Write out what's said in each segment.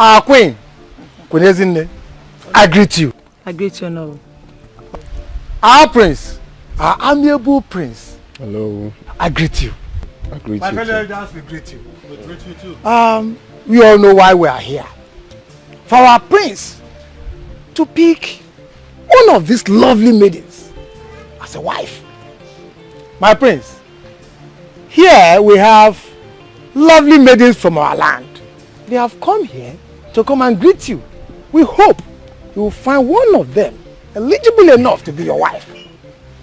Our queen, Queen Ezinne, I greet you. I greet you now. Our prince, our amiable prince. Hello. I greet you. I greet My you fellow too. elders, we greet you. We greet you too. We all know why we are here. For our prince to pick one of these lovely maidens as a wife. My prince, here we have lovely maidens from our land. They have come here to come and greet you. We hope you will find one of them eligible enough to be your wife.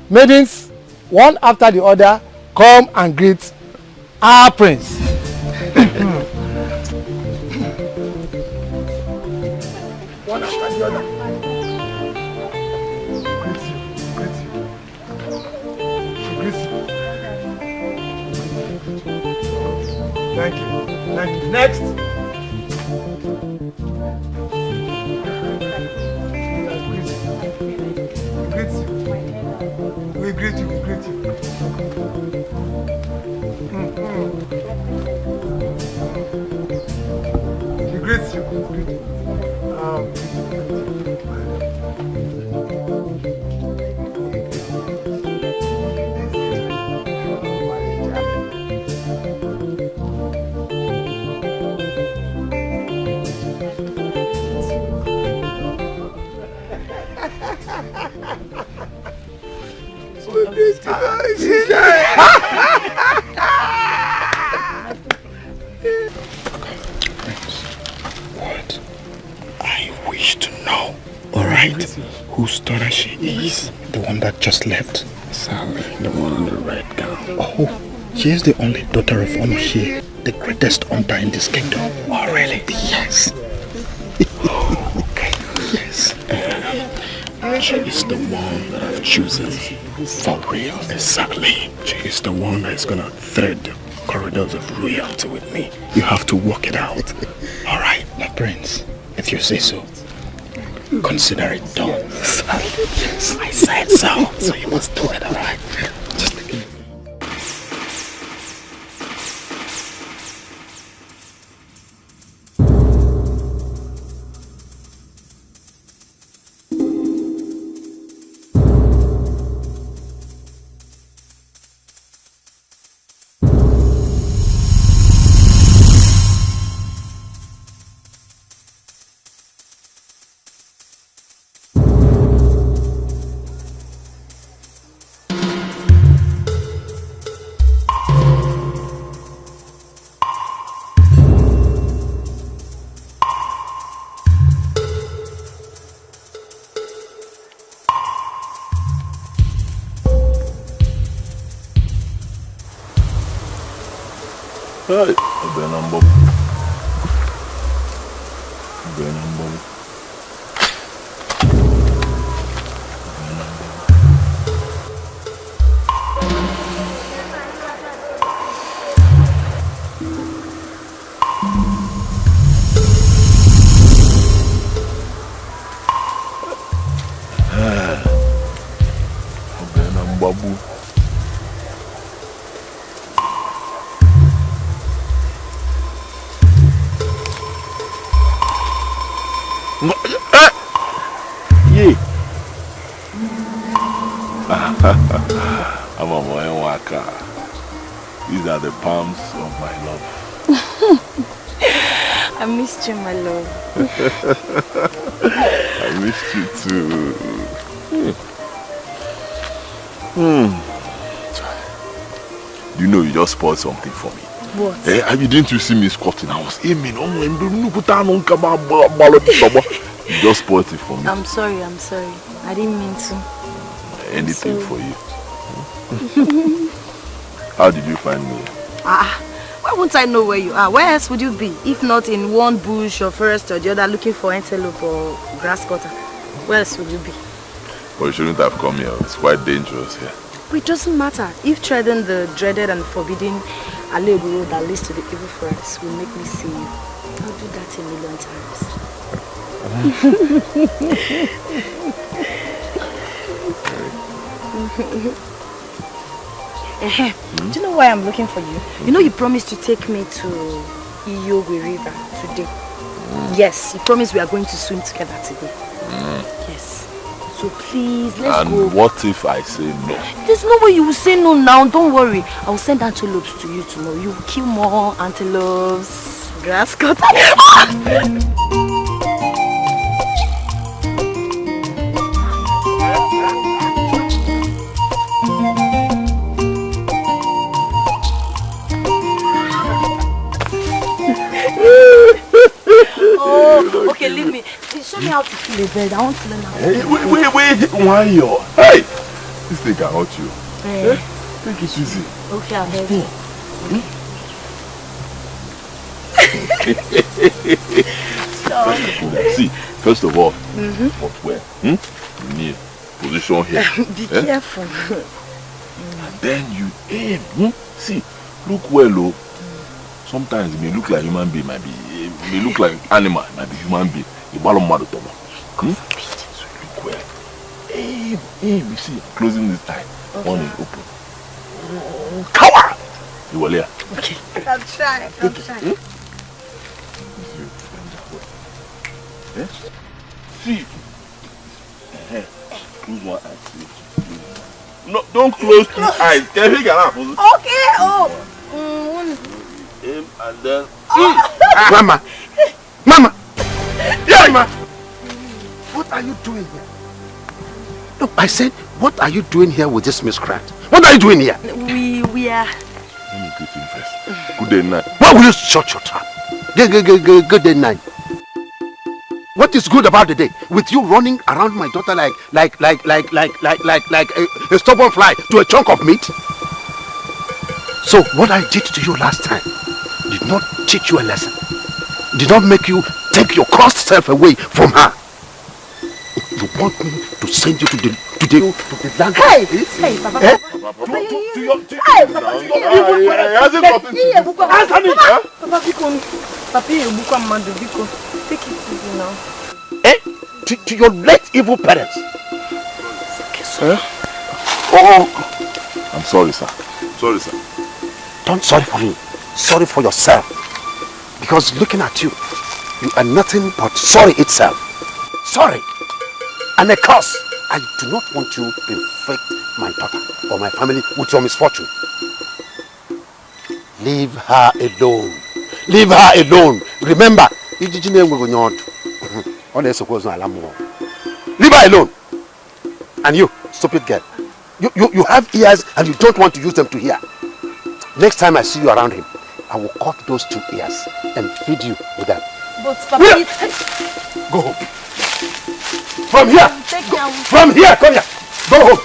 Maidens, one after the other, come and greet our prince. One after the other. Greet you, greet you. She greets you. Thank you, thank you. Next. We greet you, we greet you. We greet you, we greet you. What I wish to know, alright, whose daughter she is, the one that just left. Sally, the one in the red gown. Oh, she is the only daughter of Onoshie, the greatest hunter in this kingdom. Oh, really? Yes. Okay, yes. She is the one that I've chosen for real. Exactly. She is the one that is gonna thread the corridors of royalty with me. You have to work it out. Alright, my prince, if you say so, consider it done. Yes, I said so. So you must do it, alright? Just take it. Hey, I'm a boy waka. These are the palms of my love. I missed you, my love. I missed you too. You know you just spoiled something for me. What? You didn't see me squatting. I was aiming. You just spoiled it for me. I'm sorry. I didn't mean to. Anything for you. How did you find me? Why won't I know where you are? Where else would you be? If not in one bush or forest or the other looking for antelope or grass cutter. Where else would you be? Well, you shouldn't have come here. It's quite dangerous here. But it doesn't matter. If treading the dreaded and forbidden Nollywood road that leads to the evil forest will make me see you, I'll do that 1,000,000 times. Do you know why I'm looking for you? You know you promised to take me to Iyogwe River today. Yes, he promised we are going to swim together today. Yes. So please, let's go. And what if I say no? There's no way you will say no now. Don't worry. I will send antelopes to you tomorrow. You will kill more antelopes. Grass cutter. Oh, okay, leave me. Please show me how to kill a bird. I want to learn how to Hey, wait. Why you? Hey! This thing can hurt you. Hey. Take it easy. Okay, I'm ready. See, first of all, footwear. You need position here. Be careful. And then you aim. See, look well, oh. Sometimes it may look like human being, it may look like animal, it might be human being. The bottom of the top. So look well. Aim. You see, closing this eye. One is open. Cover! You will hear. Okay. I'll try. See. Close one eye. No, don't close two eyes. Okay. Oh. Aim and then. Mama! Yeah, Mama! What are you doing here? No, I said, what are you doing here with this miscreant? What are you doing here? We are. Let me greet him first. Good day, night. Why will you shut your trap? Good day, night. What is good about the day? With you running around my daughter like a stubborn fly to a chunk of meat? So what I did to you last time did not teach you a lesson. Did not make you take your cursed self away from her. You want me to send you to the land? Hey, Papa. Eh? Take it easy now. Eh? To your late evil parents. Okay, sir. Oh. I'm sorry, sir. Don't sorry for me. Sorry for yourself. Because looking at you, you are nothing but sorry itself. Sorry. And a curse. I do not want you to inflict my daughter or my family with your misfortune. Leave her alone. Leave her alone. Remember, leave her alone. And you, stupid girl. You have ears and you don't want to use them to hear. Next time I see you around him, I will cut those 2 ears and feed you with them. But Papa, go home. From here. From here, come here. Go home.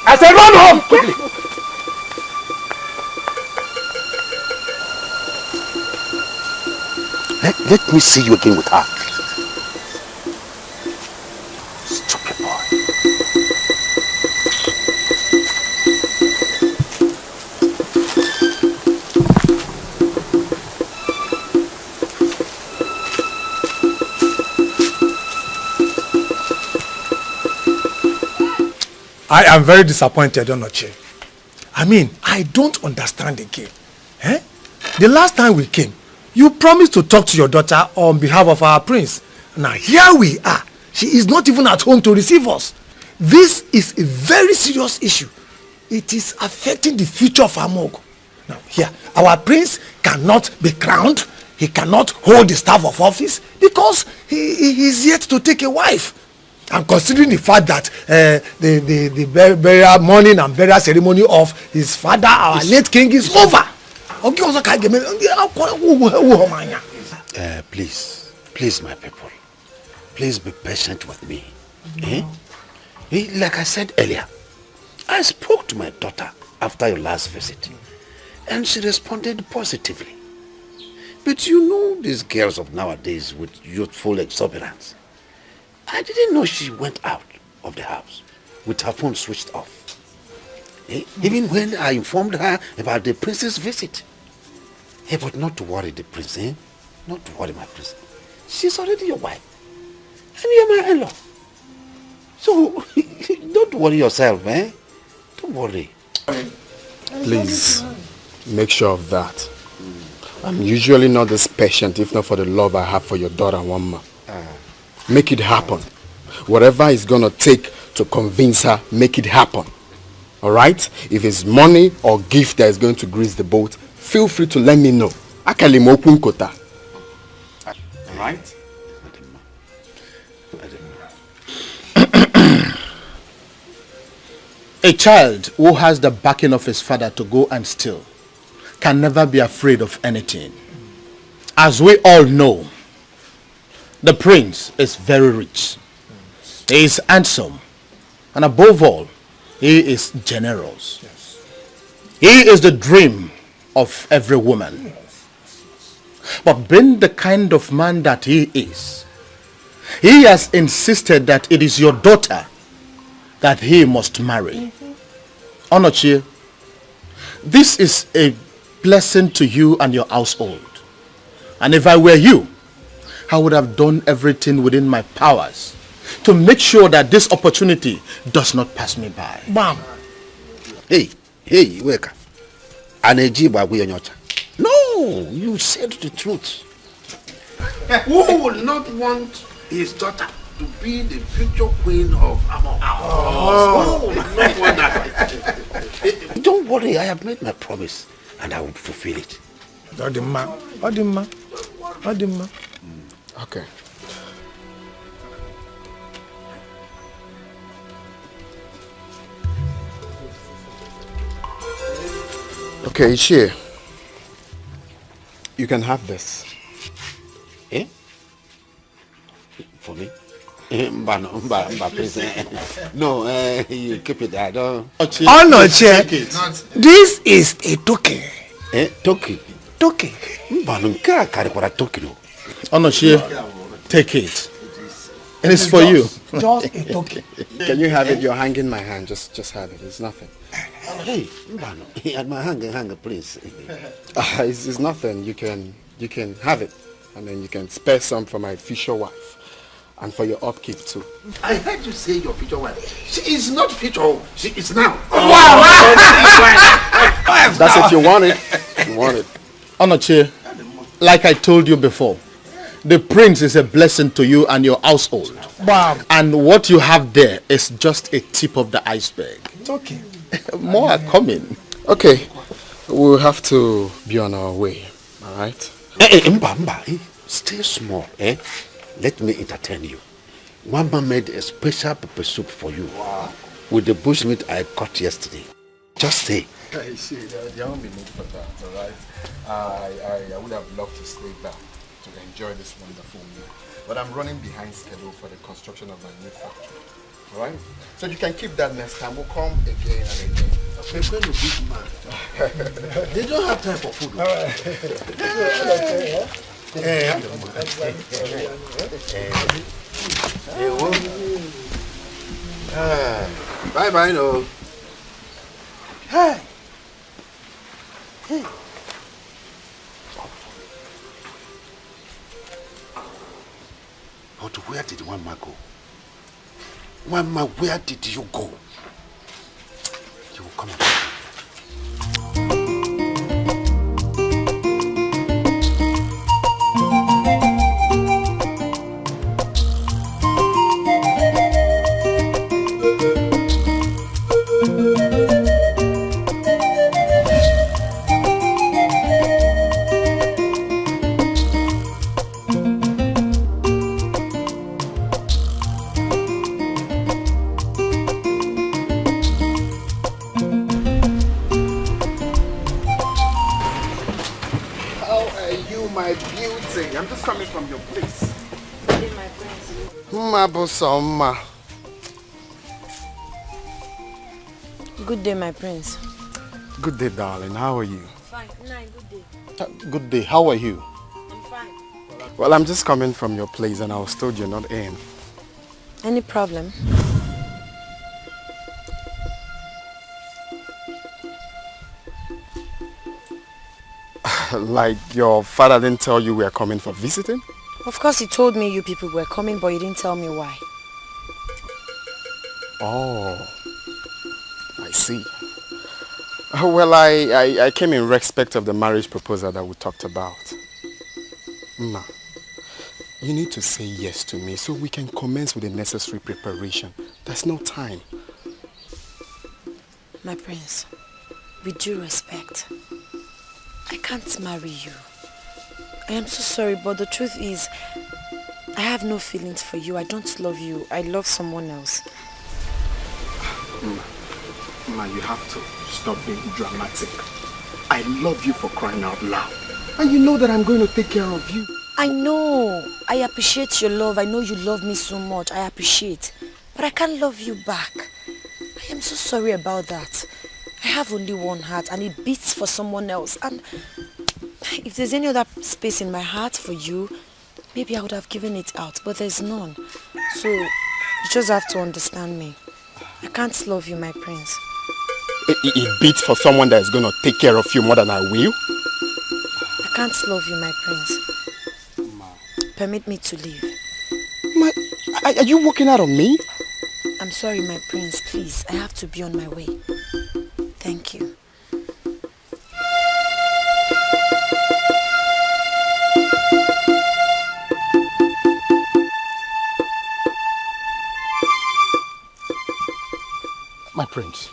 I said run home quickly. Let me see you again with her. Stupid boy. I am very disappointed, Edochie. I mean, I don't understand again. Eh? The last time we came, you promised to talk to your daughter on behalf of our prince. Now here we are. She is not even at home to receive us. This is a very serious issue. It is affecting the future of Amogo. Now here, our prince cannot be crowned. He cannot hold the staff of office because he is yet to take a wife. And considering the fact that the burial mourning and burial ceremony of his father, our late king, is over. Please, my people, please be patient with me. Like I said earlier, I spoke to my daughter after your last visit, and she responded positively. But you know these girls of nowadays with youthful exuberance. I didn't know she went out of the house with her phone switched off. Even when I informed her about the prince's visit. But not to worry the prince, Not to worry my prince. She's already your wife. And you're my in-law. So, don't worry yourself, Don't worry. Please, make sure of that. I'm usually not this patient if not for the love I have for your daughter, Wamma. Make it happen. Whatever it's gonna take to convince her, make it happen. Alright? If it's money or gift that is going to grease the boat, feel free to let me know. Alright? A child who has the backing of his father to go and steal can never be afraid of anything. As we all know, the prince is very rich. He is handsome. And above all, he is generous. He is the dream of every woman. But being the kind of man that he is, he has insisted that it is your daughter that he must marry. Edochie, this is a blessing to you and your household. And if I were you, I would have done everything within my powers to make sure that this opportunity does not pass me by. Bam. Hey, wake up. No, you said the truth. Who would not want his daughter to be the future queen of Amon? Who would not want that? Don't worry, I have made my promise and I will fulfill it. Odimma. Okay. Okay, Ichie. You can have this. Eh? For me? No, you keep it. I don't. Edochie, this is a token. Eh? Toki. Token. Edochie, take it. And it's for you. Just a token. Can you have it? You're hanging my hand. Just have it. It's nothing. Hey, at my hand, please. It's nothing. You can have it. And then you can spare some for my future wife. And for your upkeep too. I heard you say your future wife. She is not future. She is now. Wow! That's if you want it. You want it. Edochie, like I told you before, the prince is a blessing to you and your household. Wow. And what you have there is just a tip of the iceberg. Token. More are coming. Okay. We'll have to be on our way. Alright? Stay small, eh? Let me entertain you. Mama made a special pepper soup for you. Wow. With the bushmeat I caught yesterday. Just say. You see, there won't be need for that, alright? I would have loved to stay back to enjoy this wonderful meal. But I'm running behind schedule for the construction of my new factory. Alright? So you can keep that next time. We'll come again and again. Okay, when you big man. They don't have time for food. Alright. Bye no. Hey. But where did Wamma go? Wamma, where did you go? You will come back. I'm just coming from your place. Good day, my prince. Good day, darling. How are you? Fine. Good day. Good day. How are you? I'm fine. Well, I'm just coming from your place and I was told you're not in. Any problem? Like your father didn't tell you we are coming for visiting? Of course he told me you people were coming, but he didn't tell me why. Oh, I see. Well, I came in respect of the marriage proposal that we talked about. Ma, you need to say yes to me so we can commence with the necessary preparation. There's no time. My prince, with due respect, I can't marry you. I am so sorry, but the truth is, I have no feelings for you. I don't love you. I love someone else. Ma, you have to stop being dramatic. I love you for crying out loud. And you know that I'm going to take care of you. I know. I appreciate your love. I know you love me so much. I appreciate. But I can't love you back. I am so sorry about that. I have only one heart and it beats for someone else. And if there's any other space in my heart for you, maybe I would have given it out. But there's none. So you just have to understand me. I can't love you, my prince. It beats for someone that is going to take care of you more than I will? I can't love you, my prince. Ma. Permit me to leave. Ma, are you walking out on me? I'm sorry, my prince. Please, I have to be on my way. Thank you. My prince.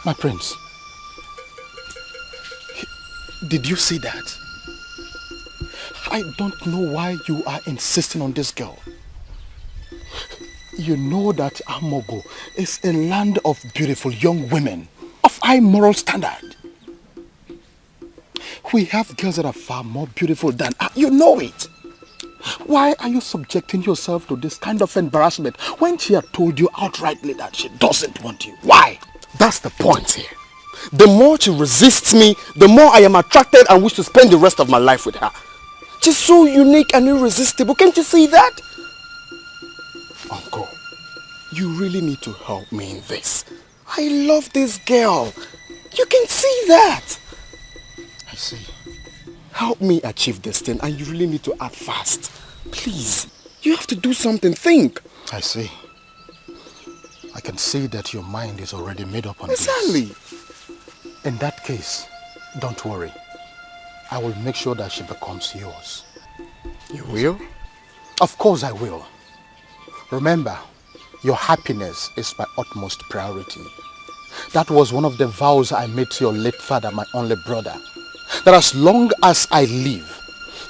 My prince. Did you see that? I don't know why you are insisting on this girl. You know that Amogo is a land of beautiful young women of high moral standard. We have girls that are far more beautiful than her. You know it. Why are you subjecting yourself to this kind of embarrassment when she had told you outrightly that she doesn't want you? Why? That's the point here. The more she resists me, the more I am attracted and wish to spend the rest of my life with her. She's so unique and irresistible. Can't you see that? Uncle, you really need to help me in this. I love this girl. You can see that. I see. Help me achieve this thing, and you really need to act fast. Please. You have to do something. Think. I see. I can see that your mind is already made up on this. Exactly. In that case, don't worry. I will make sure that she becomes yours. You will? Of course I will. Remember, your happiness is my utmost priority. That was one of the vows I made to your late father, my only brother. That as long as I live,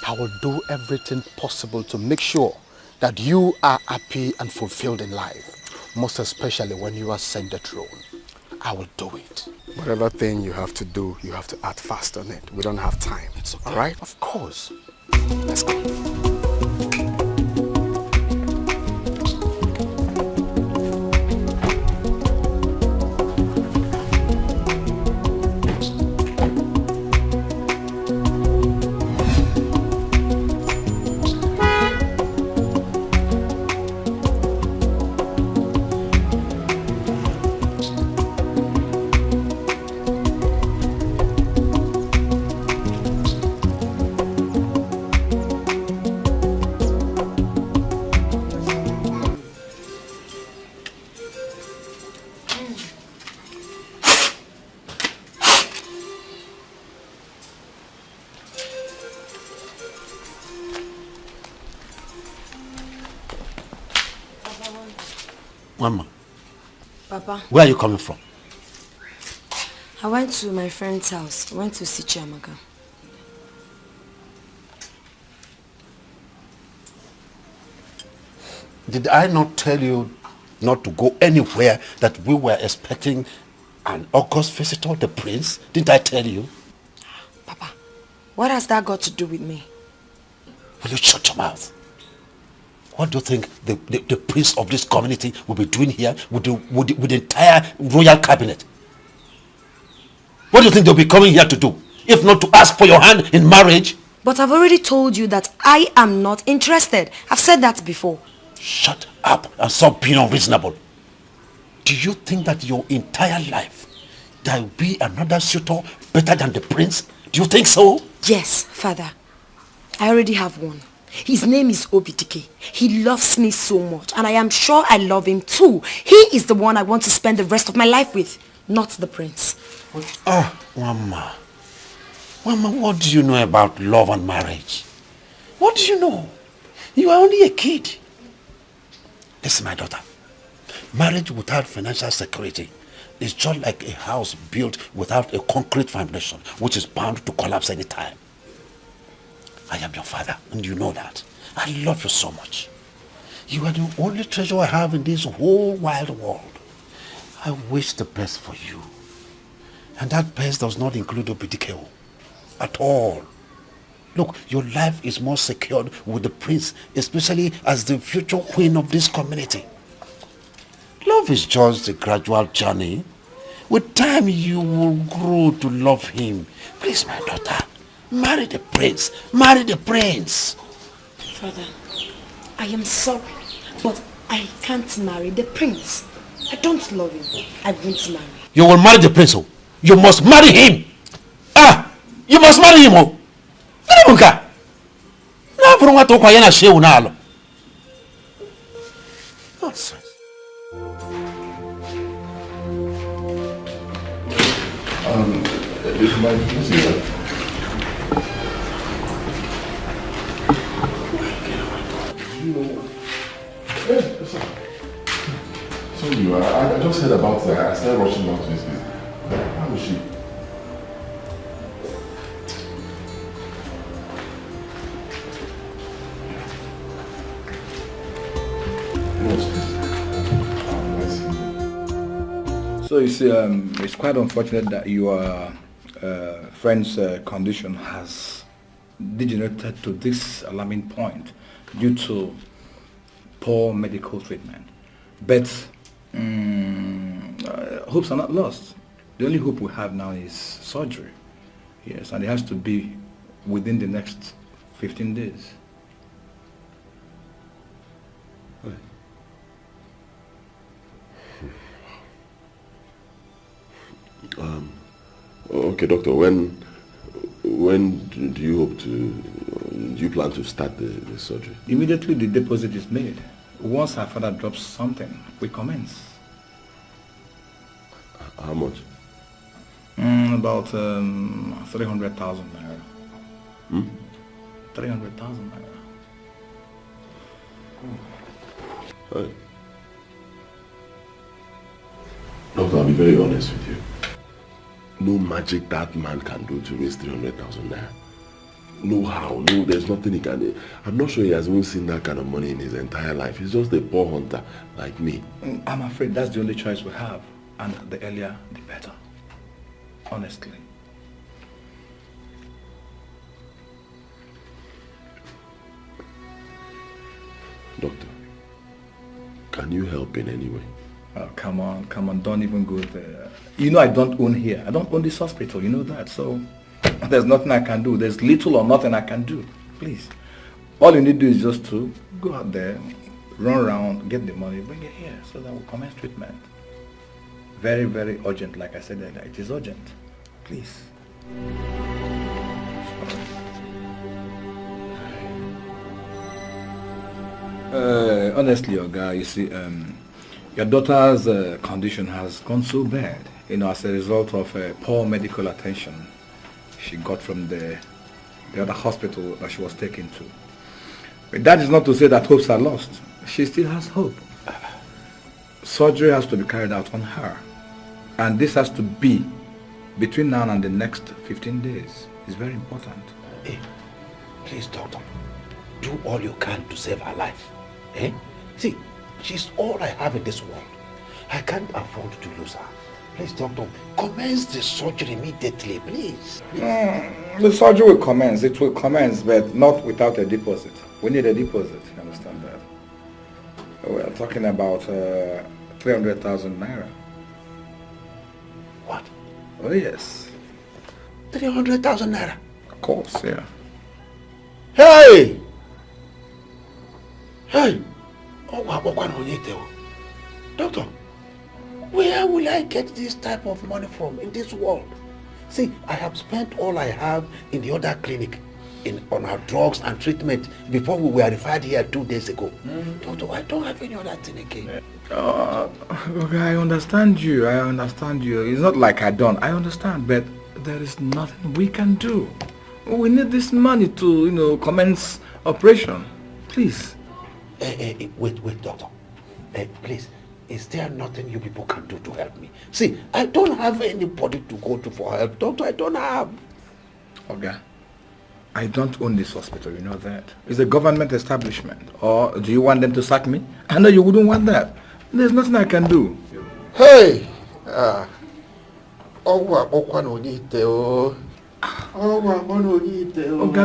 I will do everything possible to make sure that you are happy and fulfilled in life. Most especially when you ascend the throne. I will do it. Whatever thing you have to do, you have to act fast on it. We don't have time. It's okay. All right? Of course. Let's go. Mama. Papa. Where are you coming from? I went to my friend's house. I went to see Chiamaka. Did I not tell you not to go anywhere, that we were expecting an August visitor, the prince? Didn't I tell you? Papa, what has that got to do with me? Will you shut your mouth? What do you think the prince of this community will be doing here with the entire royal cabinet? What do you think they'll be coming here to do, if not to ask for your hand in marriage? But I've already told you that I am not interested. I've said that before. Shut up and stop being unreasonable. Do you think that your entire life there will be another suitor better than the prince? Do you think so? Yes, father. I already have one. His name is Edochie. He loves me so much, and I am sure I love him too. He is the one I want to spend the rest of my life with, not the prince. Oh, Mama. Mama, what do you know about love and marriage? What do you know? You are only a kid. Listen, my daughter. Marriage without financial security is just like a house built without a concrete foundation, which is bound to collapse any time. I am your father, and you know that. I love you so much. You are the only treasure I have in this whole wide world. I wish the best for you. And that best does not include Obidikeo at all. Look, your life is more secured with the prince, especially as the future queen of this community. Love is just a gradual journey. With time, you will grow to love him. Please, my daughter, marry the prince. Marry the prince. Father, I am sorry, but I can't marry the prince. I don't love him. I won't marry. You will marry the prince. Oh. You must marry him. Ah, you must marry him. Oh. Nonsense. If my please. So I just heard about that. I started rushing back to this place. How is she? So you see, it's quite unfortunate that your friend's condition has degenerated to this alarming point due to poor medical treatment. But hopes are not lost. The only hope we have now is surgery. Yes, and it has to be within the next 15 days. Okay, doctor. When do you hope to? Do you plan to start the surgery? Immediately the deposit is made. Once our father drops something, we commence. How much? About 300,000 naira. 300,000 naira. Right. Doctor, I'll be very honest with you. No magic that man can do to raise 300,000 naira. No how, no, there's nothing he can do. I'm not sure he has even seen that kind of money in his entire life. He's just a poor hunter like me. I'm afraid that's the only choice we have. And the earlier, the better. Honestly. Doctor, can you help in any way? Oh, come on, don't even go there. You know I don't own here. I don't own this hospital, you know that. So there's nothing I can do. There's little or nothing I can do. Please. All you need to do is just to go out there, run around, get the money, bring it here so that we'll commence treatment. Very, very urgent, like I said earlier. It is urgent. Please. Honestly, Oga, you see, your daughter's condition has gone so bad, you know, as a result of poor medical attention she got from the other hospital that she was taken to. But that is not to say that hopes are lost. She still has hope. Surgery has to be carried out on her. And this has to be between now and the next 15 days. It's very important. Hey, please, doctor, do all you can to save her life. Eh? See, she's all I have in this world. I can't afford to lose her. Please, doctor, commence the surgery immediately, please. The surgery will commence. It will commence, but not without a deposit. We need a deposit, you understand that? We're talking about 300,000 naira. What? Oh, yes. 300,000 naira? Of course, yeah. Hey! Hey! Oh, doctor, where will I get this type of money from in this world? See, I have spent all I have in the other clinic. on her drugs and treatment before we were referred here 2 days ago. Doctor, I don't have any other thing again. Okay, I understand you. It's not like I don't. I understand, but there is nothing we can do. We need this money to, commence operation. Please. Wait, doctor. Please, is there nothing you people can do to help me? See, I don't have anybody to go to for help. Doctor, I don't have. Okay. I don't own this hospital, you know that. It's a government establishment. Or do you want them to sack me? I know you wouldn't want that. There's nothing I can do. Hey! Okay,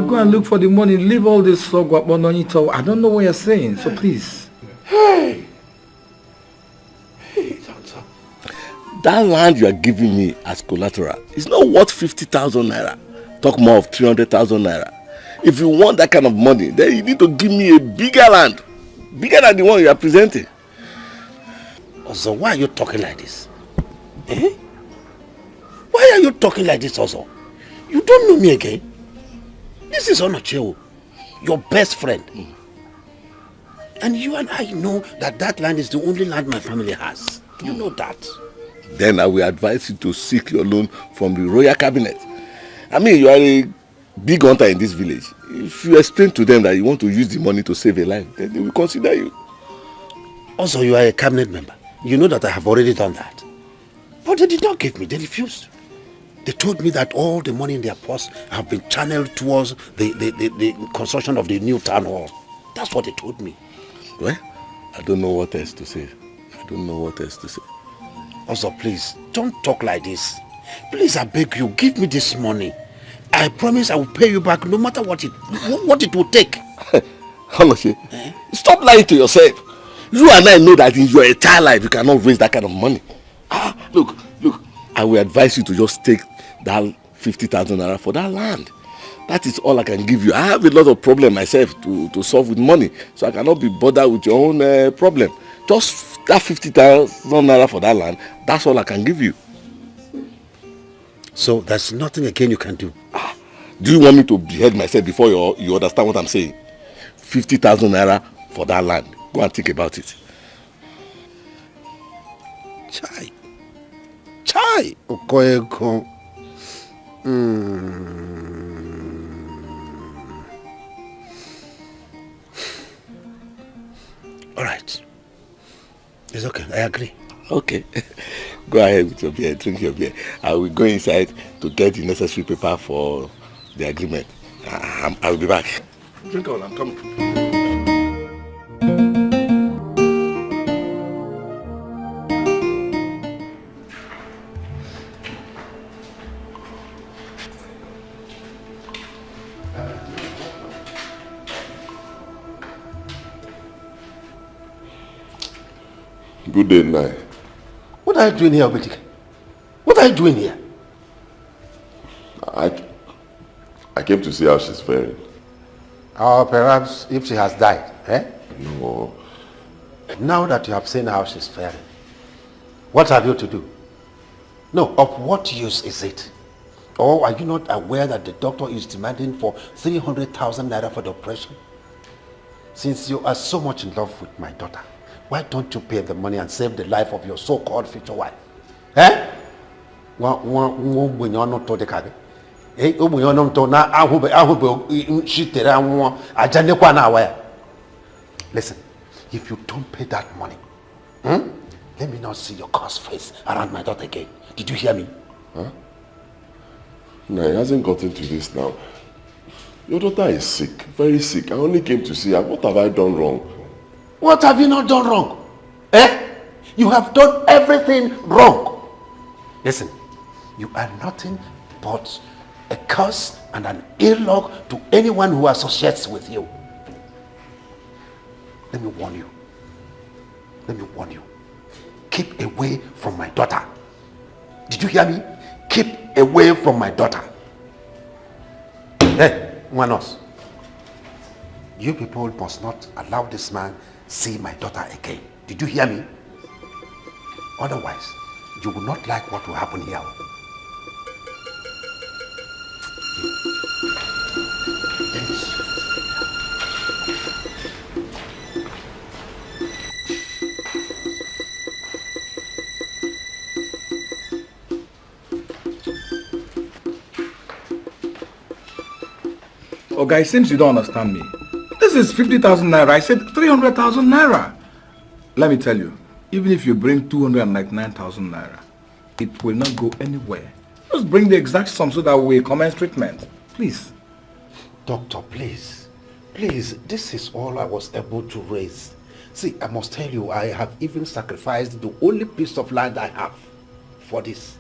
go and look for the money. Leave all this sogwa. I don't know what you're saying, so please. Hey, doctor. That land you are giving me as collateral is not worth 50,000 naira. Talk more of 300,000 naira. If you want that kind of money, then you need to give me a bigger land. Bigger than the one you are presenting. Also, why are you talking like this? Why are you talking like this also? You don't know me again. This is Rachael, your best friend. And you and I know that land is the only land my family has. You know that. Then I will advise you to seek your loan from the royal cabinet. I mean, you are a big hunter in this village. If you explain to them that you want to use the money to save a life, then they will consider you. Also, you are a cabinet member. You know that I have already done that. But they did not give me. They refused. They told me that all the money in their purse have been channeled towards the construction of the new town hall. That's what they told me. Well, I don't know what else to say. Also, please, don't talk like this. Please, I beg you, give me this money. I promise I will pay you back no matter what it will take. Honestly, stop lying to yourself. You and I know that in your entire life you cannot raise that kind of money. Look, I will advise you to just take that 50,000 naira for that land. That is all I can give you. I have a lot of problems myself to solve with money, so I cannot be bothered with your own problem. Just that 50,000 naira for that land, that's all I can give you. So there's nothing again you can do? Do you want me to behead myself before you understand what I'm saying? 50,000 naira for that land. Go and think about it. Chai. Okoeko. All right. It's okay. I agree. Okay. Go ahead with your beer. Drink your beer. I will go inside to get the necessary paper for the agreement. I will be back. Drink all. I'm coming. Good day, Nai. What are you doing here, Obidik? What are you doing here? I came to see how she's faring. Or perhaps if she has died, No. Now that you have seen how she's faring, what have you to do? No, of what use is it? Or are you not aware that the doctor is demanding for 300,000 naira for the operation? Since you are so much in love with my daughter, why don't you pay the money and save the life of your so-called future wife? Listen, if you don't pay that money, let me not see your cursed face around my daughter again. Did you hear me? Huh? No, it hasn't gotten to this now. Your daughter is sick, very sick. I only came to see her. What have I done wrong? What have you not done wrong? You have done everything wrong. Listen, you are nothing but a curse and an ill luck to anyone who associates with you. Let me warn you. Keep away from my daughter. Did you hear me? Keep away from my daughter. Hey, Manos. You people must not allow this man see my daughter again. Did you hear me? Otherwise, you will not like what will happen here. Oh, guy, it seems you don't understand me. This is 50,000 naira. I said 300,000 naira. Let me tell you, even if you bring 299,000 naira, it will not go anywhere. Just bring the exact sum so that we commence treatment. Please. Doctor, please. Please, this is all I was able to raise. See, I must tell you, I have even sacrificed the only piece of land I have for this.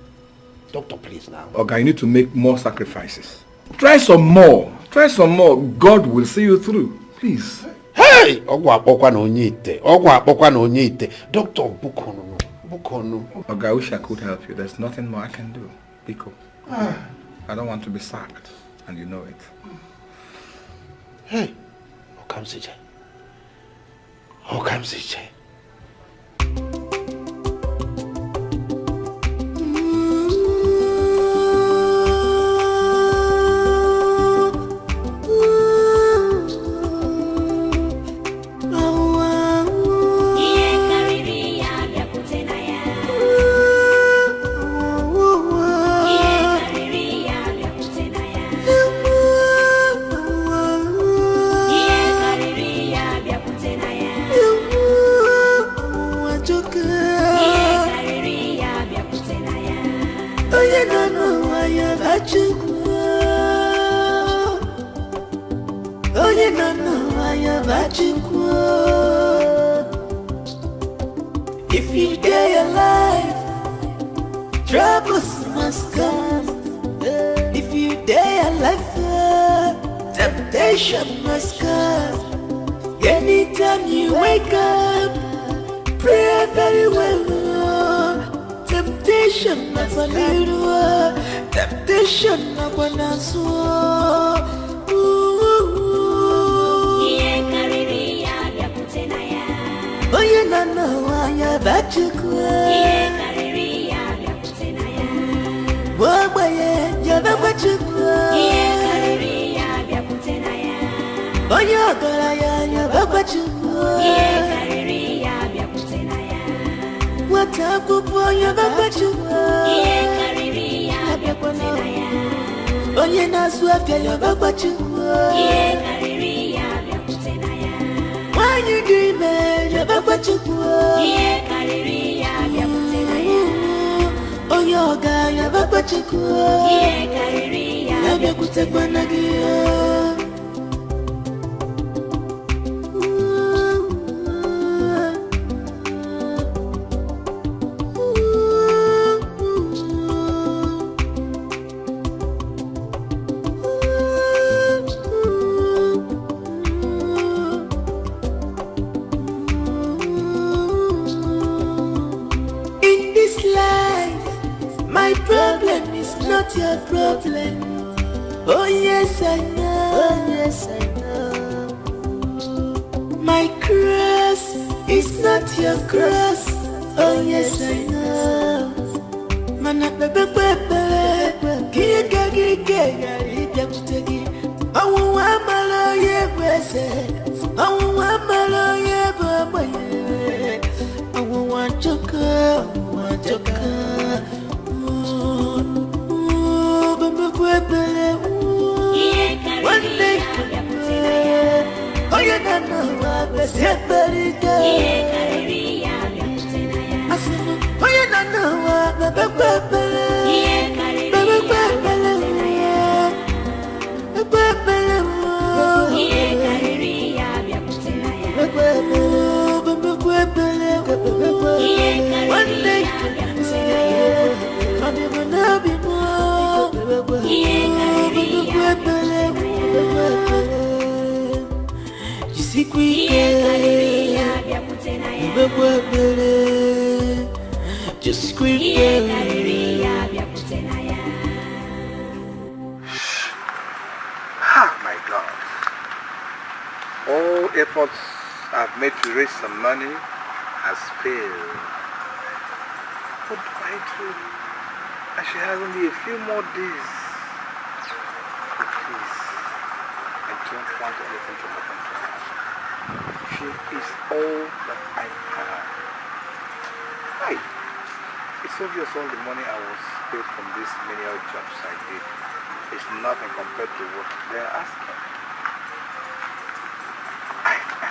Doctor, please now. Okay, you need to make more sacrifices. Try some more. Try some more. God will see you through. Please. Hey! Doctor, Bukonu. Okay, I wish I could help you. There's nothing more I can do. Biko. I don't want to be sacked, and you know it. Hey! Okamsije. If you dare your life, troubles must come. If you dare your life, temptation must come. Anytime you wake up, pray very well. Temptation must lead. Temptation must Oye nana wanya bachukwa Wabaye jaba bachukwa Oye ogara ya bachukwa Watakupo ya bachukwa Oye naswafya ya bachukwa When you dream it, you're back to go. Oh, your guy, you're back to go. I'm going to take one again. Your problem. Oh yes I know. Oh yes I know. My cross is not your cross. Oh yes I know. Mana bebe bebe. Giga giga kutegi. Awu amalo ye bese. Awu amalo ye baba ye. Awu wanchoka. One day, oh you don't know what somebody does. I said, oh you don't know what one day, I'll never know before. Just squeak. Ah, my God. All efforts I've made to raise some money has failed. What do I do? And she has only a few more days. But please, I don't want anything to happen to her. She is all that I have. Hi. It's obvious all the money I was paid from these menial jobs I did is nothing compared to what they're asking.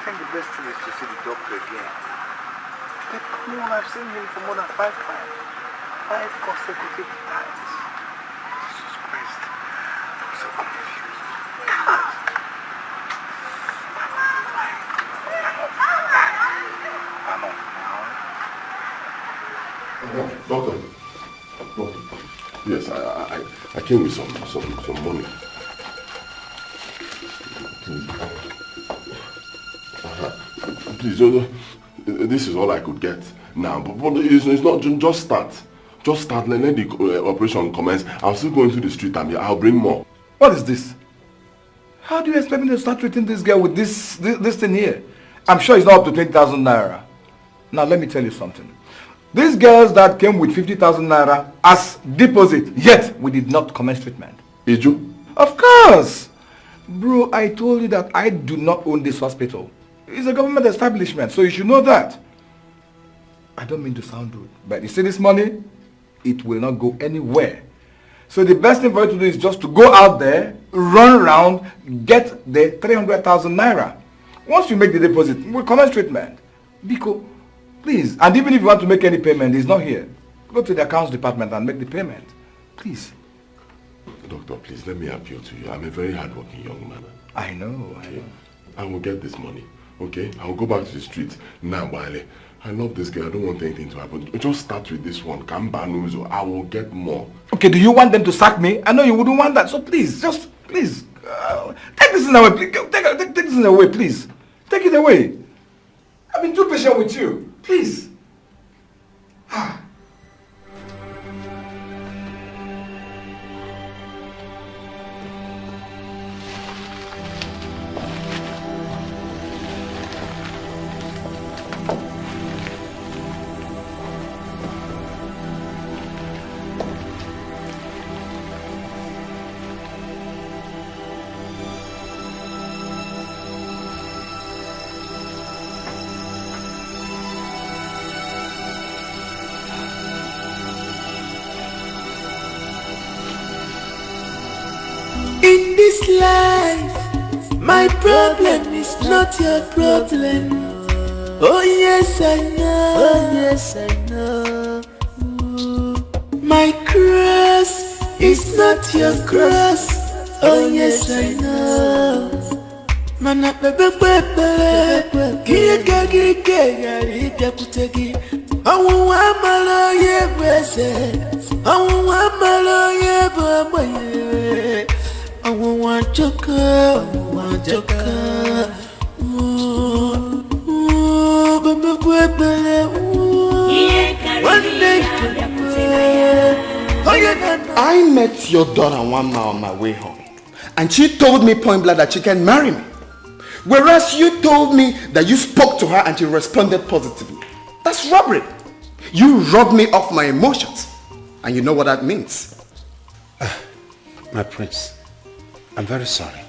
think the best thing is to see the doctor again. But come on, I've seen him for more than 5 times. 5 consecutive times. Jesus Christ. I'm so confused. Doctor. Yes, I came with some money. Please, this is all I could get now. But it's not just start. Just start. Let the operation commence. I'll still go into the street and I'll bring more. What is this? How do you expect me to start treating this girl with this thing here? I'm sure it's not up to 20,000 naira. Now let me tell you something. These girls that came with 50,000 naira as deposit, yet we did not commence treatment. Did you? Of course! Bro, I told you that I do not own this hospital. It's a government establishment, so you should know that. I don't mean to sound rude, but you see this money? It will not go anywhere. So the best thing for you to do is just to go out there, run around, get the 300,000 naira. Once you make the deposit, we'll commence treatment. Biko, please. And even if you want to make any payment, he's not here. Go to the accounts department and make the payment. Please. Doctor, please, let me appeal to you. I'm a very hardworking young man. I know. I will get this money, okay? I will go back to the street now, Wale. I love this girl. I don't want anything to happen. Just start with this one. Kambanuzo. I will get more. Okay, do you want them to sack me? I know you wouldn't want that. So please, just, please, take this thing away. Please. Take this thing away, please. Take it away. I've been too patient with you. Please. In this life, my problem is not your problem. Oh yes, I know. Oh yes, I know. My cross is not your cross. Oh yes, I know. Mana bebe bebe, kiga kiga kutegi. Awu amalo ye bese, awu amalo ye babaye. I want your girl, I want your girl. I met your daughter 1 mile on my way home, and she told me point blank that she can marry me. Whereas you told me that you spoke to her and she responded positively. That's robbery. You robbed me of my emotions, and you know what that means. My prince, I'm very sorry.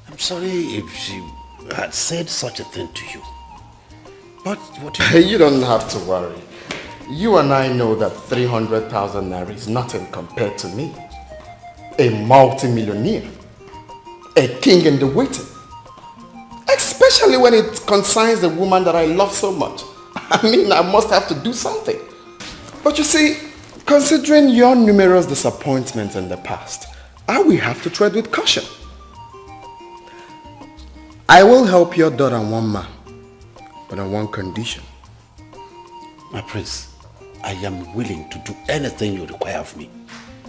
I'm sorry if she had said such a thing to you. But what you don't have to worry. You and I know that 300,000 naira is nothing compared to me. A multi-millionaire. A king in the waiting. Especially when it concerns the woman that I love so much. I mean, I must have to do something. But you see, considering your numerous disappointments in the past, I will have to tread with caution. I will help your daughter Wamma, but on one condition. My prince, I am willing to do anything you require of me.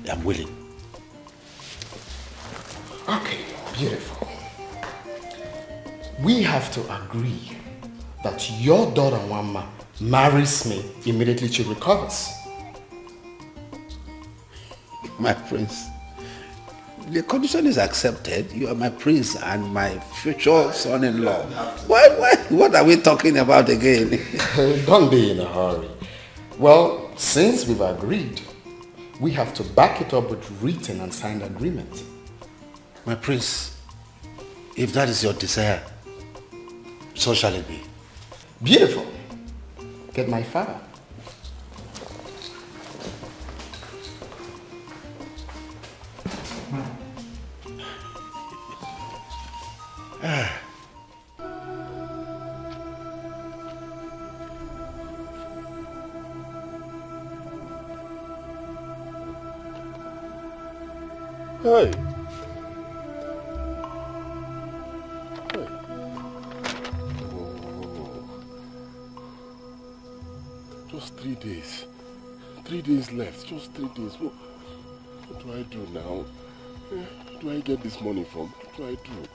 I am willing. Okay, beautiful. We have to agree that your daughter Wamma marries me immediately she recovers. My prince, the condition is accepted. You are my prince and my future son-in-law. What are we talking about again? Don't be in a hurry. Well, since we've agreed, we have to back it up with written and signed agreement. My prince, if that is your desire, so shall it be. Beautiful. Get my father. 3 days. 3 days left. Just 3 days. What do I do now? Where do I get this money from? What do I do?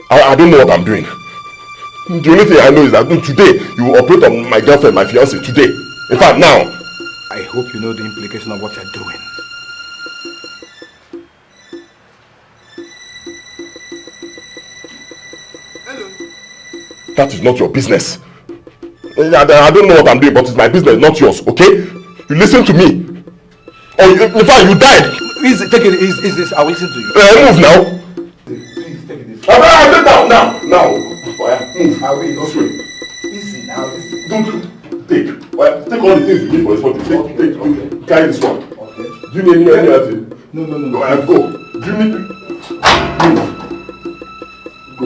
I don't know what I'm doing. The only thing I know is that today you will operate on my girlfriend, my fiancée, today. In fact, now. I hope you know the implication of what you're doing. Hello. That is not your business. I don't know what I'm doing, but it's my business, not yours, okay? You listen to me. Or in fact, you died. Easy, take it easy. I'll listen to you. Move now. Please take it easy. I'll take down now. Move. I will. This way. Easy now. Easy. Don't take. Take all the things you need for this body. Take. Carry this one. Okay. Do you need any other thing? No. Go. Do you need? Move. Go.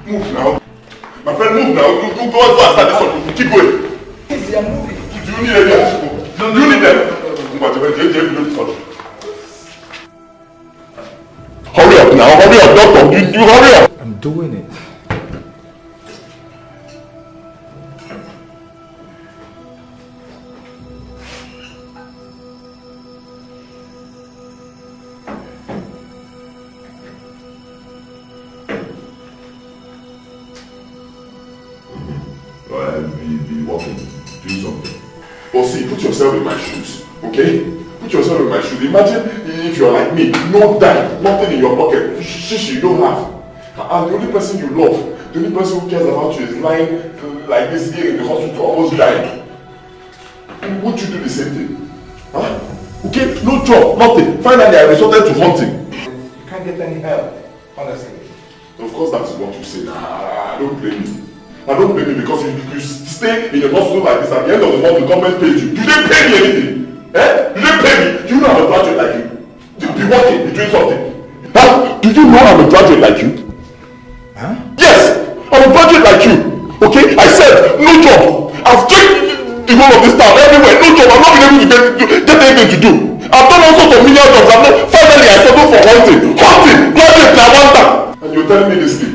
Move now. My friend, move now. Go faster. This one. Keep going. Easy, I'm moving. Do you need any other people? Do you need them? Hurry up now. Hurry up, doctor. You hurry up. I'm doing it. Be walking, doing something. But see, put yourself in my shoes, okay? Put yourself in my shoes. Imagine if you're like me, no dime, nothing in your pocket, shish you don't have. And the only person you love, the only person who cares about you is lying like this here in the hospital, almost dying. Would you do the same thing? Huh? Okay, no job, nothing. Finally, I resorted to hunting. You can't get any help, honestly. Of course, that is what you say. I don't blame you. I don't blame you because you stay in a hospital like this. At the end of the month, the government pays you. You didn't pay me anything. Eh? You didn't pay me. You know I'm a graduate like you. You be working, be doing something. Huh? Do you know I'm a graduate like you? Huh? Yes! I'm a graduate like you. Okay? I said, no job. I've checked the whole of this town everywhere. No job. I'm not been able to get anything to do. I've done all sorts of menial jobs. Finally, I settled for hunting. Graduate, I want that. And you're telling me this thing?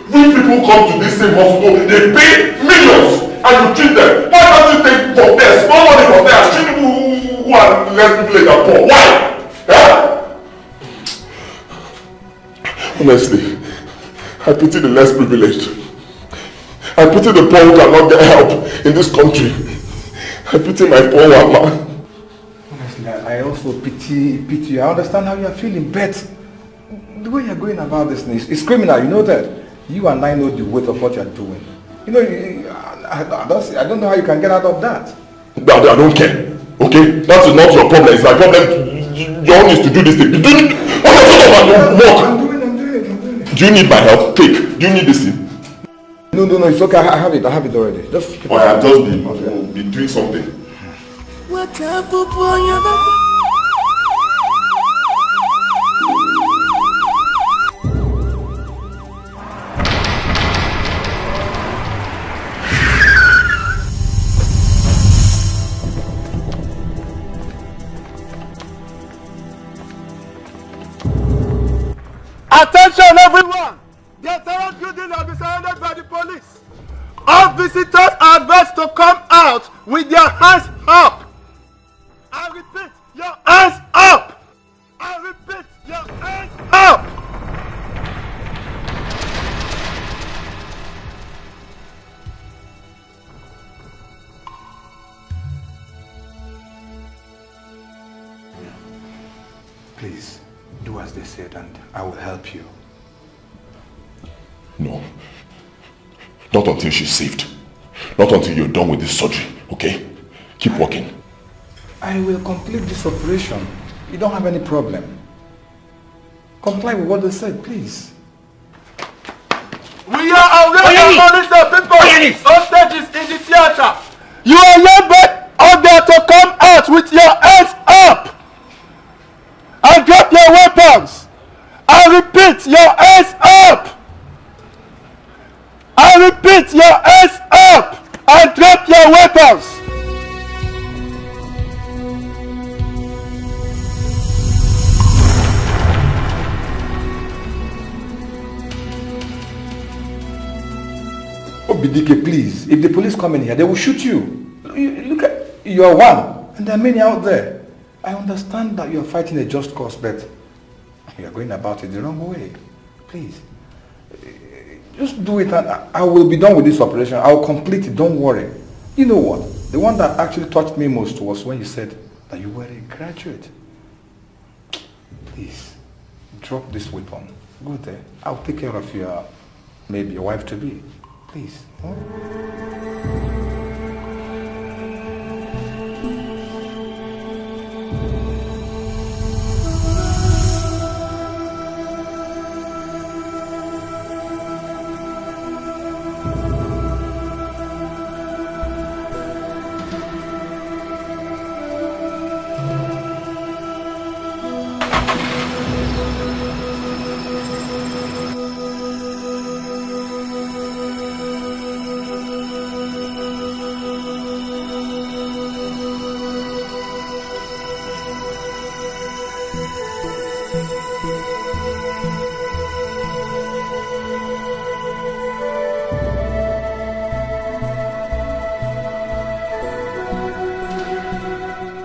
Rich people come to this same hospital, they pay millions, and you treat them. Why don't you take for their small money for them and treat people who are less privileged and poor? Why? Yeah? Honestly, I pity the less privileged. I pity the poor who cannot get help in this country. I pity my poor mama. Honestly, I also pity you. I understand how you are feeling, but the way you are going about this thing is criminal, you know that? You and I know the weight of what you are doing. You know, I don't know how you can get out of that. I don't care, okay? That is not your problem, it's my problem. Your own is to do this thing. I'm doing it. Do you need my help? Take. Do you need this thing? No, it's okay. I have it already. Just keep it. I'll just be doing something. What up, boy? Attention everyone! The entire building has been surrounded by the police. All visitors are advised to come out with their hands up. I repeat, your hands up! I repeat, your hands up! Please, do as they said and I will help you. No. Not until she's saved. Not until you're done with this surgery, okay? Keep working. I will complete this operation. You don't have any problem. Comply with what they said, please. We are already monitoring the people. Hostages in the theater. You are hereby ordered to come out with your hands up and drop your weapons. I repeat, your hands up. I repeat, your hands up and drop your weapons. Obidike, please. If the police come in here, they will shoot you. Look at, you are one, and there are many out there. I understand that you are fighting a just cause, but you are going about it the wrong way. Please. Just do it and I will be done with this operation. I will complete it, don't worry. You know what? The one that actually touched me most was when you said that you were a graduate. Please, drop this weapon. Go there. I'll take care of your, maybe your wife-to-be. Please. Huh?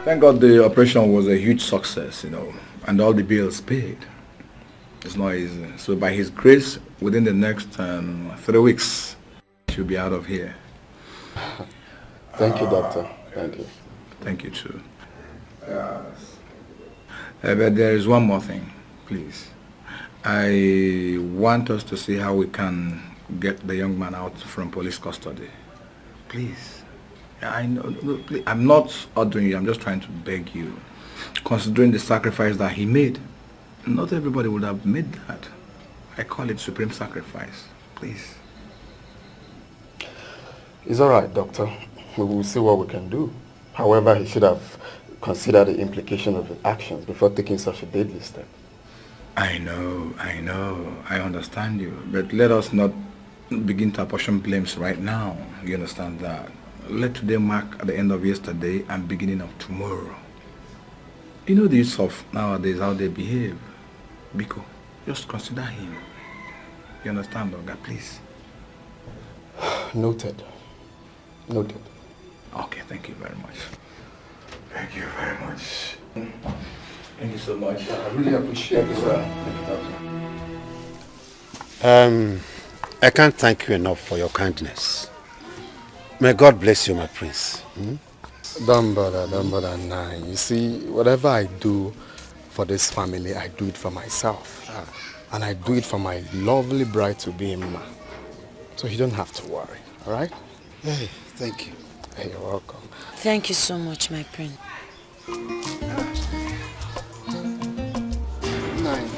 Thank God the operation was a huge success, you know, and all the bills paid. It's not easy. So by His grace, within the next 3 weeks, she'll be out of here. Thank you, doctor. Thank you. Thank you too. But there is one more thing, please. I want us to see how we can get the young man out from police custody. Please. I know, I'm not ordering you, I'm just trying to beg you. Considering the sacrifice that he made, not everybody would have made that. I call it supreme sacrifice. Please. It's all right, doctor. We will see what we can do. However, he should have considered the implication of his actions before taking such a deadly step. I know. I understand you. But let us not begin to apportion blames right now. You understand that? Let today mark the end of yesterday and beginning of tomorrow. You know the youth of nowadays, how they behave. Biko, just consider him. You understand, Oga, please? Noted. Noted. Okay, thank you very much. Thank you very much. Thank you so much. I really appreciate it, sir. I can't thank you enough for your kindness. May God bless you, my prince. Don't bother, Nai. You see, whatever I do for this family, I do it for myself. And I do it for my lovely bride-to-be, Mma. So you don't have to worry, all right? Hey, thank you. Hey, you're welcome. Thank you so much, my prince. Nine.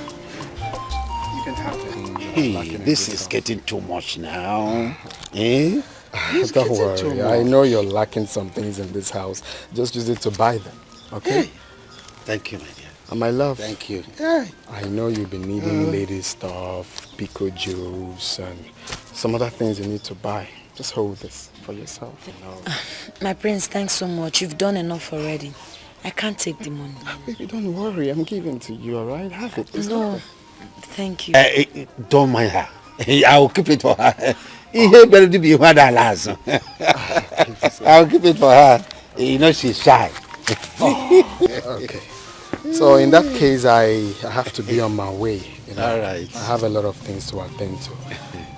You can have it. Hey, this is getting too much now. Eh? Don't worry. I know you're lacking some things in this house. Just use it to buy them, okay? Hey. Thank you, my dear. And my love. Thank you. Hey. I know you've been needing lady stuff, pico juice, and some other things you need to buy. Just hold this for yourself. You know. My prince, thanks so much. You've done enough already. I can't take the money. Baby, don't worry. I'm giving to you, all right? Have it. No, thank you. Don't mind her. I will keep it for her. I'll keep it for her. You know she's shy. Okay. So in that case, I have to be on my way. You know? All right. I have a lot of things to attend to.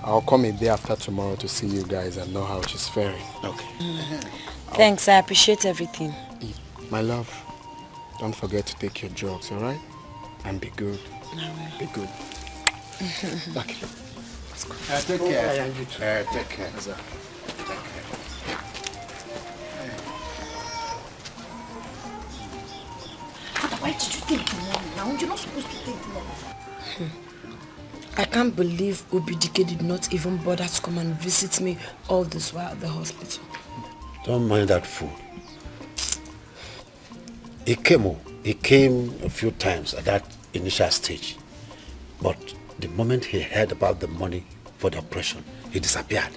I'll come a day after tomorrow to see you guys and know how she's faring. Okay. Thanks, I appreciate everything. My love, don't forget to take your drugs, all right? And be good. Be good. Okay. Let's go. Take care. Take care. Why did you take the money now? You're not supposed to take the money. I can't believe Obidike did not even bother to come and visit me all this while at the hospital. Don't mind that fool. He came a few times at that initial stage. But the moment he heard about the money for the operation, he disappeared.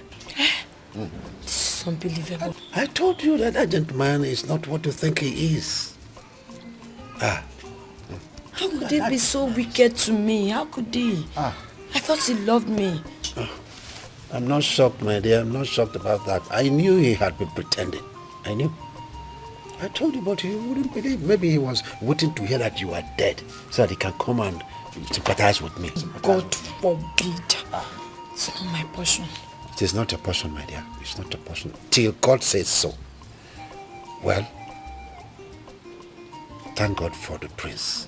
This is unbelievable. I told you that gentleman is not what you think he is. How could he be so wicked to me? How could he? I thought he loved me. I'm not shocked, my dear. I'm not shocked about that. I knew he had been pretending. I knew. I told you, but you wouldn't believe. Maybe he was waiting to hear that you are dead so that he can come and sympathize with me. God forbid. It's not my portion. It is not a portion, my dear. It's not a portion. Till God says so. Well, thank God for the prince.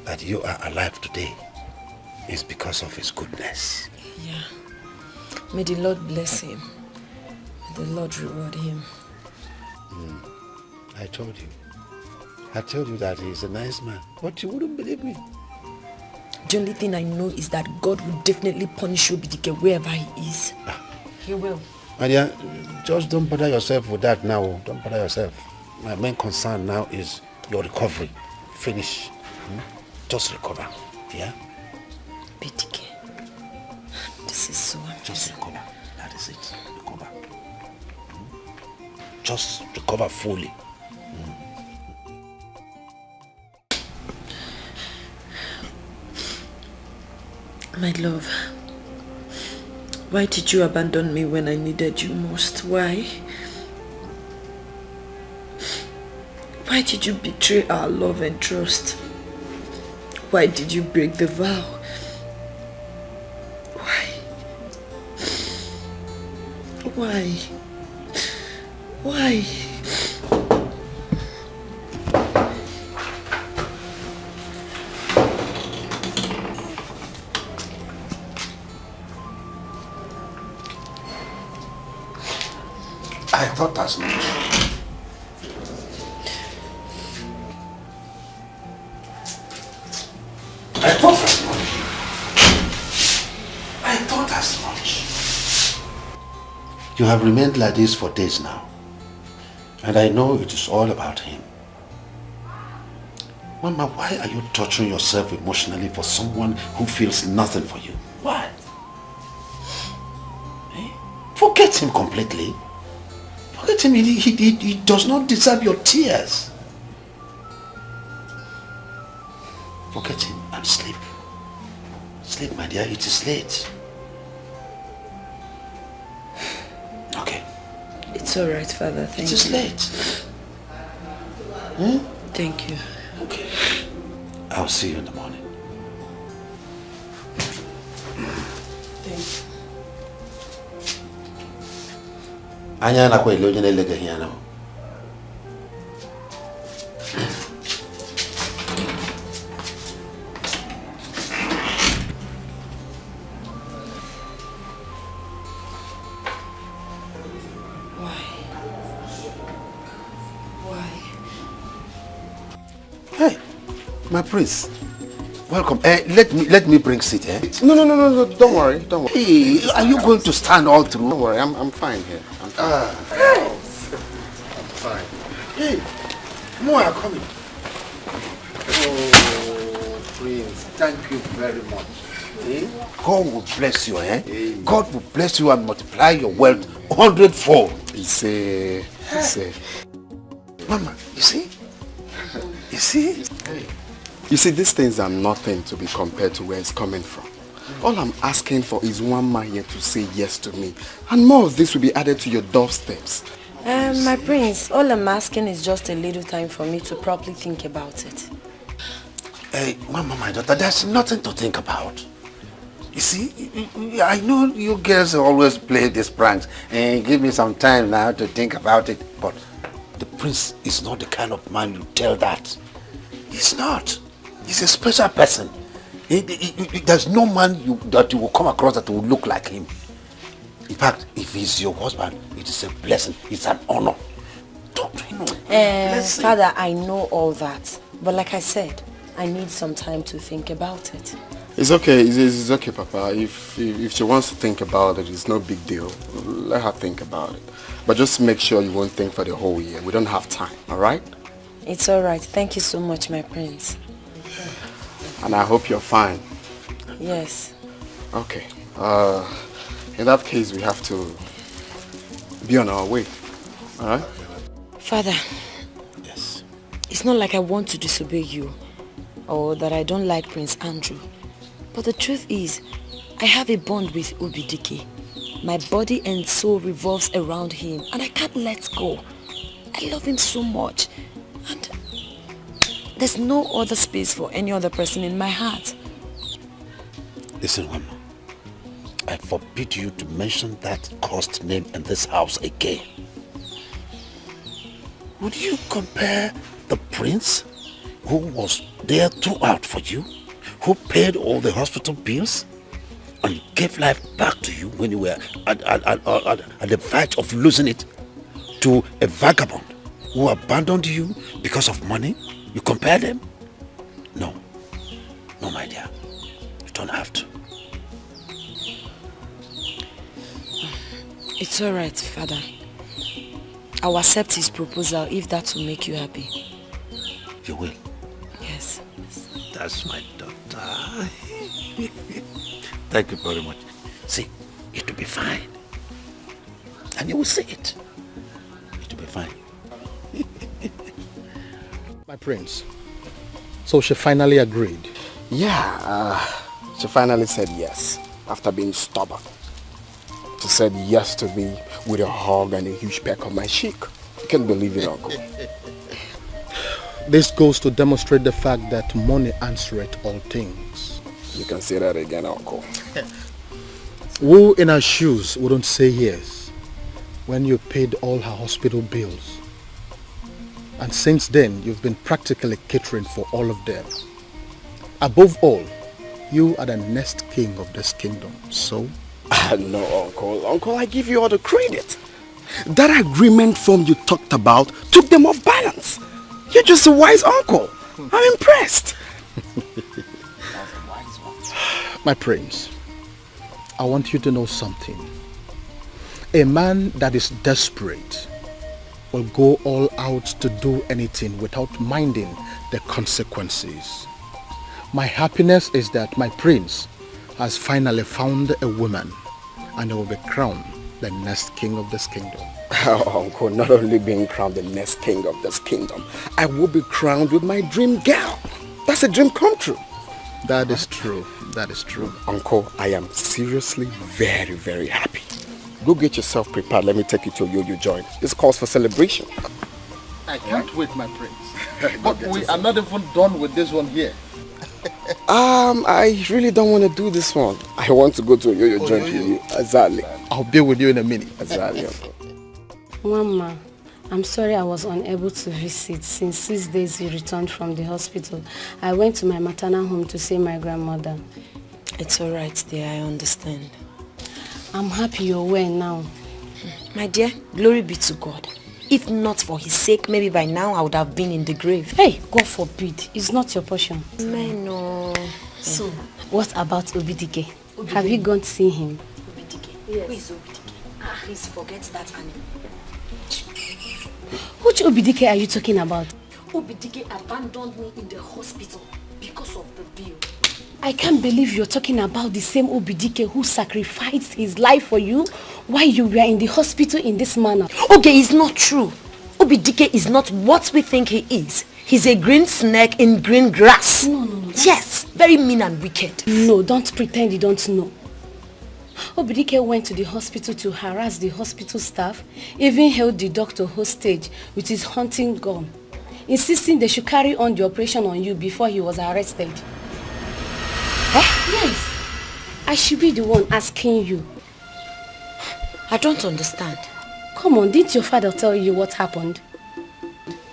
That you are alive today is because of his goodness. Yeah. May the Lord bless him. May the Lord reward him. I told you. I told you that he's a nice man. But you wouldn't believe me. The only thing I know is that God will definitely punish Obidike wherever he is. He will. My dear, just don't bother yourself with that now. Don't bother yourself. My main concern now is your recovery. Finish. Just recover. Yeah? Obidike. This is so amazing. Just recover. That is it. Recover. Just recover fully. My love, why did you abandon me when I needed you most? Why? Why did you betray our love and trust? Why did you break the vow? Why? Why? I thought as much. I thought as much. I thought as much. You have remained like this for days now. And I know it is all about him. Mama, why are you torturing yourself emotionally for someone who feels nothing for you? Why? Forget him completely. Forget him. He does not deserve your tears. Forget him and sleep. Sleep, my dear. It is late. Okay. It's all right, Father. Thank you. It is late. Hmm? Thank you. Okay. I'll see you in the morning. Thanks. Anya na kwa ilo jene lege hiya now. Hey, my prince. Welcome. Let me bring seat, eh? No, don't worry, don't worry. Hey, are you going to stand all through? Don't worry, I'm fine here. I'm fine. Yes. I'm fine. Hey, more are coming. Oh, Prince, thank you very much. Eh? God will bless you, eh? Amen. God will bless you and multiply your wealth 100-fold. He say. Mama, you see? You see? Hey. You see, these things are nothing to be compared to where it's coming from. All I'm asking for is one man here to say yes to me. And more of this will be added to your doorsteps. My prince, all I'm asking is just a little time for me to properly think about it. Hey, Mama, my daughter, there's nothing to think about. You see, I know you girls always play these pranks and give me some time now to think about it. But the prince is not the kind of man you tell that. He's not. He's a special person. There's no man that you will come across that will look like him. In fact, if he's your husband, it is a blessing. It's an honor. Talk to him. Father, I know all that. But like I said, I need some time to think about it. It's okay. It's okay, Papa. If she wants to think about it, it's no big deal. Let her think about it. But just make sure you won't think for the whole year. We don't have time, all right? It's all right. Thank you so much, my prince. And I hope you're fine. Yes. Okay. In that case, we have to be on our way. All right? Father. Yes. It's not like I want to disobey you or that I don't like Prince Andrew. But the truth is, I have a bond with Obidike. My body and soul revolves around him and I can't let go. I love him so much. And there's no other space for any other person in my heart. Listen, Mama. I forbid you to mention that cursed name in this house again. Would you compare the prince who was there throughout for you, who paid all the hospital bills, and gave life back to you when you were at the verge of losing it, to a vagabond who abandoned you because of money? You compare them? No. No, my dear. You don't have to. It's all right, Father. I'll accept his proposal if that will make you happy. You will? Yes. That's my daughter. Thank you very much. See, it will be fine. And you will see it. It will be fine. My prince. So she finally agreed? Yeah, she finally said yes after being stubborn. She said yes to me with a hug and a huge peck on my cheek. You can't believe it, Uncle. This goes to demonstrate the fact that money answereth all things. You can say that again, Uncle. Who in her shoes wouldn't say yes when you paid all her hospital bills? And since then, you've been practically catering for all of them. Above all, you are the next king of this kingdom, so? No, Uncle. Uncle, I give you all the credit. That agreement form you talked about took them off balance. You're just a wise uncle. I'm impressed. My prince, I want you to know something. A man that is desperate will go all out to do anything without minding the consequences. My happiness is that my prince has finally found a woman and he will be crowned the next king of this kingdom. Oh, Uncle, not only being crowned the next king of this kingdom, I will be crowned with my dream girl. That's a dream come true. That is true. That is true. Uncle, I am seriously very, very happy. Go get yourself prepared. Let me take you to a yo-yo joint. This calls for celebration. I can't wait, my prince. But we are not even done with this one here. I really don't want to do this one. I want to go to a yo-yo joint with you. Exactly. I'll be with you in a minute. Exactly, Uncle. Mama, I'm sorry I was unable to visit. Since 6 days you returned from the hospital, I went to my maternal home to see my grandmother. It's all right, dear. I understand. I'm happy you're well now. My dear, glory be to God. If not for his sake, maybe by now I would have been in the grave. Hey, God forbid. It's not your portion. No. So, what about Obidike? Have you gone to see him? Obidike? Yes. Who is Obidike? Please forget that animal. Which Obidike are you talking about? Obidike abandoned me in the hospital because of the bill. I can't believe you're talking about the same Obidike who sacrificed his life for you while you were in the hospital in this manner. Okay, it's not true. Obidike is not what we think he is. He's a green snake in green grass. No. Yes, very mean and wicked. No, don't pretend you don't know. Obidike went to the hospital to harass the hospital staff, even held the doctor hostage with his hunting gun, insisting they should carry on the operation on you before he was arrested. Yes. I should be the one asking you. I don't understand. Come on, didn't your father tell you what happened?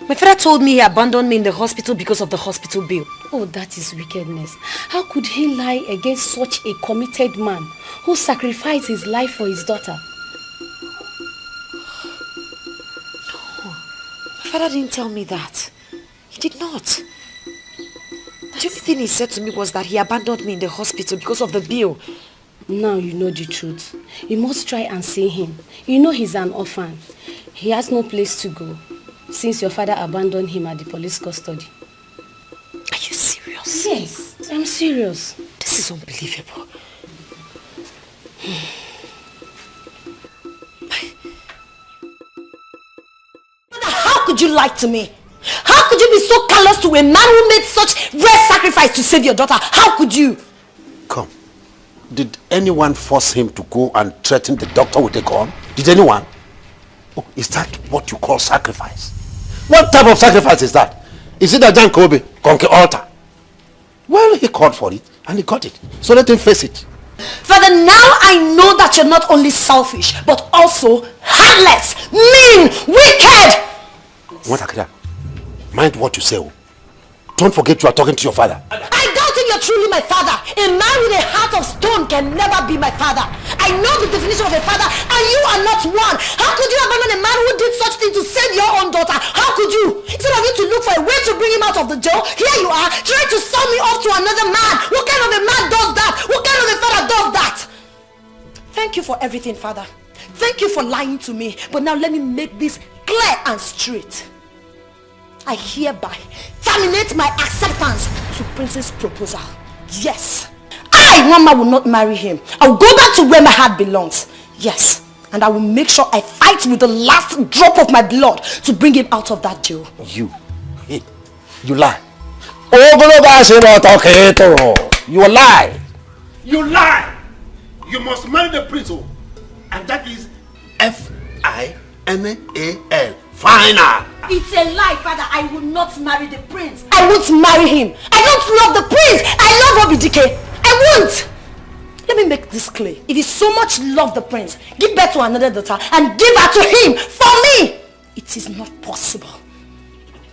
My father told me he abandoned me in the hospital because of the hospital bill. Oh, that is wickedness. How could he lie against such a committed man who sacrificed his life for his daughter? No, my father didn't tell me that. He did not. The only thing he said to me was that he abandoned me in the hospital because of the bill. Now you know the truth. You must try and see him. You know he's an orphan. He has no place to go since your father abandoned him at the police custody. Are you serious? Yes, I'm serious. This is unbelievable. How could you lie to me? How could you be so callous to a man who made such rare sacrifice to save your daughter? How could you? Come. Did anyone force him to go and threaten the doctor with a gun? Did anyone? Oh, is that what you call sacrifice? What type of sacrifice is that? Is it a Jan Kobe, Konke altar? Well, he called for it and he got it. So let him face it. Father, now I know that you're not only selfish, but also heartless, mean, wicked. Mind what you say. Don't forget you are talking to your father. I don't think you're truly my father. A man with a heart of stone can never be my father. I know the definition of a father and you are not one. How could you abandon a man who did such things to save your own daughter? How could you? Instead of you to look for a way to bring him out of the jail, here you are trying to sell me off to another man. What kind of a man does that? What kind of a father does that? Thank you for everything, Father. Thank you for lying to me. But now let me make this clear and straight. I hereby terminate my acceptance to Prince's proposal. Yes, I, Mama, will not marry him. I will go back to where my heart belongs. Yes, and I will make sure I fight with the last drop of my blood to bring him out of that jail. You lie. You lie. You lie. You must marry the prince, and that is F-I-N-A-L. Final. It's a lie, Father. I will not marry the prince. I won't marry him. I don't love the prince. I love Obidike. I won't. Let me make this clear. If you so much love the prince, give birth to another daughter and give her to him for me. It is not possible.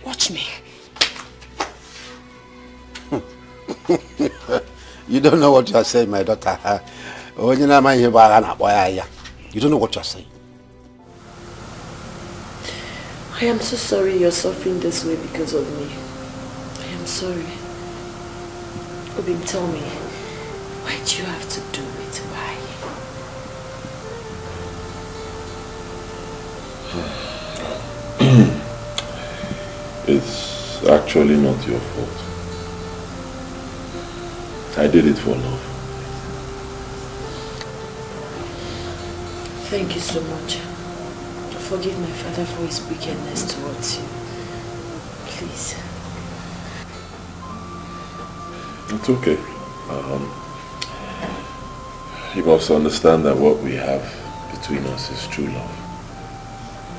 Watch me. You don't know what you are saying, my daughter. You don't know what you are saying. I am so sorry you're suffering this way because of me. I am sorry. Obin, tell me, why do you have to do it? Why? It's actually not your fault. I did it for love. Thank you so much. Forgive my father for his wickedness towards you. Please. It's okay. You must understand that what we have between us is true love.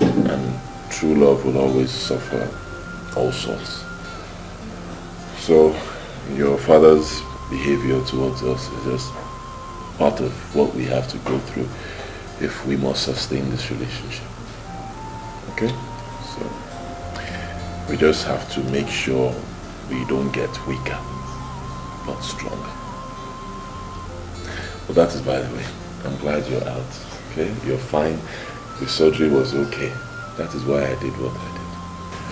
And true love will always suffer all sorts. So, your father's behavior towards us is just part of what we have to go through if we must sustain this relationship. Okay? So, we just have to make sure we don't get weaker, not stronger. Well, that is by the way. I'm glad you're out. Okay? You're fine. The surgery was okay. That is why I did what I did.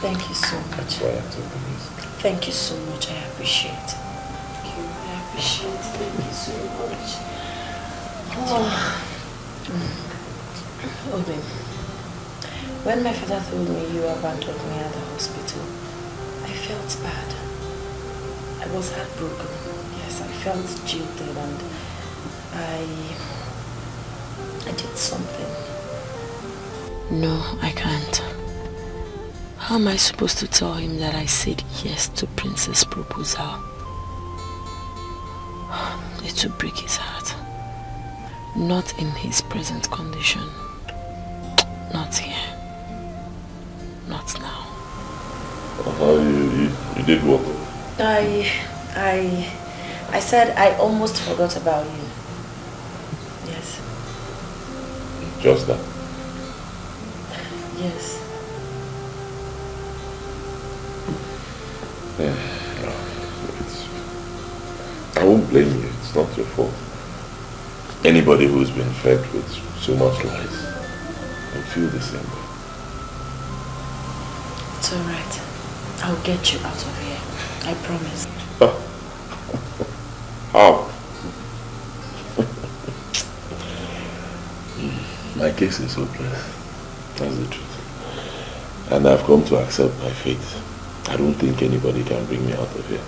Thank you so much. That's why I took the risk. Thank you so much. I appreciate it. Thank you. I appreciate it. Thank you so much. Oh, babe. When my father told me you abandoned me at the hospital, I felt bad. I was heartbroken. Yes, I felt jilted and I did something. No, I can't. How am I supposed to tell him that I said yes to Princess' proposal? It will break his heart. Not in his present condition. Not here. Not now. You did what? I said I almost forgot about you. Yes. Just that? Yes. Yeah, I won't blame you. It's not your fault. Anybody who's been fed with so much lies will feel the same way. It's alright. I'll get you out of here. I promise. How? My case is hopeless. That's the truth. And I've come to accept my fate. I don't think anybody can bring me out of here.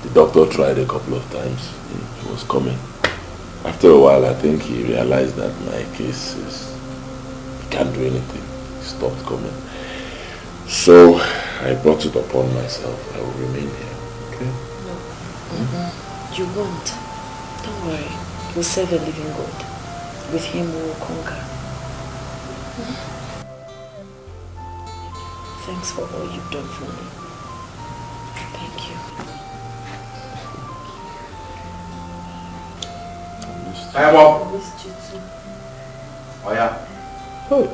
The doctor tried a couple of times. He was coming. After a while, I think he realized that my case is... he can't do anything. He stopped coming. So, I brought it upon myself. I will remain here. Okay? No. You won't. Don't worry. We'll serve a living God. With him we will conquer. Thanks for all you've done for me. Thank you. Hey, Bob. I missed you too. Oh, yeah. Oh.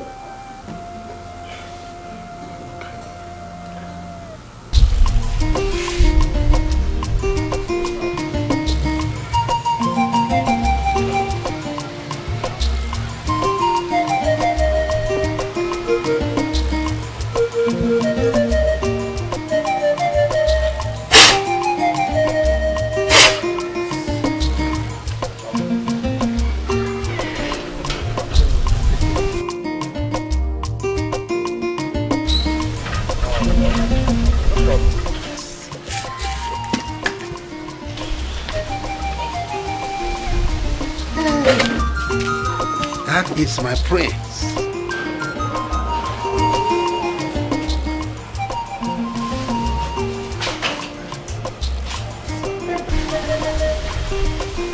It's my prince.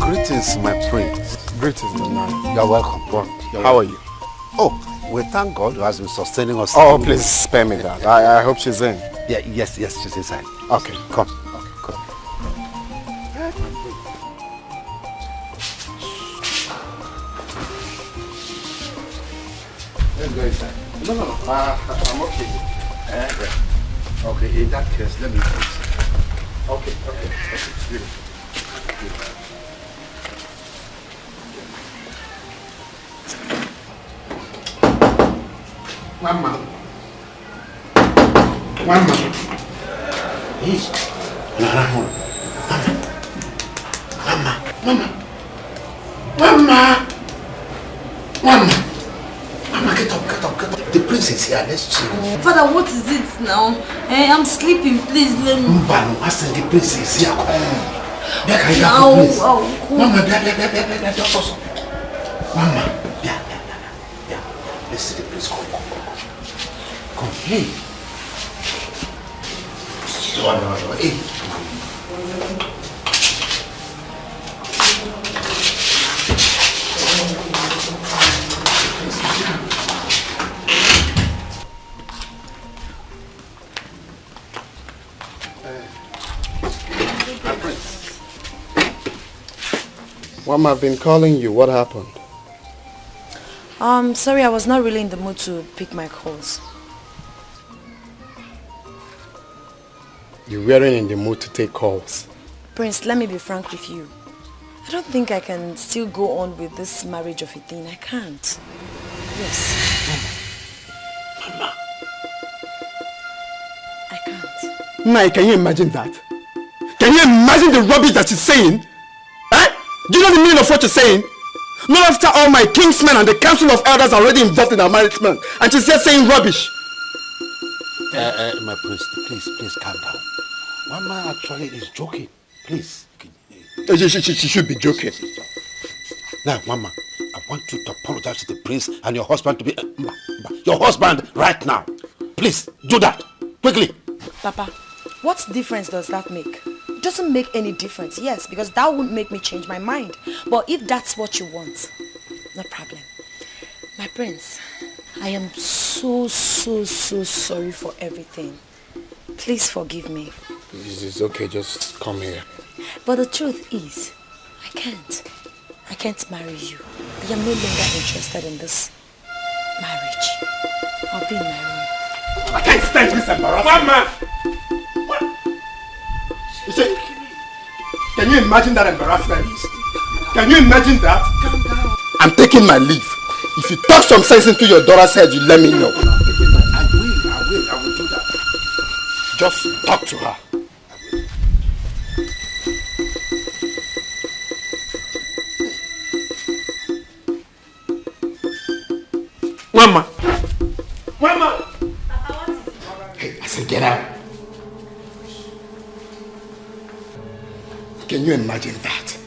Greetings, my prince. Greetings, my man. You're welcome. How are you? Oh, we thank God who has been sustaining us. Oh, please spare me that. I hope she's in. Yeah, yes, she's inside. Okay, come. No, I'm okay. Okay, in that case, let me fix. Okay. Mama. Hey. Mama, get up. The prince is here, let's chill. Father, what is it now? I'm sleeping, please let me. Mbano, I said the prince is here, come. Mama, Mama, yeah. Let's see the prince, come. Hey. Hey. Mama, I've been calling you. What happened? Sorry, I was not really in the mood to pick my calls. You weren't in the mood to take calls. Prince, let me be frank with you. I don't think I can still go on with this marriage of a thing. I can't. Yes. Mama. I can't. Nai, can you imagine that? Can you imagine the rubbish that she's saying? Eh? Do you know the meaning of what you're saying? Not after all my kingsmen and the council of elders are already involved in our marriage, man. And she's just saying rubbish. My prince, please calm down. Mama actually is joking. Please. She should be joking. Now, Mama, I want you to apologize to the prince and your husband to be... your husband right now. Please, do that. Quickly. Papa, what difference does that make? It doesn't make any difference, yes, because that wouldn't make me change my mind. But if that's what you want, no problem. My prince, I am so sorry for everything. Please forgive me. It's okay, just come here. But the truth is, I can't marry you. I am no longer interested in this marriage. I'll be in my room. I can't stand this embarrassment. Mama! What? You say, can you imagine that embarrassment? Can you imagine that? Calm down. I'm taking my leave. If you talk some sense into your daughter's head, you let me know. I will do that. Just talk to her. Mama! Mama! Hey, I said get out. Can you imagine that?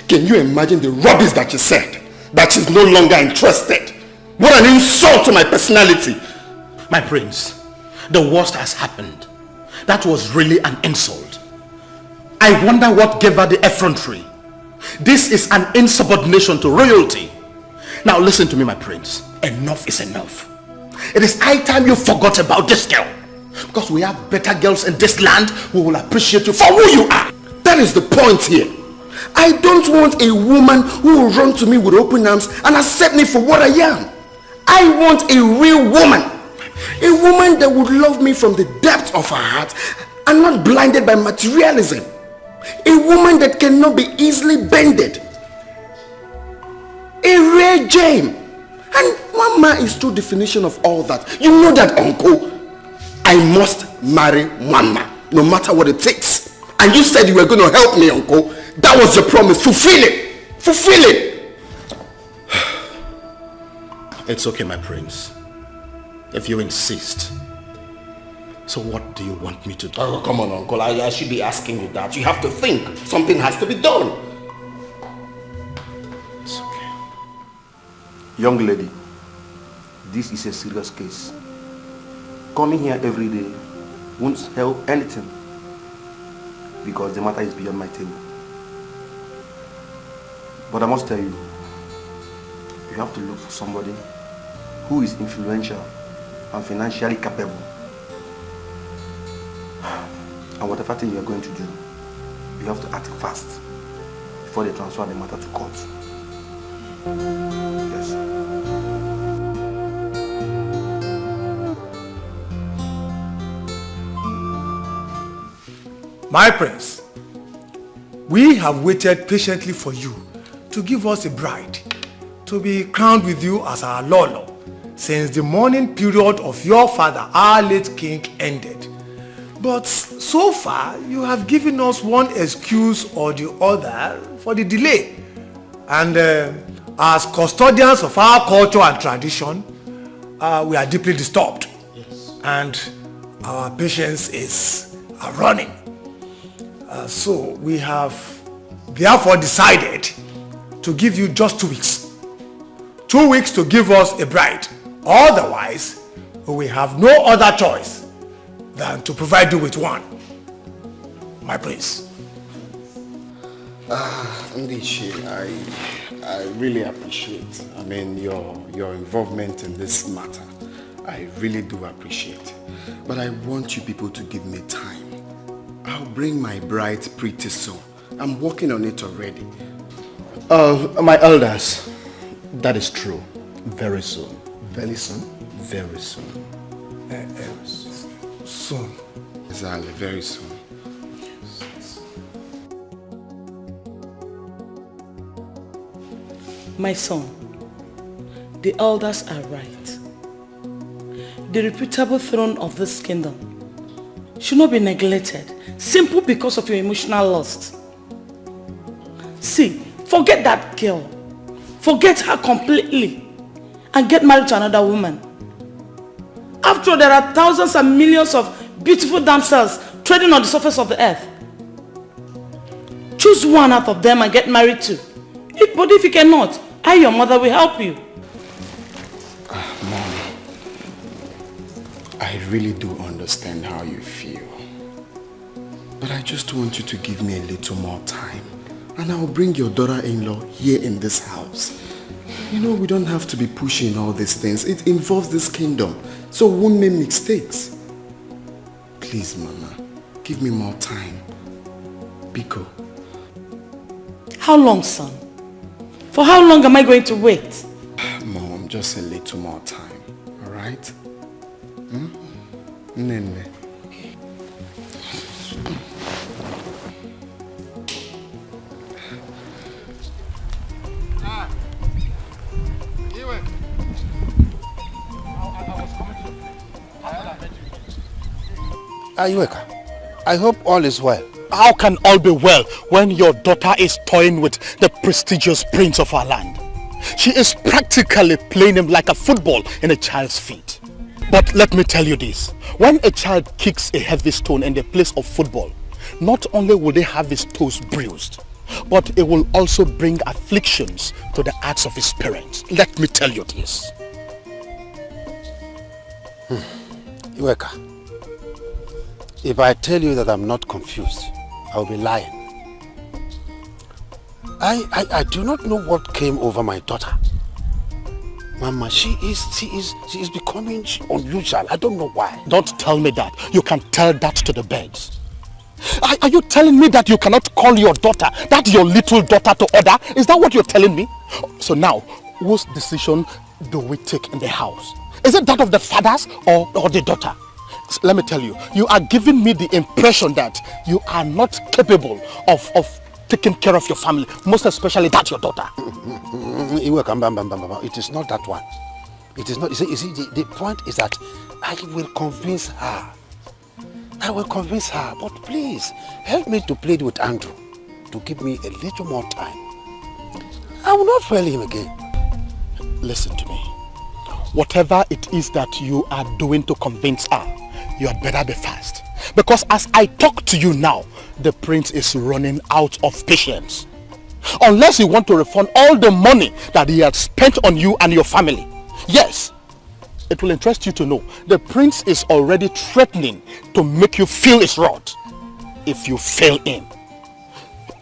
Can you imagine the rubbish that she said? That she's no longer interested? What an insult to my personality! My prince, the worst has happened. That was really an insult. I wonder what gave her the effrontery. This is an insubordination to royalty. Now listen to me, my prince. Enough is enough. It is high time you forgot about this girl. Because we have better girls in this land who will appreciate you for who you are. That is the point here. I don't want a woman who will run to me with open arms and accept me for what I am. I want a real woman. A woman that would love me from the depth of her heart and not blinded by materialism. A woman that cannot be easily bended. A rare gem. And Mama is true definition of all that. You know that, uncle. I must marry Mama, no matter what it takes. And you said you were going to help me, uncle. That was your promise. Fulfill it. Fulfill it. It's okay, my prince. If you insist. So what do you want me to do? Oh, come on, uncle. I should be asking you that. You have to think. Something has to be done. It's okay. Young lady, this is a serious case. Coming here every day won't help anything because the matter is beyond my table. But I must tell you, you have to look for somebody who is influential and financially capable. And whatever thing you are going to do, you have to act fast before they transfer the matter to court. Yes. My prince, we have waited patiently for you to give us a bride to be crowned with you as our Lolo since the mourning period of your father, our late king, ended. But so far, you have given us one excuse or the other for the delay. And as custodians of our culture and tradition, we are deeply disturbed. Yes. And our patience is running. So we have therefore decided to give you just 2 weeks. 2 weeks to give us a bride. Otherwise, we have no other choice than to provide you with one. My prince. Edochie, I really appreciate, your involvement in this matter. I really do appreciate. But I want you people to give me time. I'll bring my bride pretty soon. I'm working on it already. My elders, that is true. Very soon. Very soon? Very soon. Soon? Exactly, very soon. My son, the elders are right. The reputable throne of this kingdom should not be neglected simply because of your emotional lust. See, forget that girl. Forget her completely and get married to another woman. After all, there are thousands and millions of beautiful damsels trading on the surface of the earth. Choose one out of them and get married to. But if you cannot, I, your mother, will help you. Mom, I really do understand how you feel. But I just want you to give me a little more time. And I'll bring your daughter-in-law here in this house. You know, we don't have to be pushing all these things. It involves this kingdom. So we won't make mistakes. Please, Mama, give me more time. Biko. How long, son? For how long am I going to wait? Mom, just a little more time, alright? Nene. Iweka, I hope all is well. How can all be well when your daughter is toying with the prestigious prince of our land? She is practically playing him like a football in a child's feet. But let me tell you this, when a child kicks a heavy stone in the place of football, not only will they have his toes bruised, but it will also bring afflictions to the hearts of his parents. Let me tell you this. Iweka, if I tell you that I'm not confused, I'll be lying. I do not know what came over my daughter. Mama, she is becoming unusual. I don't know why. Don't tell me that. You can tell that to the birds. Are you telling me that you cannot call your daughter, that your little daughter, to order? Is that what you're telling me? So now, whose decision do we take in the house? Is it that of the fathers or the daughter? Let me tell you, you are giving me the impression that you are not capable of taking care of your family, most especially that your daughter. It is not that one. It is not. You see, the point is that I will convince her. I will convince her, but please help me to plead with Andrew to give me a little more time. I will not fail him again. Listen to me. Whatever it is that you are doing to convince her, you had better be fast. Because as I talk to you now, the prince is running out of patience. Unless you want to refund all the money that he had spent on you and your family. Yes, it will interest you to know the prince is already threatening to make you feel his wrath if you fail him.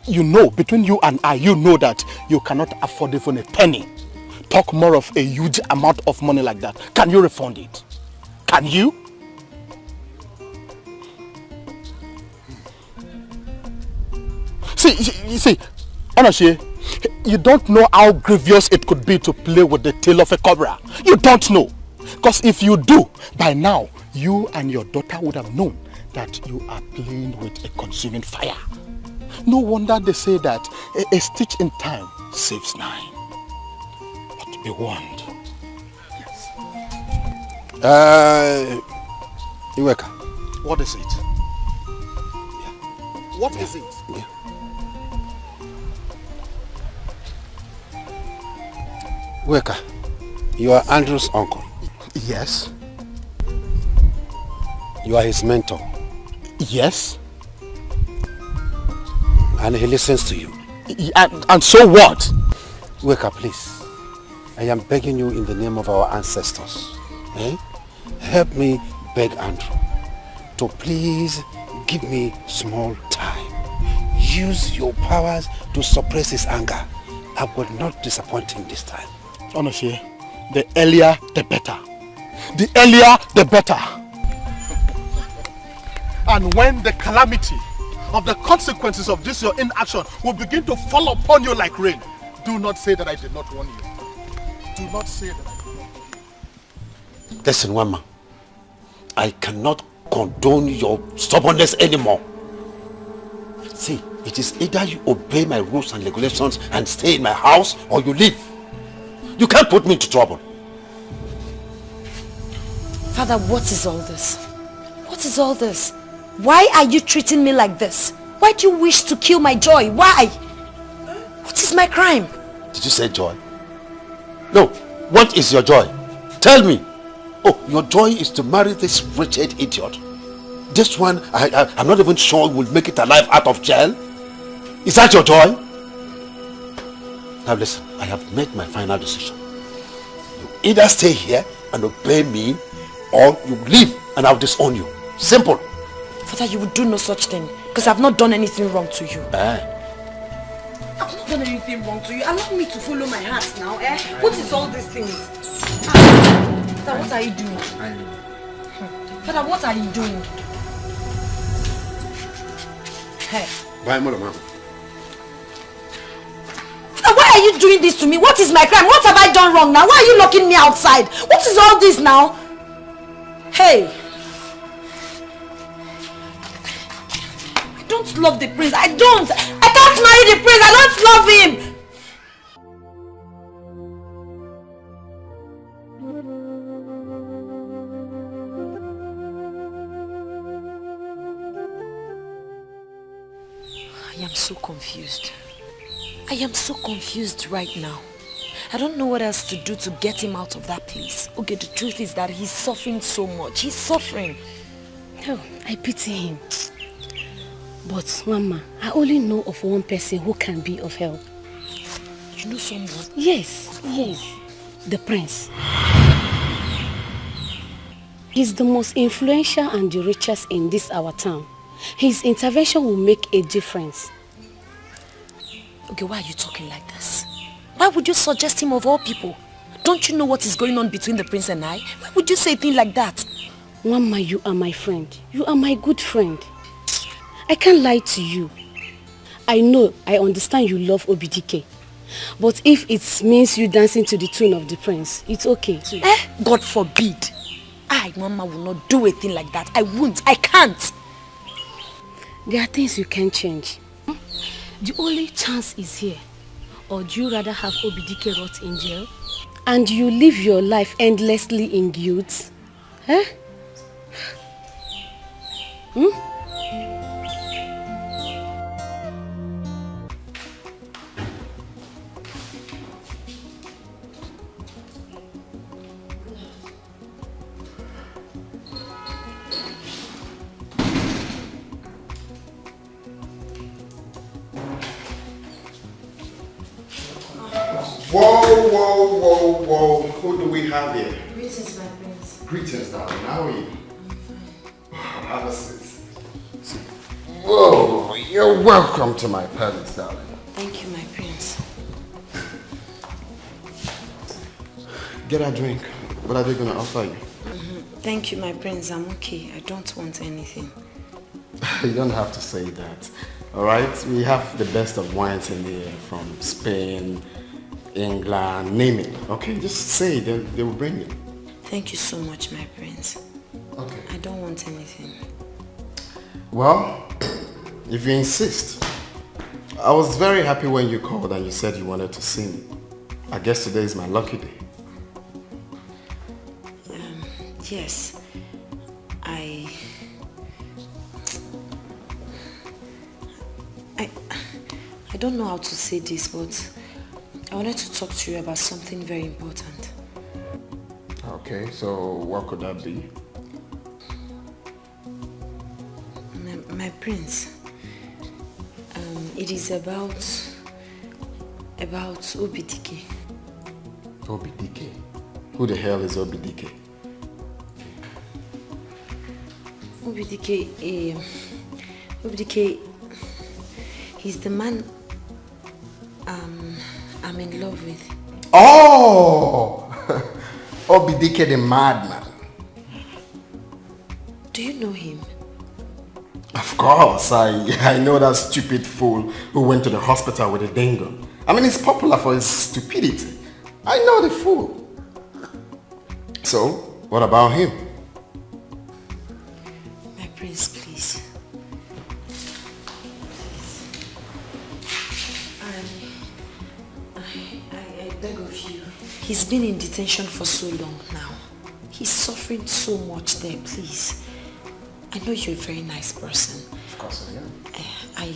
You know, between you and I, you know that you cannot afford even a penny. Talk more of a huge amount of money like that. Can you refund it? Can you? See, honestly, you don't know how grievous it could be to play with the tail of a cobra. You don't know. Because if you do, by now, you and your daughter would have known that you are playing with a consuming fire. No wonder they say that a stitch in time saves 9. But be warned. Yes. Iweka. What is it? Yeah. What is it? Yeah. Iweka, you are Andrew's uncle. Yes. You are his mentor. Yes. And he listens to you. And so what? Iweka, please. I am begging you in the name of our ancestors. Help me beg Andrew to please give me small time. use your powers to suppress his anger. I will not disappoint him this time. Honestly, the earlier the better. The earlier the better. And when the calamity of the consequences of this your inaction will begin to fall upon you like rain, do not say that I did not warn you. Do not say that I did not warn you. Listen, Wama, I cannot condone your stubbornness anymore. See, it is either you obey my rules and regulations and stay in my house, or you leave. You can't put me into trouble. Father, what is all this? What is all this? Why are you treating me like this? Why do you wish to kill my joy? Why? What is my crime? Did you say joy? No. What is your joy? Tell me. Oh, your joy is to marry this wretched idiot. This one, I'm not even sure will make it alive out of jail. Is that your joy? Now listen, I have made my final decision. You either stay here and obey me, or you leave and I'll disown you. Simple. Father, you would do no such thing, because I've not done anything wrong to you. I've not done anything wrong to you. Allow me to follow my heart now, eh? What is all these things? Father, what are you doing? Father, what are you doing? Hey. Bye, Mama. Father, why are you doing this to me? What is my crime? What have I done wrong now? Why are you locking me outside? What is all this now? Hey. I don't love the prince. I don't. I can't marry the prince. I don't love him. I am so confused. I am so confused right now. I don't know what else to do to get him out of that place. Okay, the truth is that he's suffering so much. He's suffering. Oh, I pity him. But Mama, I only know of one person who can be of help. You know someone? Yes, yes. The prince. He's the most influential and the richest in this our town. His intervention will make a difference. Okay, why are you talking like this? Why would you suggest him of all people? Don't you know what is going on between the prince and I? Why would you say a thing like that? Mama, you are my friend. You are my good friend. I can't lie to you. I know, I understand you love Obidike. But if it means you dancing to the tune of the prince, it's okay too. God forbid. I, Mama, will not do a thing like that. I won't. I can't. There are things you can't change. The only chance is here. Or do you rather have Obidike rot in jail? And you live your life endlessly in guilt? Huh? Whoa, whoa, whoa, whoa. Who do we have here? Greetings, my prince. Greetings, darling. How are you? Have a seat. Whoa, you're welcome to my palace, darling. Thank you, my prince. Get a drink. What are they going to offer you? Thank you, my prince. I'm okay. I don't want anything. You don't have to say that. All right? We have the best of wines in here from Spain, England, name it. Okay, just say it, then they will bring it. Thank you so much, my prince. Okay. I don't want anything. Well, if you insist. I was very happy when you called and you said you wanted to see me. I guess today is my lucky day. Yes. I don't know how to say this, but I wanted to talk to you about something very important. Okay, so what could that be? My prince, it is about Obidike. Obidike? Who the hell is Obidike? Obidike, He's the man I'm in love with. Oh! Obidike the madman. Do you know him? Of course, I know that stupid fool who went to the hospital with a dingo. I mean, he's popular for his stupidity. I know the fool. So, what about him? My prince, please. I beg of you. He's been in detention for so long now. He's suffering so much there, please. I know you're a very nice person. Of course I am.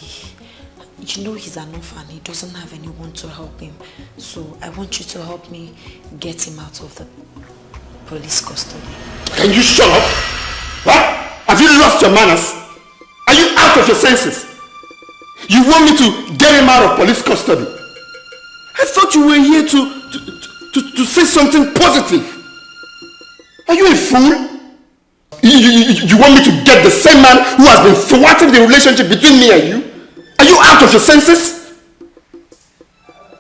You know he's an orphan. He doesn't have anyone to help him. So I want you to help me get him out of the police custody. Can you shut up? What? Have you lost your manners? Are you out of your senses? You want me to get him out of police custody? I thought you were here to say something positive. Are you a fool? You want me to get the same man who has been thwarting the relationship between me and you? Are you out of your senses?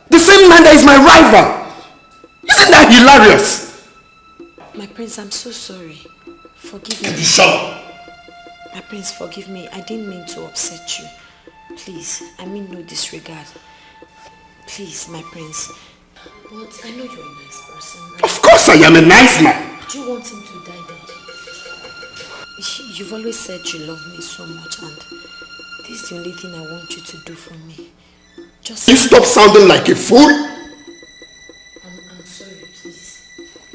The same man that is my rival. Isn't that hilarious? My prince, I'm so sorry. Forgive me. Can you shut up? My prince, forgive me. I didn't mean to upset you. Please, I mean no disregard. Please, my prince. But I know you're a nice person. Of course I am a nice man. Do you want him to die then? You've always said you love me so much, and this is the only thing I want you to do for me. Just... You stop sounding like a fool? I'm sorry, please.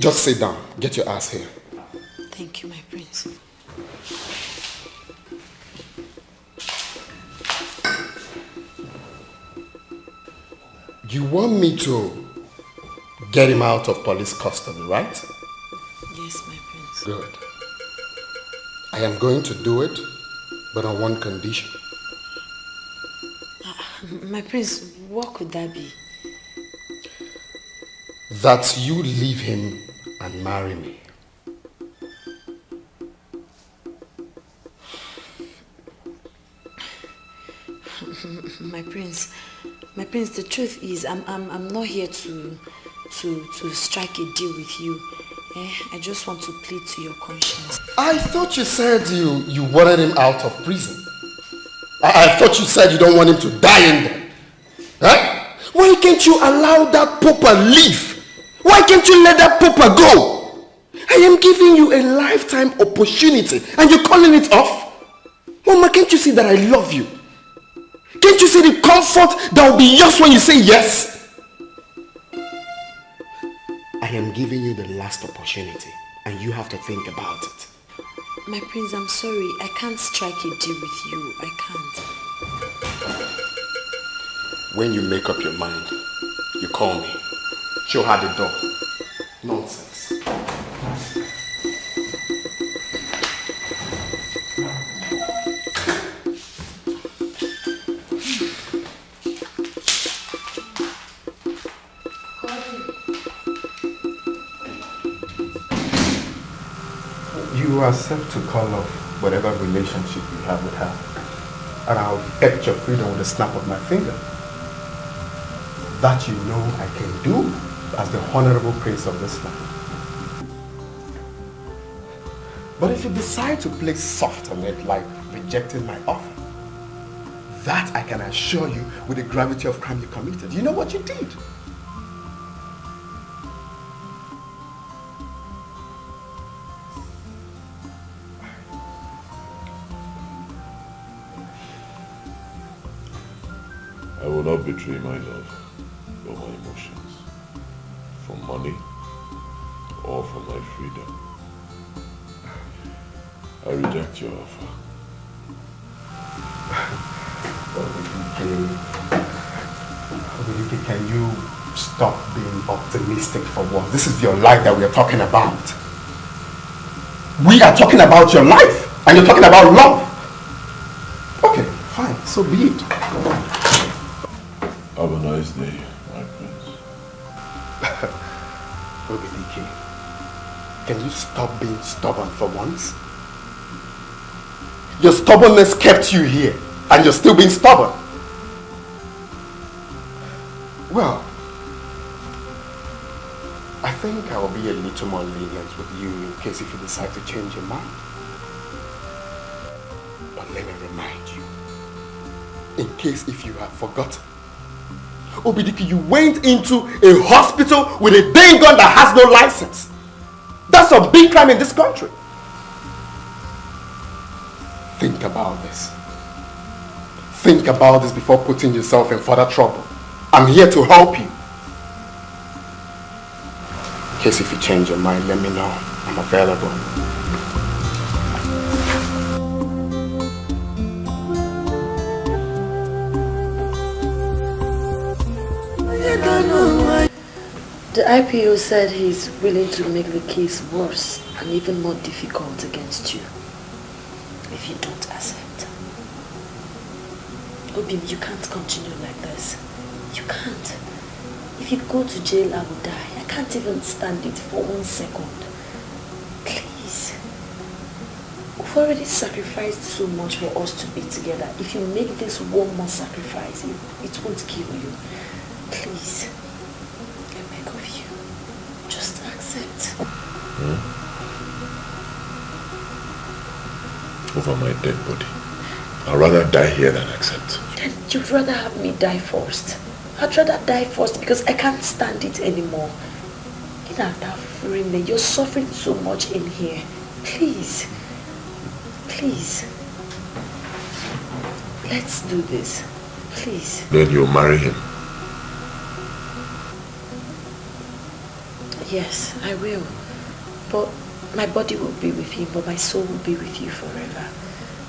Just sit down. Get your ass here. Thank you, my prince. You want me to get him out of police custody, right? Yes, my prince. Good. I am going to do it, but on one condition. My prince, what could that be? That you leave him and marry me. My prince, the truth is I'm not here to strike a deal with you. I just want to plead to your conscience. I thought you said you wanted him out of prison. I thought you said you don't want him to die in there. Huh? Why can't you allow that pauper leave? Why can't you let that pauper go? I am giving you a lifetime opportunity and you're calling it off? Mama, can't you see that I love you? Can't you see the comfort that will be yours when you say yes? I am giving you the last opportunity and you have to think about it. My prince, I'm sorry. I can't strike a deal with you. I can't. When you make up your mind, you call me. Show her the door. Nonsense. You are set to call off whatever relationship you have with her, and I'll effect your freedom with a snap of my finger. That you know I can do as the honorable prince of this land. But if you decide to play soft on it, like rejecting my offer, that I can assure you with the gravity of crime you committed. You know what you did? I will not betray my love or my emotions for money or for my freedom. I reject your offer. Obidike, can you stop being optimistic for once? This is your life that we are talking about. We are talking about your life and you're talking about love. Okay, fine, so be it. Have a nice day, my prince. Obidike, can you stop being stubborn for once? Your stubbornness kept you here and you're still being stubborn. I will be a little more lenient with you in case if you decide to change your mind. But let me remind you, in case if you have forgotten, Obidiki, you went into a hospital with a dang gun that has no license. That's a big crime in this country. Think about this. Think about this before putting yourself in further trouble. I'm here to help you. In case if you change your mind, let me know. I'm available. The IPO said he's willing to make the case worse and even more difficult against you if you don't accept. Obim, you can't continue like this. You can't. If you go to jail, I will die. I can't even stand it for 1 second. Please. We've already sacrificed so much for us to be together. If you make this one more sacrifice, it won't kill you. Please. I beg of you. Just accept. Over my dead body. I'd rather die here than accept. Then you'd rather have me die first. I'd rather die first because I can't stand it anymore. You're suffering so much in here. Please. Please. Let's do this. Please. Then you'll marry him. Yes, I will. But my body will be with him, but my soul will be with you forever.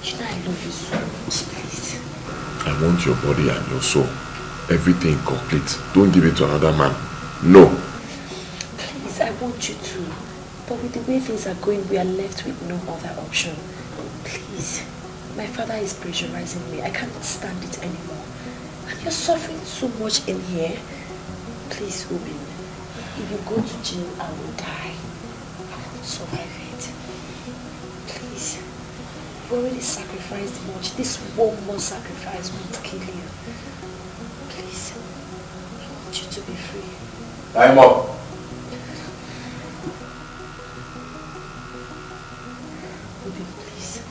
You know I love you so much, please. I want your body and your soul. Everything complete. Don't give it to another man. No. Please, I want you to. But with the way things are going, we are left with no other option. Please. My father is pressurizing me. I can't stand it anymore. And you're suffering so much in here. Please, Obin. If you go to jail, I will die. I won't survive it. Please. You've already sacrificed much. This one more sacrifice won't kill you. Please. I want you to be free. Time up. Ruby, please.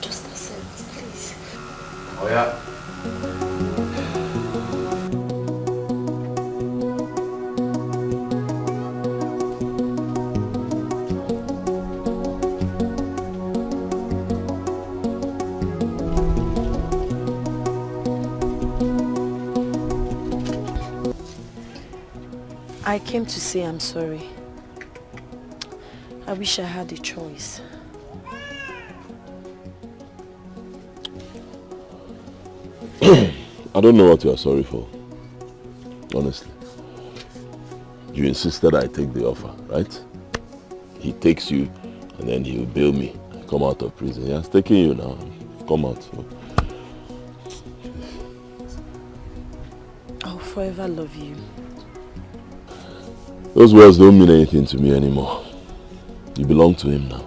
Just accept, please. Oh yeah. I came to say I'm sorry. I wish I had a choice. I don't know what you are sorry for. Honestly. You insisted I take the offer, right? He takes you and then he'll bail me. I come out of prison. He has taken you now. Come out. So. I'll forever love you. Those words don't mean anything to me anymore. You belong to him now.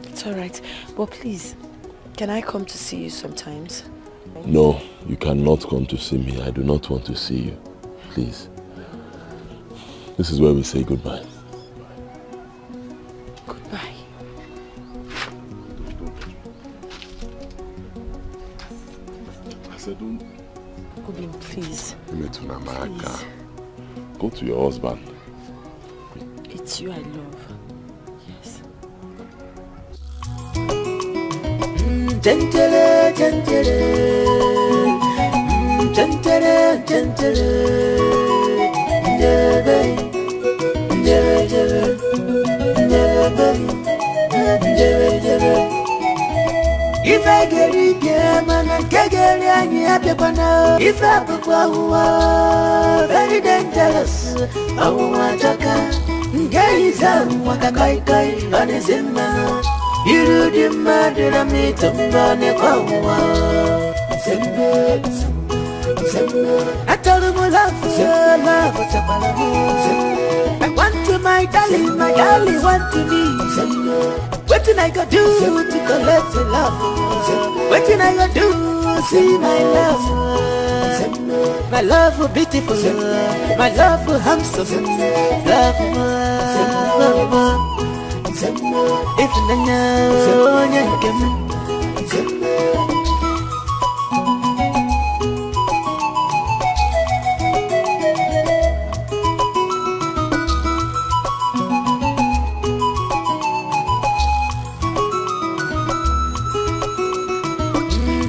It's alright. But please, can I come to see you sometimes? No, you cannot come to see me. I do not want to see you. Please. This is where we say goodbye. Goodbye. I said don't. Obin, please. Please. Go to your husband. It's you I love. Yes. Gentile, gentile. Gentile, gentile. Jebe, jebe, jebe, jebe, jebe. If I get it, man, I can't get any happy. If I put very dangerous, I want to come. Guys, I'm what I kai on his man. You do the murder of me to burn a cow. I told him I love what's up. I want to my darling want to me. What did I go do to collect the love? What did I go do? See my love. My love for beautiful, my love for handsome, love for if you know,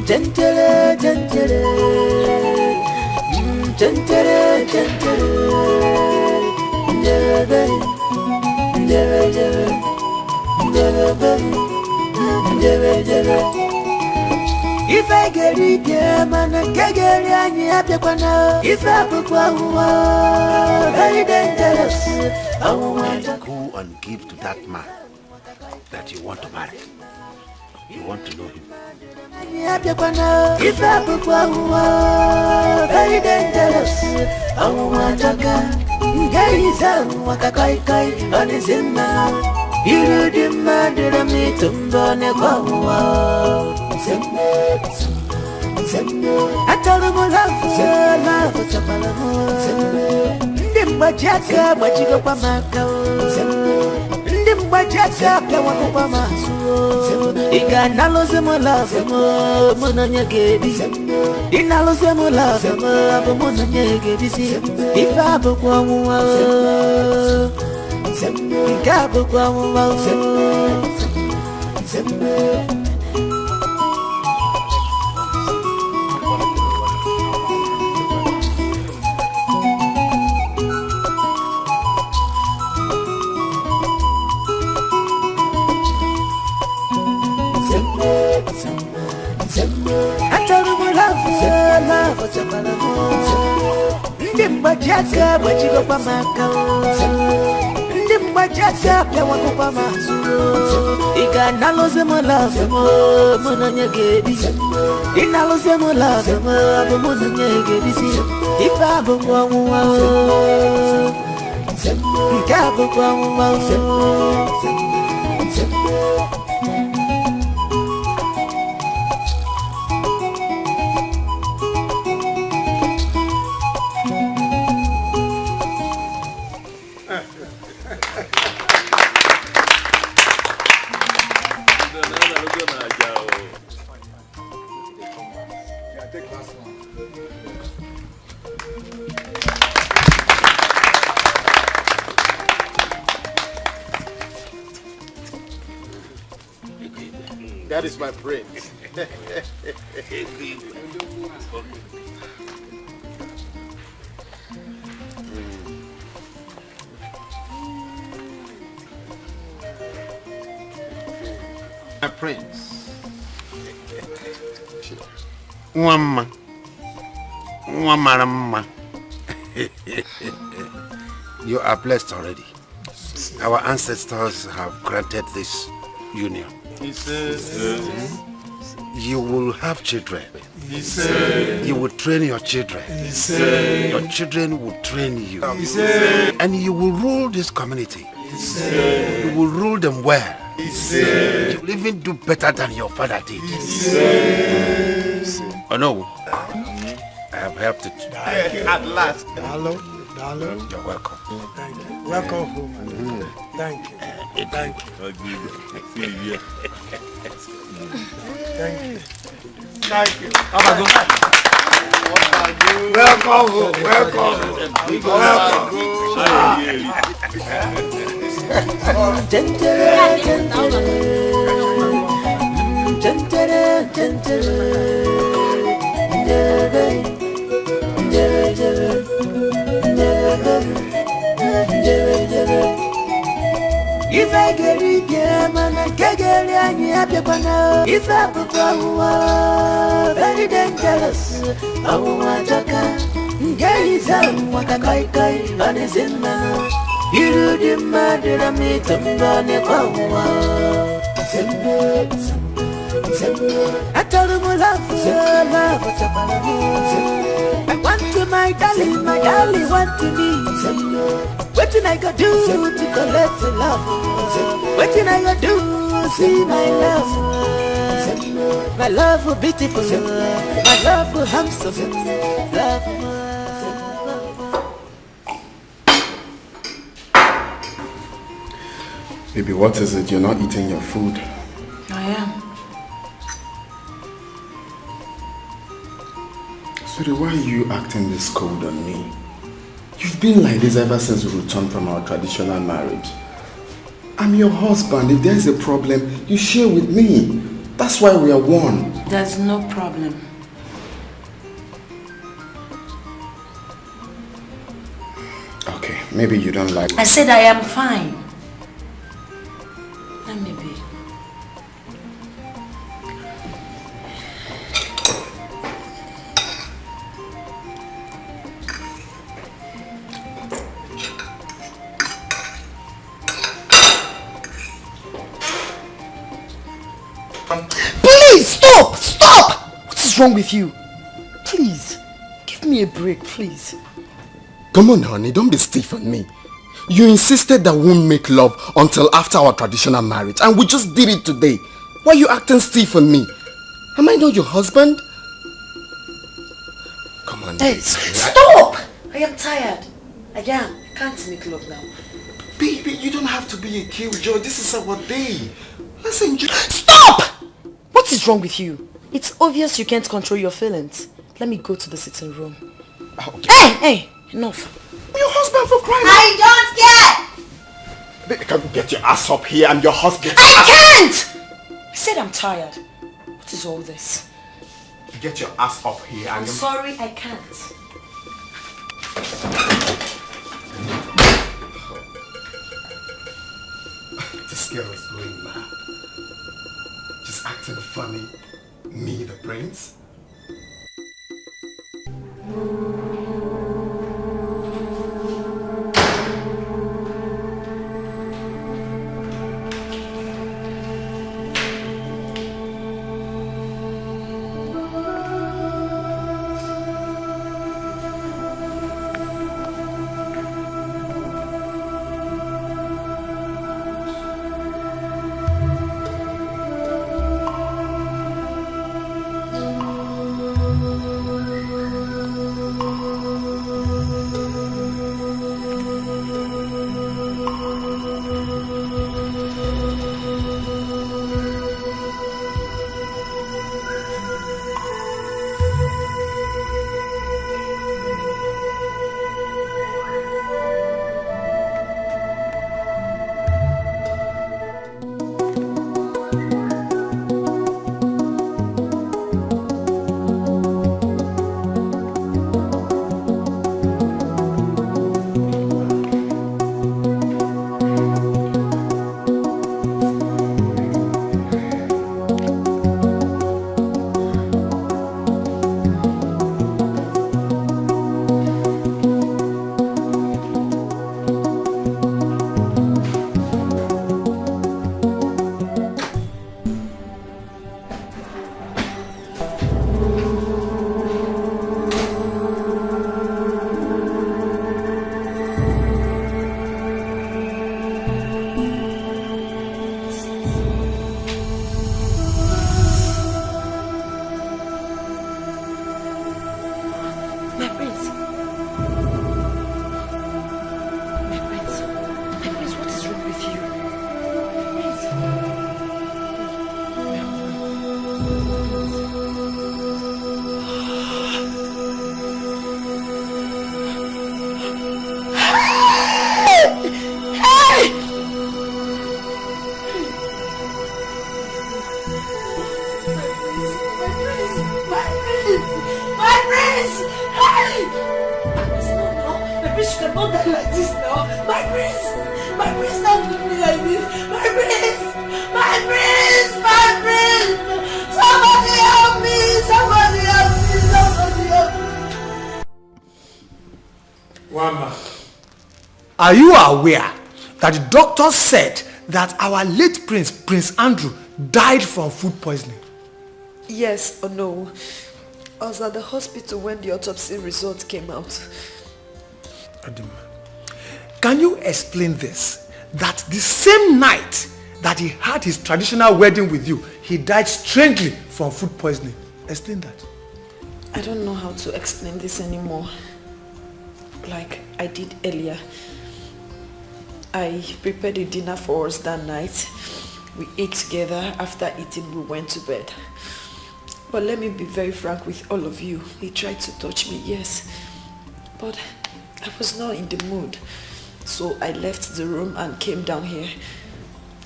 Gentile, gentile, gentile, gentile. If I get it, man, I can't get any happy. If I put one, very dangerous. I want to go and give to that man that you want to marry. You want to know him. If I put one, very dangerous. I want to go. Guys, I want to go on his in now. You demanded a meet him, don't go. I told him I love for Ndimba jaka majigo pa makao Ndimba jaka pe wako pa masu Iga naloze mo love mo Muna nyegebi Inaloze mo love mo Abo muna nyegebi si Ifa abo kwa muwa Iga abo kwa muwa Ndimba jaka majigo pa makao Ndimba jaka pe wako pa masu Iga naloze mo love mo Muna nyegebi Inaloze mo love mo Abo muna nyegebi si Ifa abo kwa muwa Ika abo kwa muwa That is my prince. My prince. Mama. You are blessed already. Our ancestors have granted this union. He says, you will have children. He said, you will train your children. He said, your children will train you. He said, and you will rule this community. He said, you will rule them well. He said, you will even do better than your father did. He said, oh no, I have helped it. At last. Hello. You're welcome. Thank you. Welcome home. Thank you. Thank you. Thank you. Welcome home. If I get it, man, I can't get any happy. If I put very dangerous, I want to come. Guys, I want to go on his in now. You do the murder of me to run I told him I love I want to my darling want to me. What did I go do to collect the love? What did I go do? See my love. My love for beautiful, my love for handsome, love for Baby, what is it? You're not eating your food. I am. Sorry, why are you acting this cold on me? You've been like this ever since we returned from our traditional marriage. I'm your husband. If there's a problem, you share with me. That's why we are one. There's no problem. Okay, maybe you don't like... I said I am fine. Let me be. Please, stop! Stop! What is wrong with you? Please, give me a break, please. Come on, honey, don't be stiff on me. You insisted that we won't make love until after our traditional marriage, and we just did it today. Why are you acting stiff on me? Am I not your husband? Come on. Hey, stop! I am tired. I can't make love now. Baby, you don't have to be a killjoy. This is our day. Let's enjoy. Stop! What is wrong with you? It's obvious you can't control your feelings. Let me go to the sitting room. Okay. Hey, enough. Your husband for crying out. I don't care! Baby, can you get your ass up here? I'm your husband. I can't! I said I'm tired. What is all this? Get your ass up here. I'm sorry, I can't. This girl is going mad. Just acting funny. Me, the prince? Are you aware that the doctor said that our late prince, Prince Andrew, died from food poisoning? Yes or no? I was at the hospital when the autopsy result came out. Can you explain this? That the same night that he had his traditional wedding with you, he died strangely from food poisoning. Explain that. I don't know how to explain this anymore. Like I did earlier. I prepared a dinner for us that night. We ate together. After eating, we went to bed. But let me be very frank with all of you. He tried to touch me, yes. But I was not in the mood. So I left the room and came down here.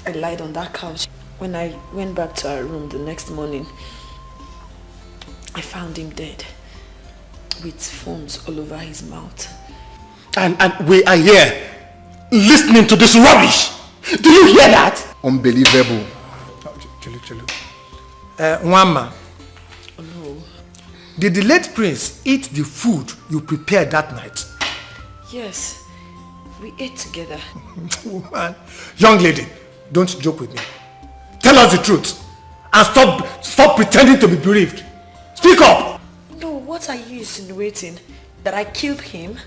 I lied on that couch. When I went back to our room the next morning, I found him dead with foams all over his mouth. And we are here listening to this rubbish. Do you hear that? Unbelievable. Wama. No. Did the late prince eat the food you prepared that night? Yes. We ate together. Woman. Young lady, don't joke with me. Tell us the truth. And stop pretending to be bereaved. Speak up! No, what are you insinuating? That I killed him?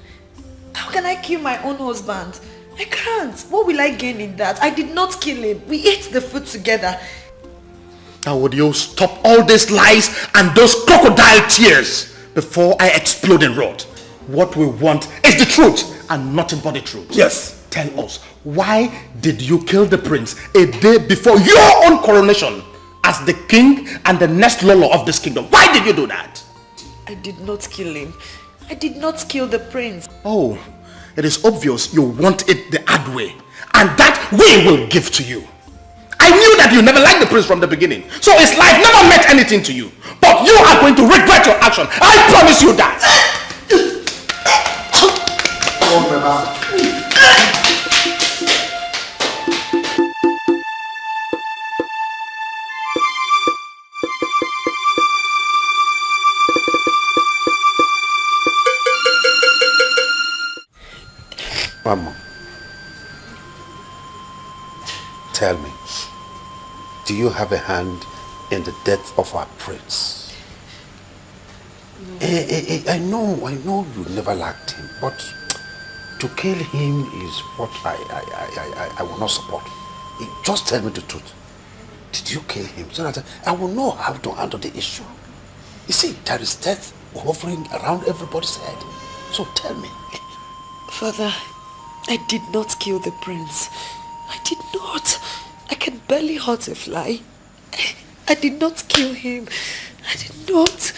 How can I kill my own husband? I can't. What will I gain in that? I did not kill him. We ate the food together. Now would you stop all these lies and those crocodile tears before I explode in wrath? What we want is the truth and nothing but the truth. Yes. Tell us, why did you kill the prince a day before your own coronation as the king and the next ruler of this kingdom? Why did you do that? I did not kill him. I did not kill the prince. Oh, it is obvious you want it the hard way. And that we will give to you. I knew that you never liked the prince from the beginning. So his life never meant anything to you. But you are going to regret your action. I promise you that. Mama, tell me, do you have a hand in the death of our prince? No. I know you never liked him, but to kill him is what I will not support. Just tell me the truth. Did you kill him? So that I will know how to handle the issue. You see, there is death hovering around everybody's head. So tell me. Father, I did not kill the prince. I did not. I can barely hurt a fly. I did not kill him. I did not.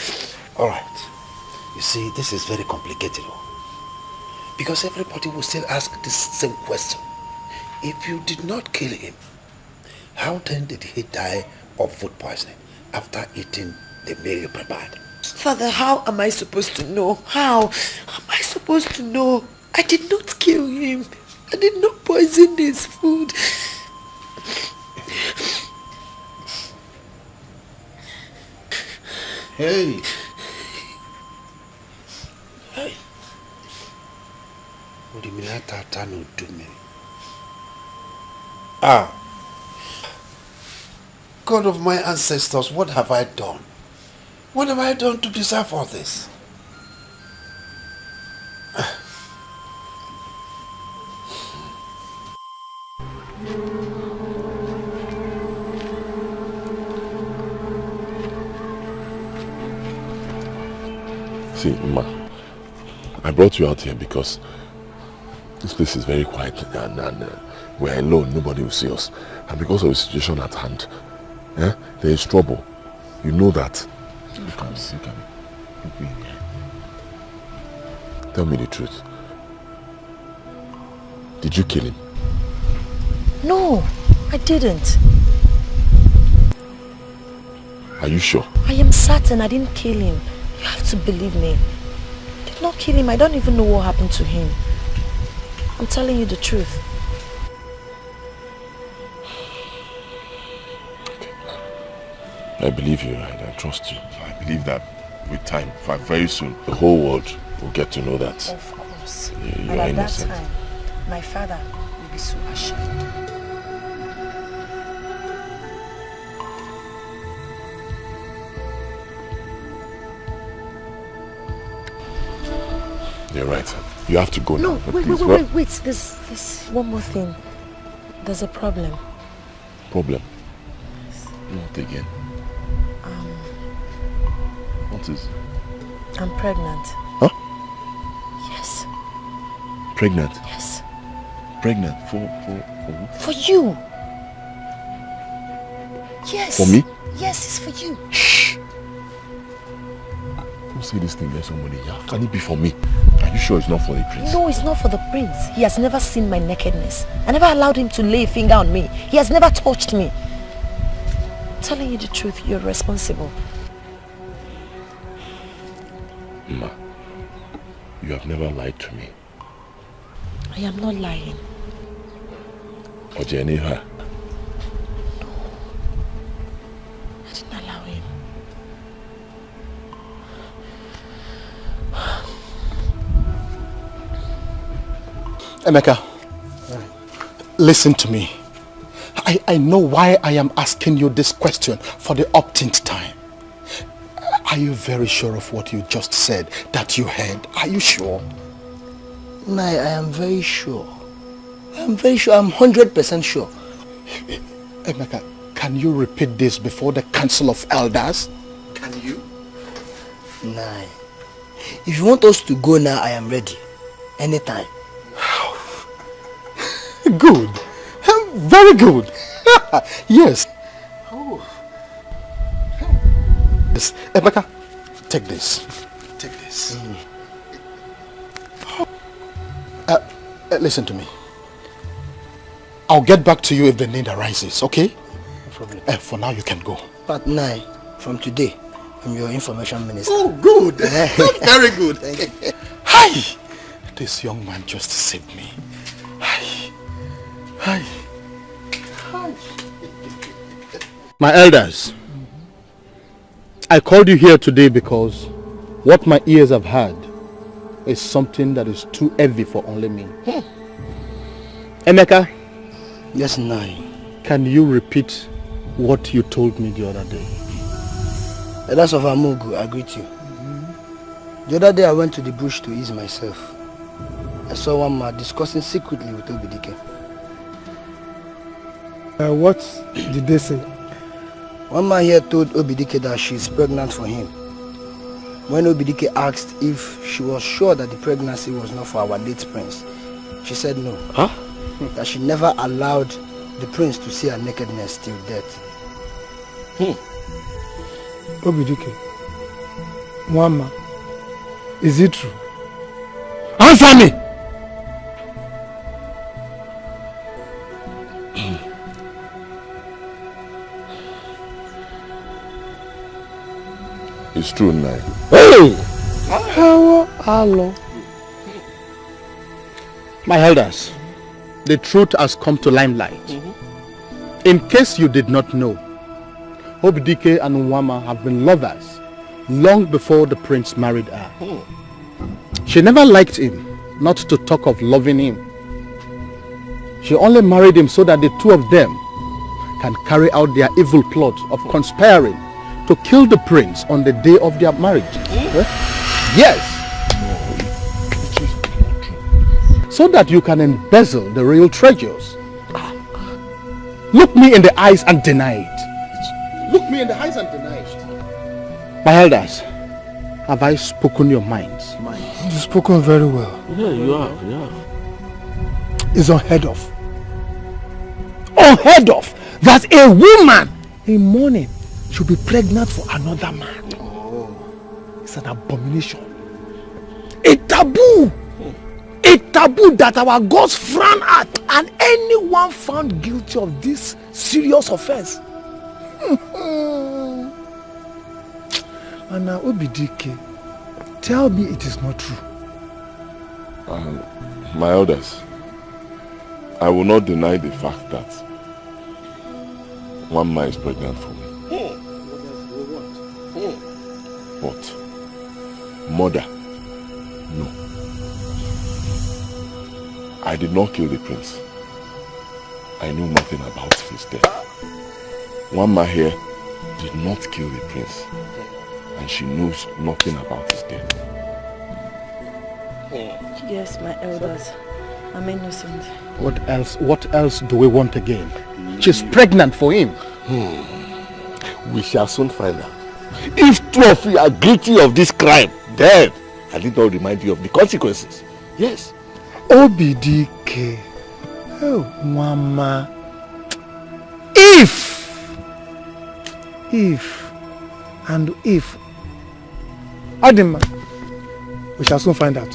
Alright. You see, this is very complicated. Because everybody will still ask this same question. If you did not kill him, how then did he die of food poisoning after eating the meal you prepared? Father, how am I supposed to know? How am I supposed to know? I did not kill him. I did not poison his food. Hey. Hey. What do you mean? Ah. God of my ancestors, what have I done? What have I done to deserve all this? See, Ma, I brought you out here because this place is very quiet and we're alone, nobody will see us. And because of the situation at hand, there is trouble. You know that. You can. Tell me the truth. Did you kill him? No, I didn't. Are you sure? I am certain I didn't kill him. You have to believe me. I did not kill him. I don't even know what happened to him. I'm telling you the truth. I believe you, right? I trust you. I believe that with time, very soon, the whole world will get to know that. Of course. You and are at innocent. that time, my father will be so ashamed. You're right. You have to go now. No, wait. There's one more thing. There's a problem. Problem? Not again. What is? I'm pregnant. Huh? Yes. Pregnant? Yes. Pregnant? For who? For you. Yes. For me? Yes, it's for you. Shh. Don't say this thing, let somebody hear. Can it be for me? Are you sure it's not for the prince? No, it's not for the prince. He has never seen my nakedness. I never allowed him to lay a finger on me. He has never touched me. I'm telling you the truth, you're responsible. Ma, you have never lied to me. I am not lying. Ojeniha. No. I didn't allow him. Emeka, listen to me. I know why I am asking you this question for the umpteenth time. Are you very sure of what you just said that you heard? Are you sure? Nai, I am very sure. I'm very sure. I'm 100% sure. Emeka, can you repeat this before the Council of Elders? Can you? Nai, if you want us to go now, I am ready. Anytime. Good. Very good. Yes. Oh. Yes. Emeka, take this. Take this. Listen to me. I'll get back to you if the need arises, okay? No problem. For now, you can go. But Nai, from today, I'm your information minister. Oh, good. Very good. Thank you. Hi! This young man just saved me. Hi. Hi. Hi. My elders, I called you here today because what my ears have heard is something that is too heavy for only me. Emeka? Yes, Nai. Can you repeat what you told me the other day? Elders of Amugu, I greet you. The other day I went to the bush to ease myself. I saw one man discussing secretly with Obidike. What did they say? One man here told Obidike that she is pregnant for him. When Obidike asked if she was sure that the pregnancy was not for our late prince, she said no. Huh? That she never allowed the prince to see her nakedness till death. Obidike, Mama, is it true? Answer me! It's true, Nai. Hey! Hello. My elders, the truth has come to limelight. In case you did not know, Obidike and Nwama have been lovers long before the prince married her. She never liked him, not to talk of loving him. She only married him so that the two of them can carry out their evil plot of conspiring to kill the prince on the day of their marriage. Yes. So that you can embezzle the real treasures. Look me in the eyes and deny it. Look me in the eyes and deny it. My elders, have I spoken your minds? You've spoken very well. Yeah, you have, yeah. It's unheard of. Unheard of that a woman in mourning should be pregnant for another man. It's an abomination. A taboo. A taboo that our gods frown at, and anyone found guilty of this serious offense. And now Obidike, tell me it is not true. My elders, I will not deny the fact that one man is pregnant for me. But mother, no. I did not kill the prince. I knew nothing about his death. One man here did not kill the prince, and she knows nothing about his death. Yes, my elders. I'm innocent. What else do we want again? She's pregnant for him. We shall soon find out. If two of you are guilty of this crime, then I need not remind you of the consequences. Yes. Obidike. Oh, Mama. If Adima, we shall soon find out.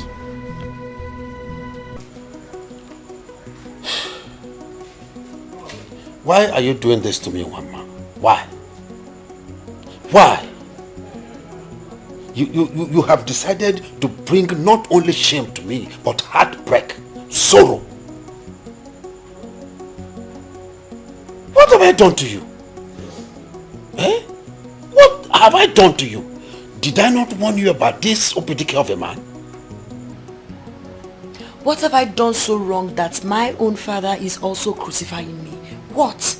Why are you doing this to me, Mama? Why? Why? You have decided to bring not only shame to me, but heartbreak, sorrow. What have I done to you? Eh? What have I done to you? Did I not warn you about this Obidike of a man? What have I done so wrong that my own father is also crucifying me? What?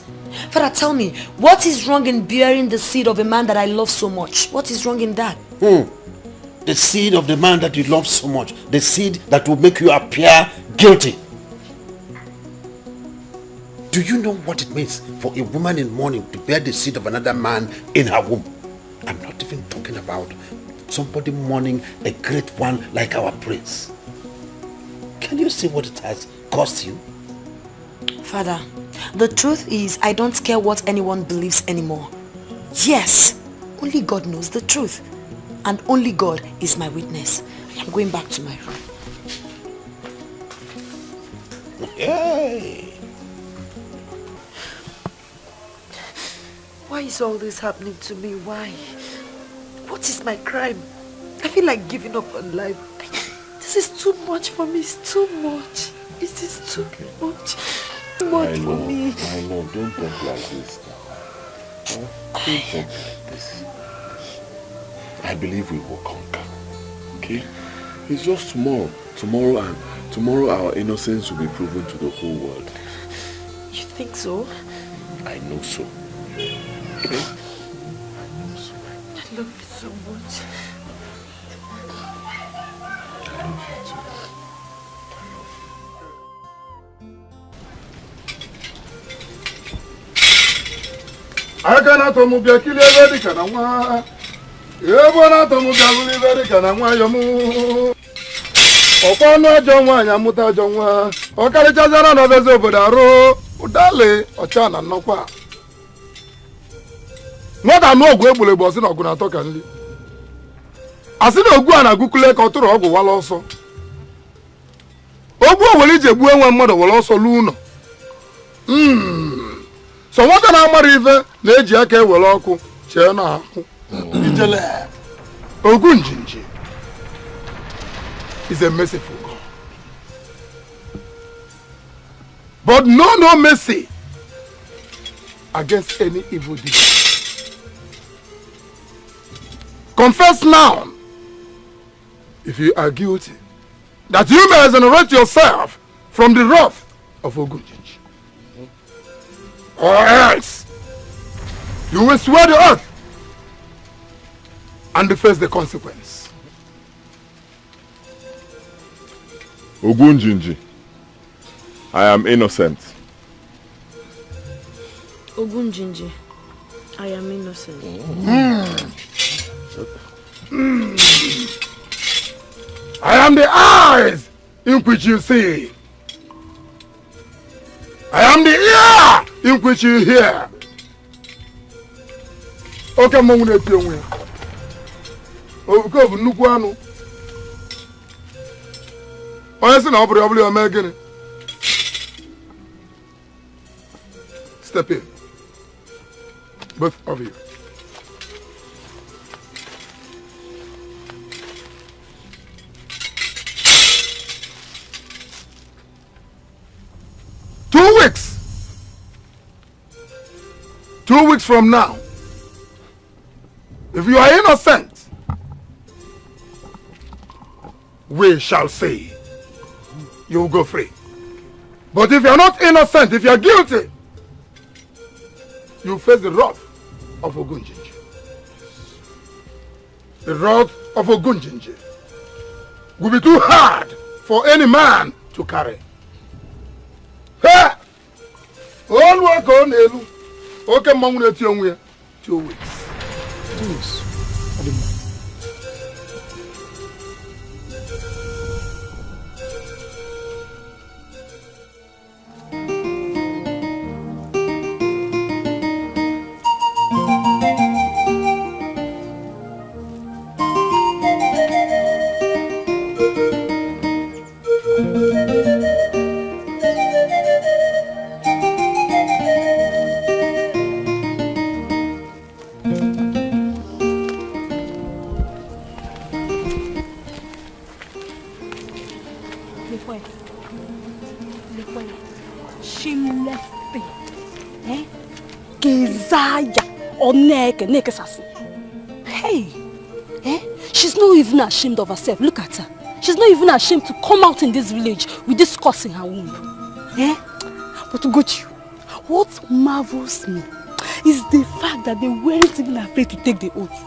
Father, tell me, what is wrong in bearing the seed of a man that I love so much? What is wrong in that? The seed of the man that you love so much. The seed that will make you appear guilty. Do you know what it means for a woman in mourning to bear the seed of another man in her womb? I'm not even talking about somebody mourning a great one like our prince. Can you see what it has cost you? Father, the truth is I don't care what anyone believes anymore. Yes, only God knows the truth. And only God is my witness. I am going back to my room. Hey. Why is all this happening to me? Why? What is my crime? I feel like giving up on life. This is too much for me. It's too much. This is too much. Too much for me. I know. Don't think like this now. Don't think like this. I believe we will conquer. Okay? It's just tomorrow. Tomorrow our innocence will be proven to the whole world. You think so? I know so. Okay? I know so. I love you so much. I love you too. I cannot move your killer ready, can I? Ebona to move your ready, can I? Opano John, Yamuta John, or Caricazana no Vezo Bodaro, Udale, or Chana no qua. Not a no Gwebule was in Ogunatokan. As in Oguana Gukule Kotor Ogu Wall also. Ogu will eat a one mother will also luno. So what an armor river, Nejake will oku, Chena, Ijele, Ogunjinji is a merciful God. But no mercy against any evil deed. Confess now, if you are guilty, that you may exonerate yourself from the wrath of Ogunjinji. Or else, you will swear the earth and face the consequence. Ogunjinji, I am innocent. Ogunjinji, I am innocent. I am the eyes in which you see. I am the ear in which you hear. Okay, Mona Pion. Oh, go, Nuguano. I said, I'll probably American. Step in. Both of you. Two weeks from now, if you are innocent, we shall say you will go free. But if you are not innocent, if you are guilty, you face the wrath of Ogunjinji. The wrath of Ogunjinji will be too hard for any man to carry. go nelu. Okay, mama na ti onwe. 2 weeks. 2 weeks. Hey, she's not even ashamed of herself. Look at her. She's not even ashamed to come out in this village with this curse in her womb. But Ugochi, what marvels me is the fact that they weren't even afraid to take the oath.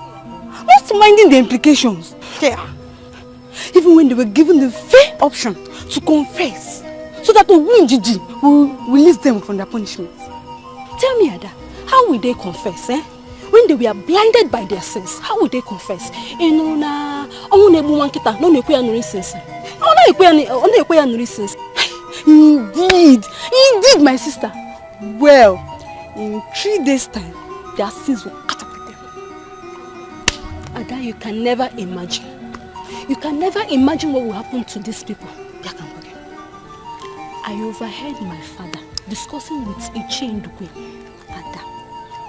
Not minding the implications. Yeah. Even when they were given the fair option to confess, so that Ogunjiji will release them from their punishment. Tell me, Ada, how will they confess, when they were blinded by their sins? How would they confess? Indeed, my sister. Well, in 3 days' time, their sins will catch up with them. Ada, you can never imagine. You can never imagine what will happen to these people. I overheard my father discussing with Ichi Ndukwe. Ada,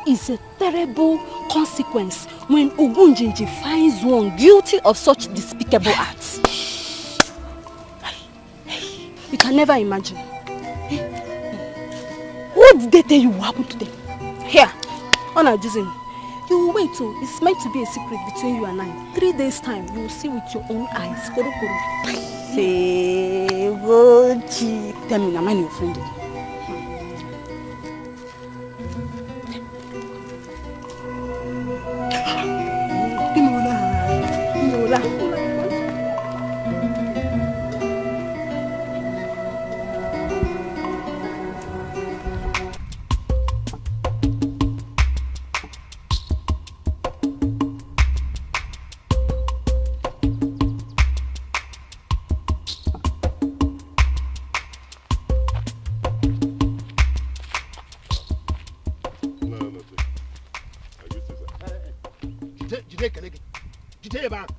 is a terrible consequence when Ogunjinji finds one guilty of such despicable acts. You can never imagine. What did they tell you will happen to them? Here, on our Disney. You will wait too. It's meant to be a secret between you and I. 3 days time, you will see with your own eyes. Koro koro. Edochie. Tell me, am I your friend?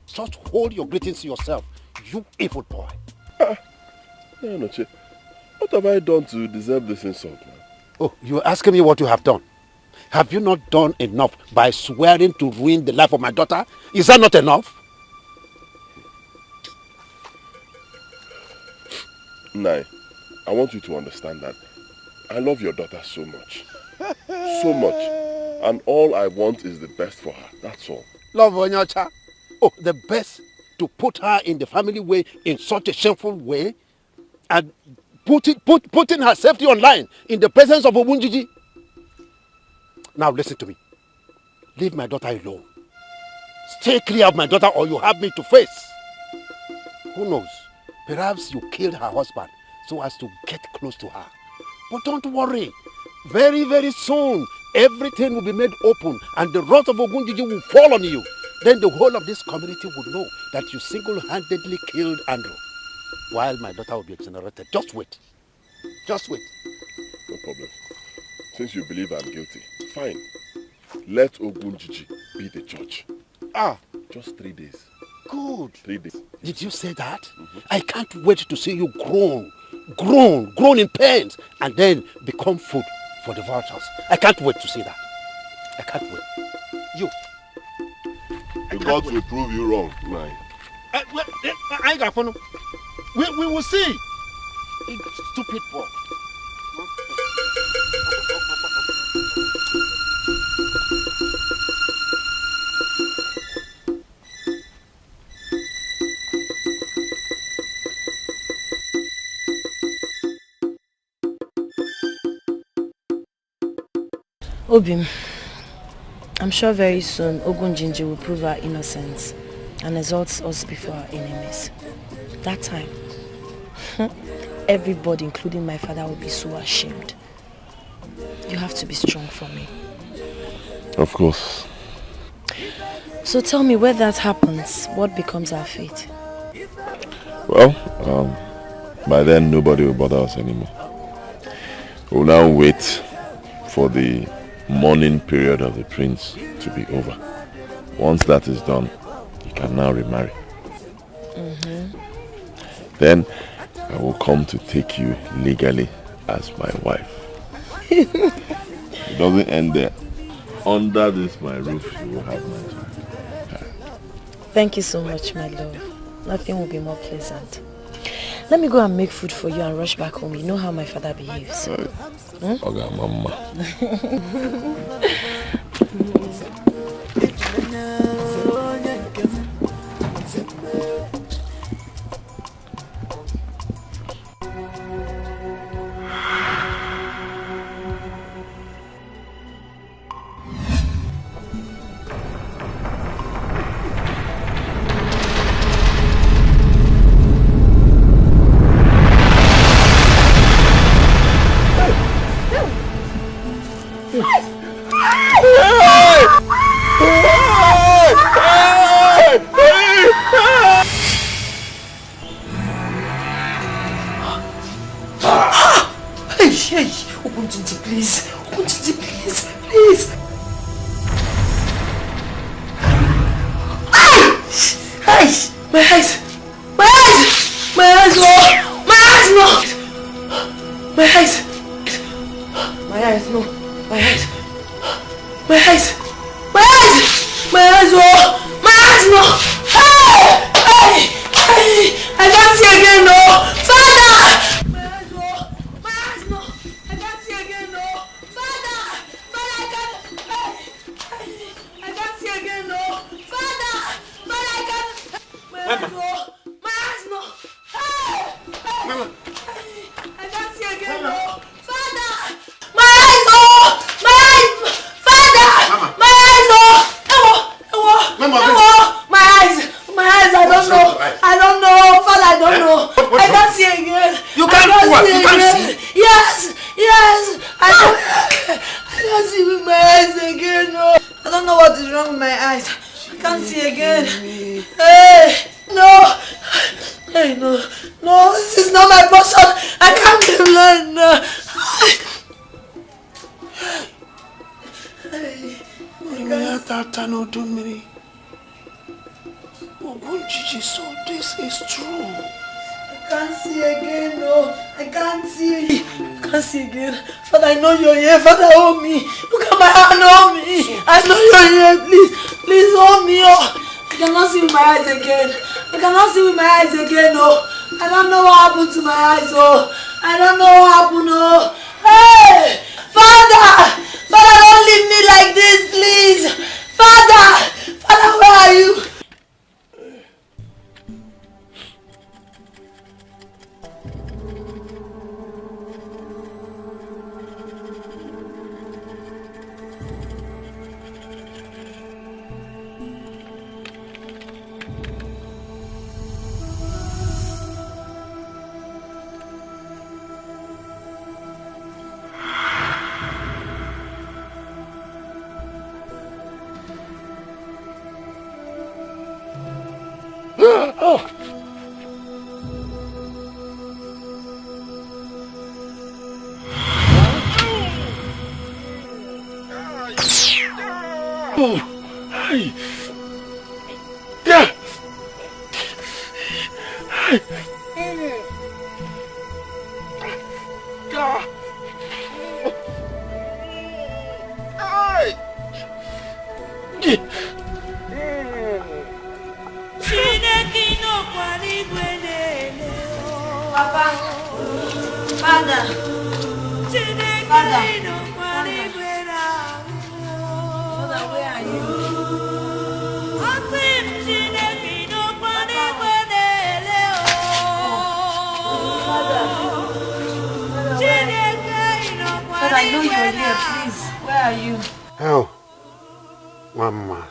Just hold your greetings to yourself, you evil boy. Edochie, what have I done to deserve this insult, man? Oh, you're asking me what you have done. Have you not done enough by swearing to ruin the life of my daughter? Is that not enough? Nai, I want you to understand that I love your daughter so much. So much. And all I want is the best for her. That's all. Love Onyacha. Oh, the best to put her in the family way in such a shameful way and putting her safety online in the presence of Ogunjiji. Now listen to me. Leave my daughter alone. Stay clear of my daughter or you have me to face. Who knows? Perhaps you killed her husband so as to get close to her. But don't worry. Very, very soon, everything will be made open and the wrath of Ogunjiji will fall on you. Then the whole of this community would know that you single-handedly killed Andrew, while my daughter will be exonerated. Just wait. Just wait. No problem. Since you believe I'm guilty, fine. Let Ogunjiji be the judge. Just 3 days. Good. 3 days. Did you say that? Mm-hmm. I can't wait to see you grown in pains, and then become food for the vultures. I can't wait to see that. I can't wait. You. The gods will prove you wrong, Nai. I got fun. We will see. Stupid boy. Obim, I'm sure very soon Ogunjinji will prove our innocence and exalt us before our enemies. That time, everybody, including my father, will be so ashamed. You have to be strong for me. Of course. So tell me, where that happens, what becomes our fate? Well, by then nobody will bother us anymore. We'll now wait for the mourning period of the prince to be over. Once that is done, you can now remarry. Then I will come to take you legally as my wife. It doesn't end there. Under this my roof, you will have my child. Thank you so much, my love. Nothing will be more pleasant. Let me go and make food for you and rush back home. You know how my father behaves. Okay, mama. Please, please, please. Eyes! My eyes! My eyes! My eyes! No! My eyes! No! My eyes! My eyes! No! My eyes! My eyes! My eyes! My eyes! Oh! My eyes! No! Hey! Hey! Hey! I can't see again! No! Father! So this is true. I can't see again, no. I can't see. I can't see again. Father, I know you're here. Father, hold me. Look at my hand, hold me. I know you're here. Please, please hold me. Oh. I cannot see with my eyes again. I cannot see with my eyes again, no. I don't know what happened to my eyes, oh. I don't know what happened, oh. Hey! Father! Father, don't leave me like this, please. Father! Father, where are you? I know you're here, please. Where are you? Oh, Mama.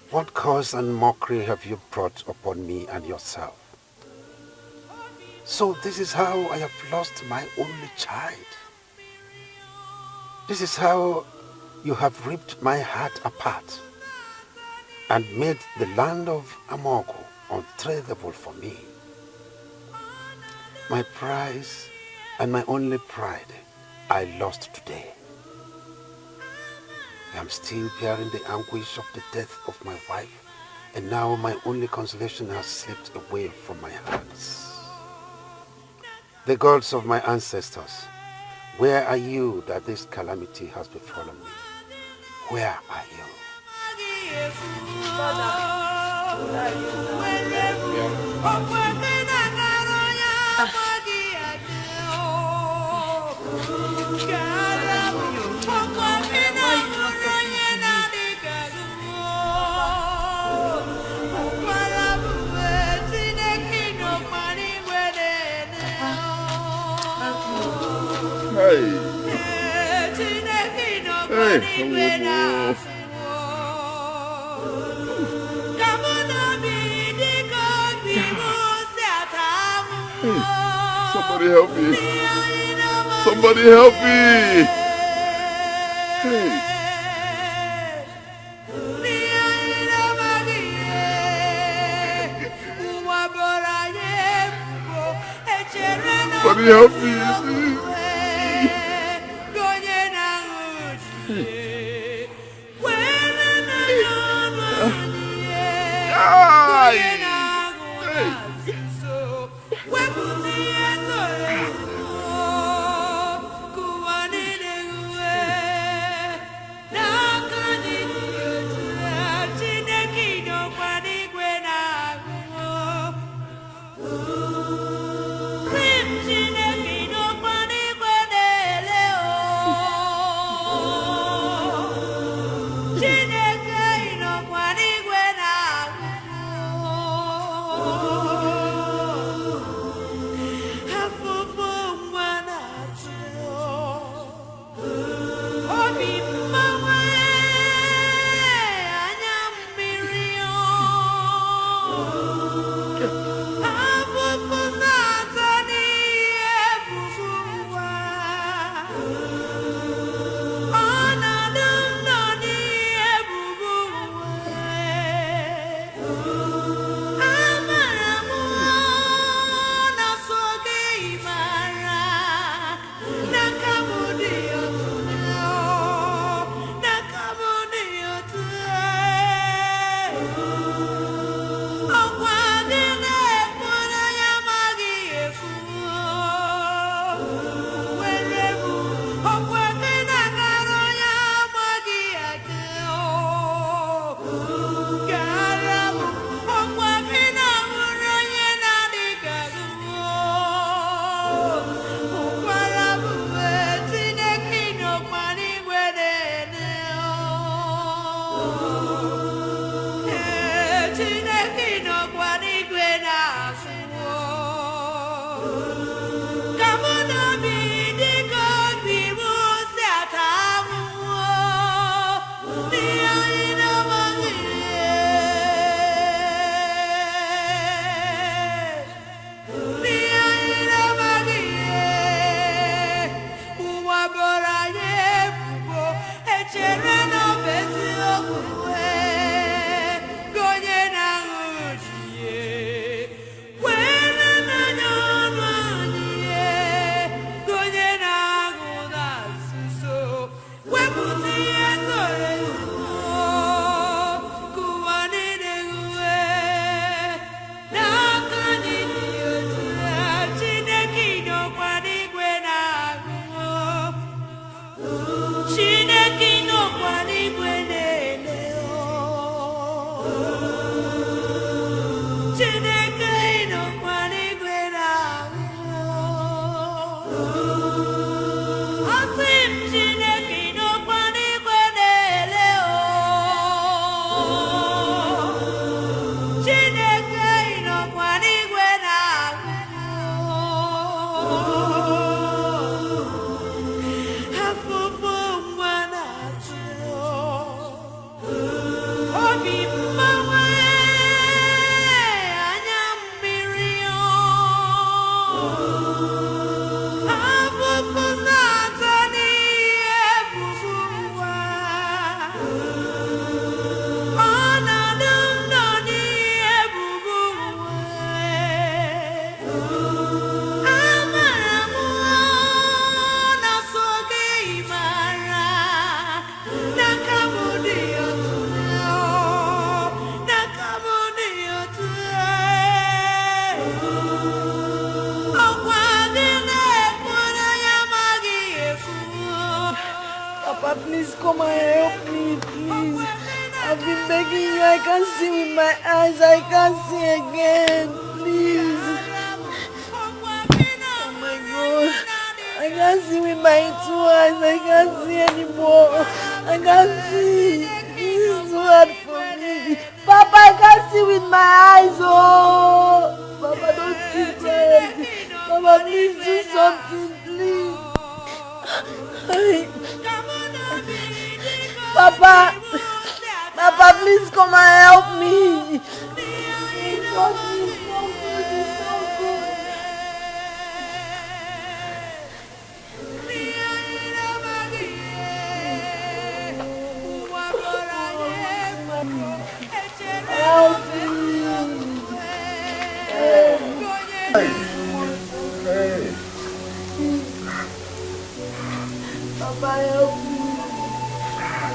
What curse and mockery have you brought upon me and yourself? So this is how I have lost my only child. This is how you have ripped my heart apart and made the land of Amoko untradeable for me. My prize and my only pride I lost today. I am still bearing the anguish of the death of my wife, and now my only consolation has slipped away from my hands. The gods of my ancestors, where are you that this calamity has befallen me? Where are you? Somebody help me. Somebody help me. Hey. Somebody help me. help me, please. I've been begging you. I can't see with my eyes. I can't see again. Please. Oh my God. I can't see with my 2 eyes. I can't see anymore. I can't see. This is too hard for me. Papa, I can't see with my eyes. Oh, Papa, don't keep quiet. Papa, please do something, please. Papa, Papa, please come and help me. It's not good. Help me. Papa, help me.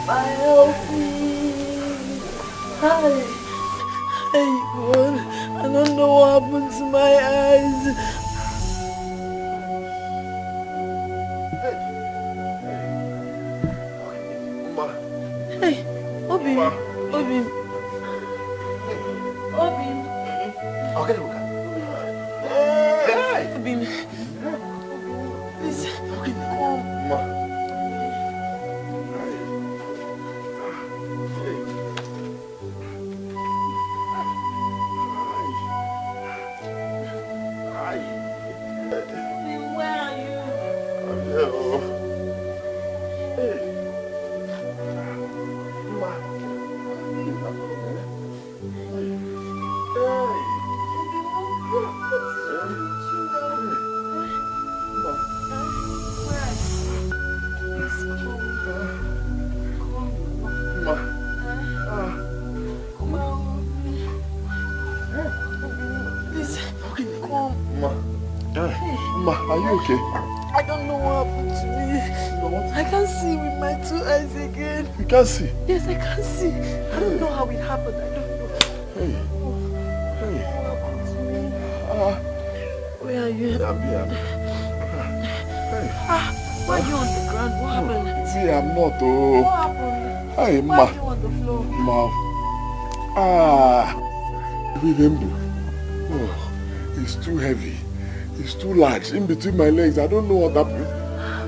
Papa, help me. Hi. Hey, God. I don't know what happened to my eyes. Hey, Obi. Obi. Obi. Okay, look. Hey, Obi. Please, come. Where are you? I'm here. Ma, are you okay? I don't know what happened to me. I can't see with my 2 eyes again. You can't see? Yes, I can't see. I don't know how it happened. I don't know. Hey. Hey. What happened to me? Where are you? I'm here. Hey. Why are you on the ground? What happened? See, I'm not. Oh. What happened? Hey, Why Ma. are you on the floor? Ma. Remember. Oh, it's too heavy. It's too large in between my legs. I don't know what happened.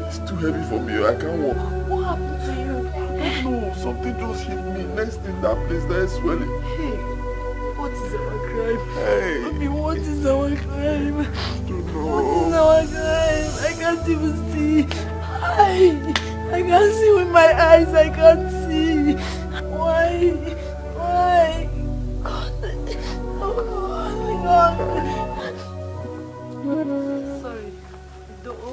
It's too heavy for me. I can't walk. What happened to you? I don't know. Something just hit me. Next thing, that place there is swelling. Hey, what is our crime? Hey. Baby, what is our crime? I don't know. What is our crime? I can't even see. I can't see with my eyes. I can't see. Why? Why? God. Oh my God. Sorry. Do. Oh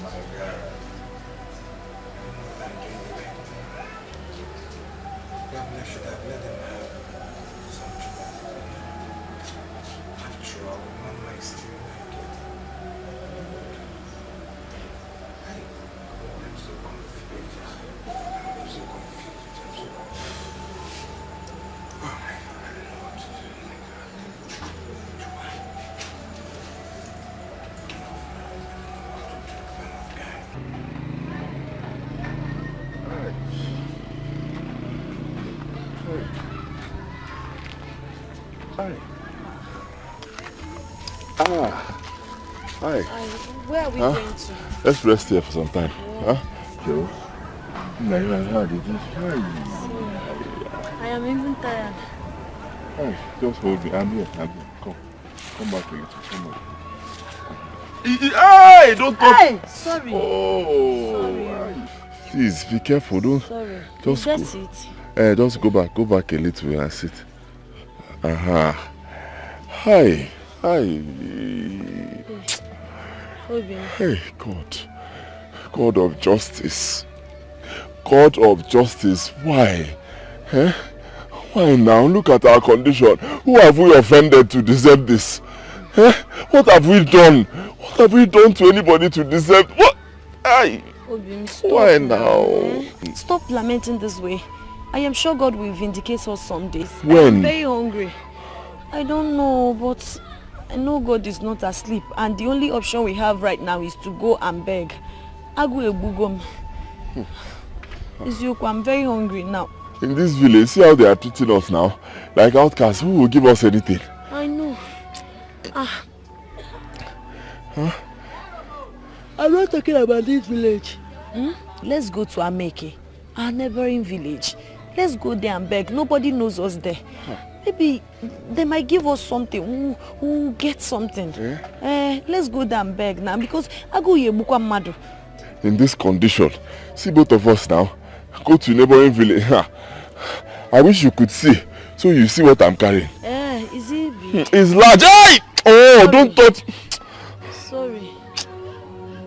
my God. Probably I should have let them have some trouble. After all, Mama is still naked. I'm so confused. I'm so confused. Oh my God, I don't know what to do. Hi. Hi. Where are we going to? Let's rest here for some time. Huh? Joe? Hi. I am even tired. Hi. Just hold me. I'm here. Come. Come back again. Come on. Hey! Don't touch. Hey! Sorry. Oh. Sorry. Please be careful. Don't. Sorry. Just go. Just go back. Go back a little and sit. Hi. Hi. Hey, God. God of justice. God of justice. Why? Eh? Why now? Look at our condition. Who have we offended to deserve this? Eh? What have we done? What have we done to anybody to deserve? What? Aye. Why now? Stop lamenting this way. I am sure God will vindicate us some days. When? I am very hungry. I don't know, but I know God is not asleep, and the only option we have right now is to go and beg. Agu ebugom. Izuku, I'm very hungry now. In this village, see how they are treating us now? Like outcasts, who will give us anything? I know. Ah. Huh? I'm not talking about this village. Let's go to Ameke, our neighboring village. Let's go there and beg. Nobody knows us there. Maybe they might give us something. We'll get something. Let's go there and beg now because I go Yebukwa Madu. In this condition, see both of us now. Go to neighboring village. I wish you could see, so you see what I'm carrying. Is it big? It's large. Hey! Oh, sorry. Don't touch. Sorry.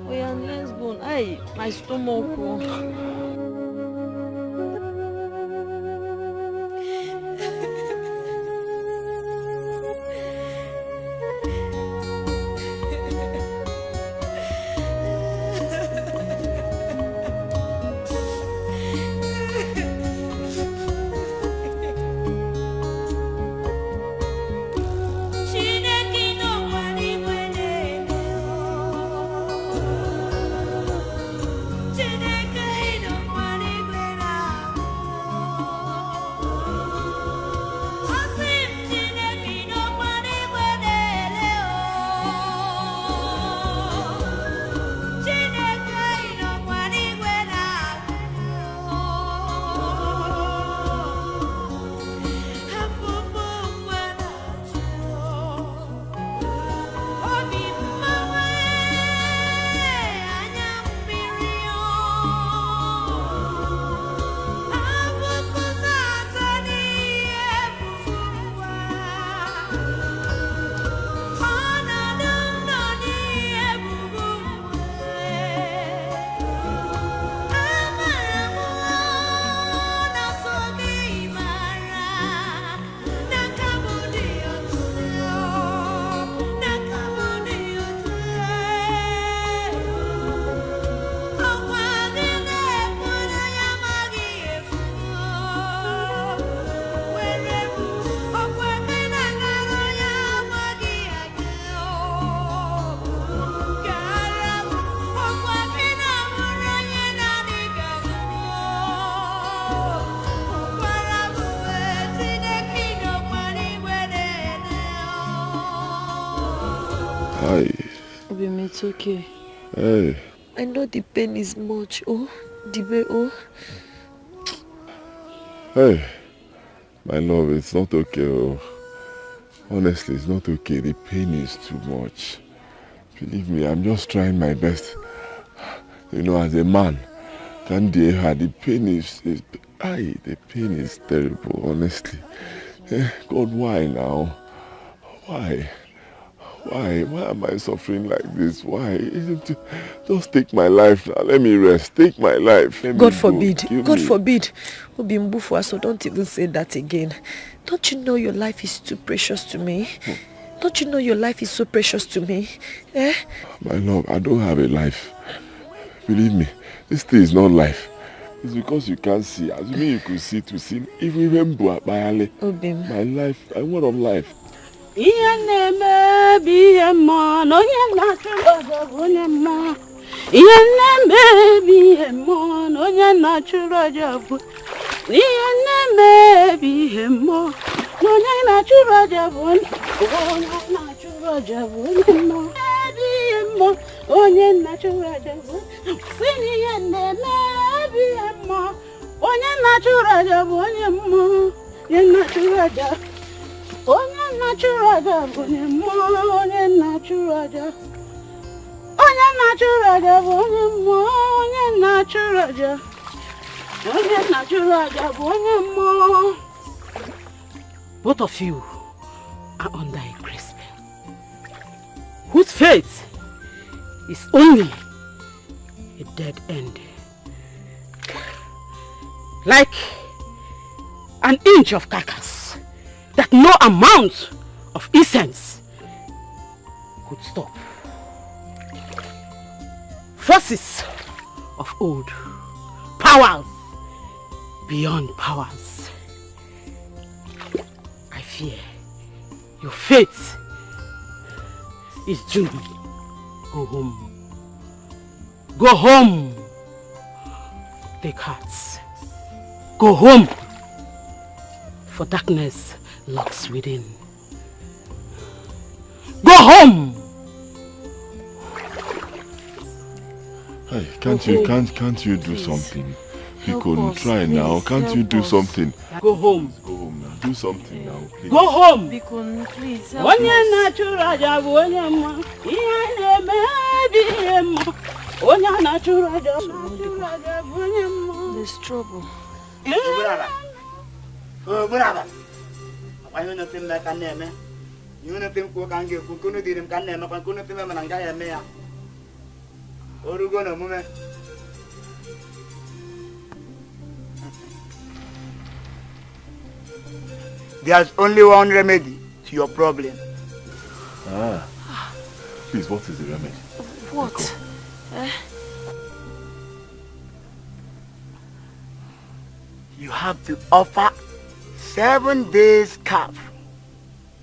Oh yeah, let's go. Hey, my stomach. It's okay. Hey. I know the pain is much. Oh, oh. Hey, my love, it's not okay. Oh. Honestly, it's not okay. The pain is too much. Believe me, I'm just trying my best. You know, as a man, the pain is the pain is terrible, honestly. God, why now? Why? Why am I suffering like this? Why? Just take my life now. Let me rest. Take my life. God forbid. God forbid. So don't even say that again. Don't you know your life is too precious to me? Don't you know your life is so precious to me? Eh? My love, I don't have a life. Believe me, this thing is not life. It's because you can't see. Assuming you could see to see. If you remember my life, I want of life. Ihe na-eme bi ihe mmụọ na onye na-achụrụ ọjọ bụ onye mmụọ. Ihe na-eme bi ihe mmụọ na onye na-achụrụ ọjọ bụ. Ihe na-eme bi ihe mmụọ na onye na-achụrụ ọjọ bụ onye na-achụrụ ọjọ bụ onye mmụọ. Bi ihe mmụọ onye na-achụrụ ọjọ bụ. Si n'ihe na-eme bi ihe mmụọ onye na-achụrụ ọjọ bụ onye mmụọ. Onye na-achụrụ ọjọ. Onye na-achụrụ aja bụ onye mmụọ, onye na-achụrụ aja. Onye na-achụrụ aja bụ onye mmụọ, onye na-achụrụ aja. Onye na-achụrụ aja bụ onye mmụọ. Both of you are under a grace spell, whose fate is only a dead end. Like an inch of carcass that no amount of incense could stop. Forces of old, powers beyond powers. I fear your fate is doomed. Go home. Go home. take heart. Go home, for darkness lurks within. Go home! Hey, can't you do something? Pico, try now. Can't you do something? Go home. Go home now. Do something now, please. Go home. Pico, please help us. There's trouble. There's only one remedy to your problem. Please, what is the remedy? What? You have to offer 7 days calf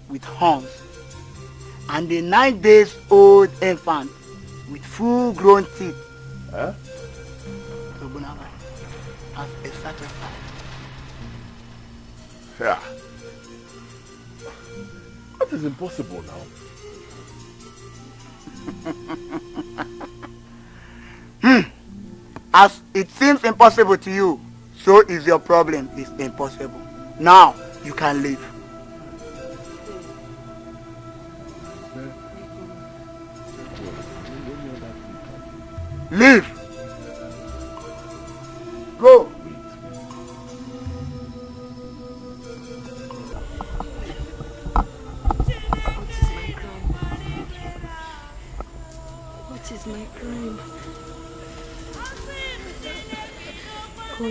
with horns and a 9 days old infant with full grown teeth. Huh? So Bunaba, as a sacrifice. Yeah. That is impossible now. As it seems impossible to you, so is your problem is impossible. Now you can leave. Leave. Go. What is my crime? Why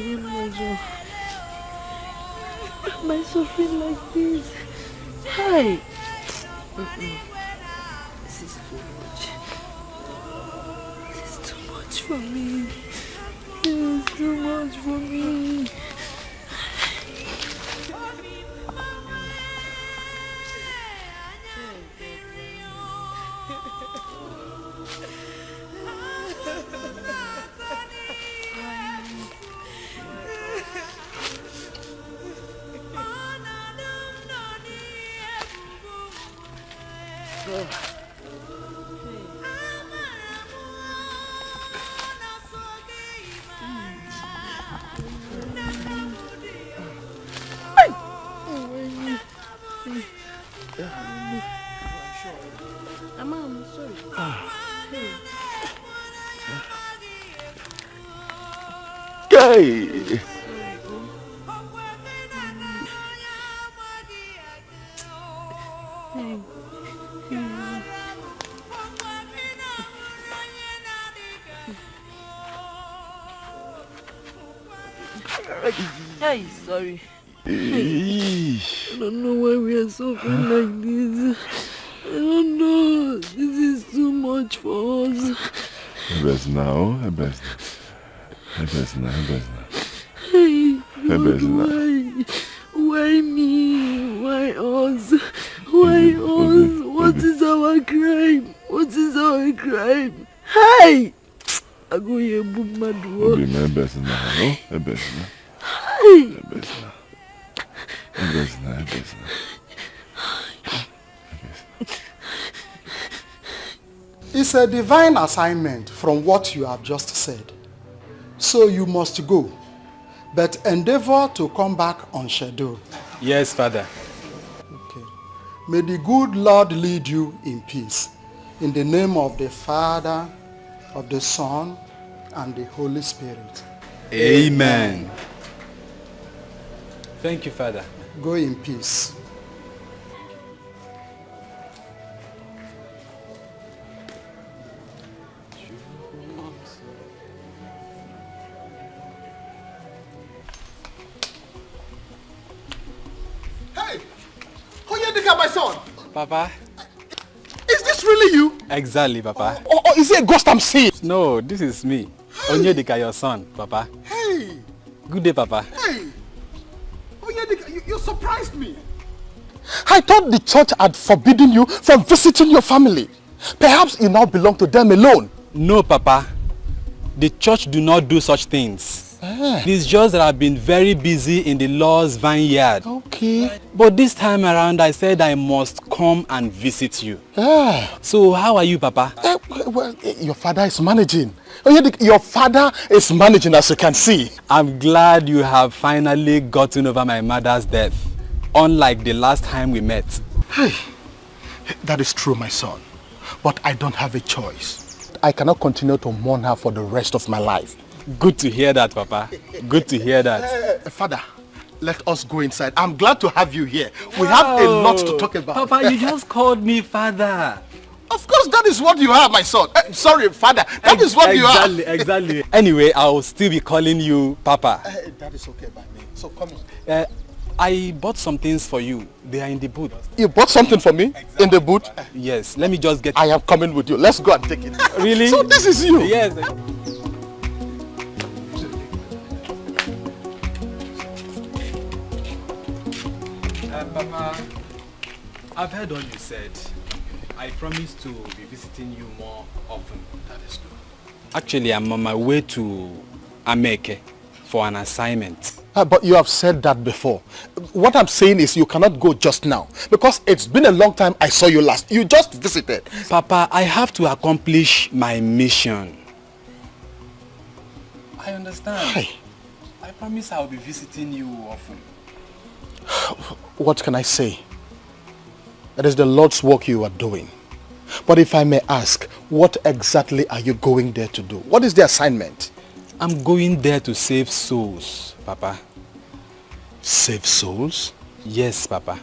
am I suffering like this? Hi. This is too much. This is too much for me. This is too much for me. Hey! Hey, sorry. I don't know why we are suffering like this. I don't know. This is too much for us. Hebes now. Hey, why me? Why us? Why us? What is our crime? What is our crime? Hey! I go here, Bumadu. Hebes now. Hey! It's a divine assignment from what you have just said. So you must go, but endeavor to come back on schedule. Yes, Father. Okay. May the good Lord lead you in peace. In the name of the Father, of the Son, and the Holy Spirit. Amen. Thank you, Father. Go in peace. Hey! Onyedika, my son! Papa? Is this really you? Exactly, Papa. Or is it a ghost I'm seeing? No, this is me. Onyedika, your son, Papa. Hey! Good day, Papa. Hey! Onyedika, you surprised me. I thought the church had forbidden you from visiting your family. Perhaps you now belong to them alone. No, Papa. The church do not do such things. It's just that I've been very busy in the Lord's vineyard. Okay. But this time around, I said I must come and visit you. So how are you, Papa? Well, your father is managing. Your father is managing, as you can see. I'm glad you have finally gotten over my mother's death, unlike the last time we met. Hey, that is true, my son. But I don't have a choice. I cannot continue to mourn her for the rest of my life. Good to hear that, Papa. Good to hear that. Father, let us go inside. I'm glad to have you here. We have a lot to talk about. Papa, you just called me father. Of course, that is what you are, my son. Sorry, father. That is what you are. Exactly. Anyway, I'll still be calling you Papa. That is okay by me. So come in. I bought some things for you. They are in the boot. You bought something for me? In the boot? Yes. Let me just get... I am coming with you. Let's go and take it. Really? So this is you? Yes. Papa, I've heard all you said. I promise to be visiting you more often. That is good. Actually, I'm on my way to Ameke for an assignment. But you have said that before. What I'm saying is you cannot go just now. Because it's been a long time I saw you last. You just visited. Papa, I have to accomplish my mission. I understand. Hi. I promise I'll be visiting you often. What can I say? It is the Lord's work you are doing. But if I may ask, what exactly are you going there to do? What is the assignment? I'm going there to save souls, Papa. Save souls? Yes, Papa.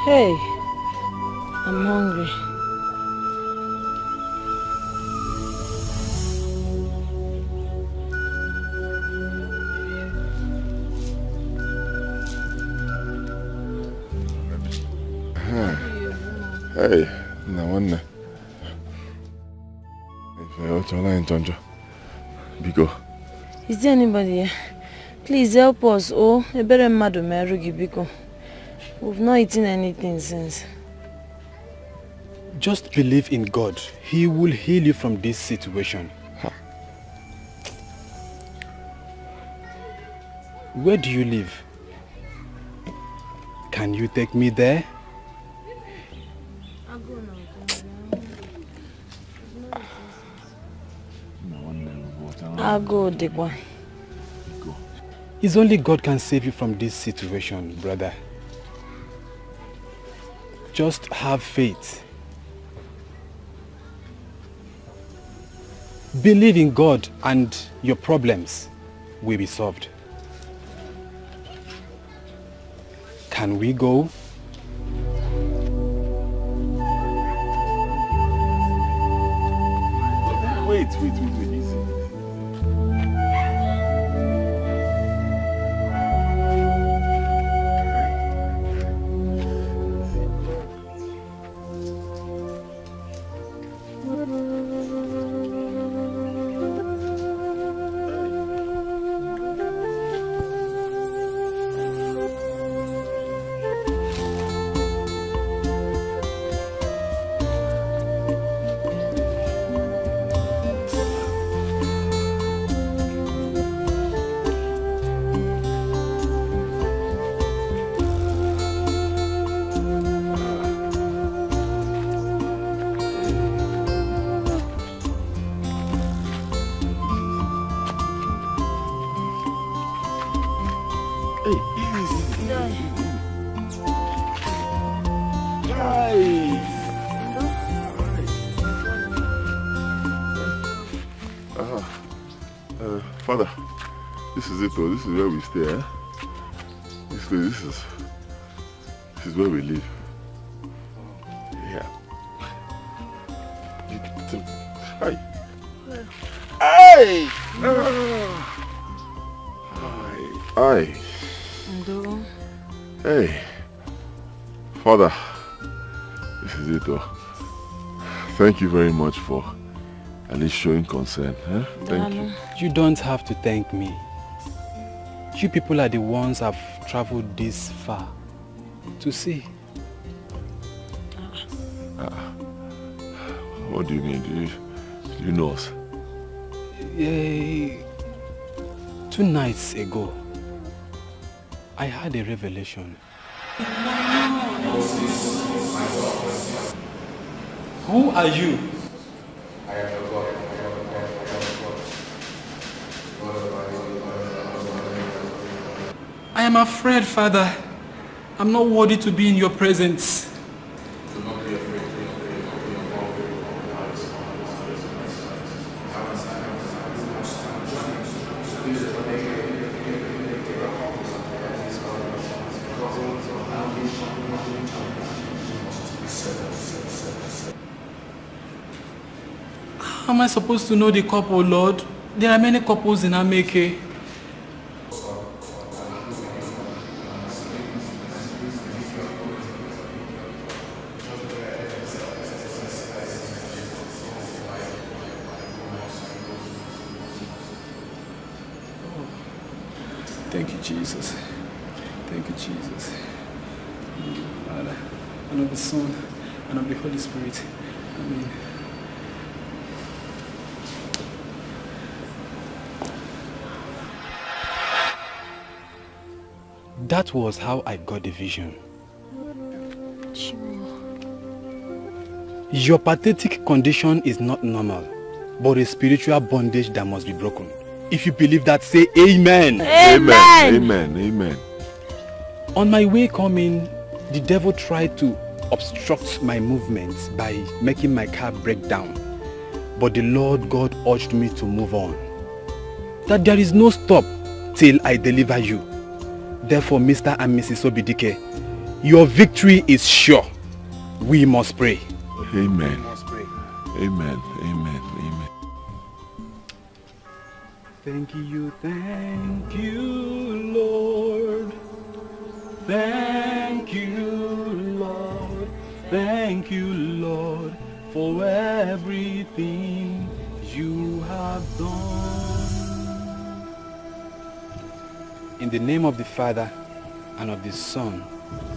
Hey, I'm hungry. Hey, no wonder. Biko. Is there anybody here? Please help us. Oh, a better madam, Biko. We've not eaten anything since. Just believe in God. He will heal you from this situation. Huh. Where do you live? Can you take me there? I'll go, Dekwa. It's only God can save you from this situation, brother. Just have faith. Believe in God and your problems will be solved. Can we go? Wait. Father, this is it, this is where we stay, eh? This is where we live. Yeah. Hi. Hey! Hi. Hey. Father, this is it, thank you very much for at least showing concern, huh? Thank you. You don't have to thank me. You people are the ones who have traveled this far to see. What do you mean? Do you know us? 2 nights ago, I had a revelation. Who are you? I am your God. I am afraid, Father. I'm not worthy to be in your presence. Do not be afraid. How am I supposed to know the couple, Lord? There are many couples in Ameke. Thank you, Jesus. Thank you, Jesus. Father, and of the Son, and of the Holy Spirit. Amen. That was how I got the vision. Your pathetic condition is not normal, but a spiritual bondage that must be broken. If you believe that, say amen. Amen. Amen. Amen. On my way coming, the devil tried to obstruct my movements by making my car break down. But the Lord God urged me to move on. That there is no stop till I deliver you. Therefore, Mr. and Mrs. Obidike, your victory is sure. We must pray. Amen. We must pray. Amen. Amen. Amen. Thank you, Lord. Thank you, Lord. Thank you, Lord, for everything. you have done. In the name of the Father, and of the Son,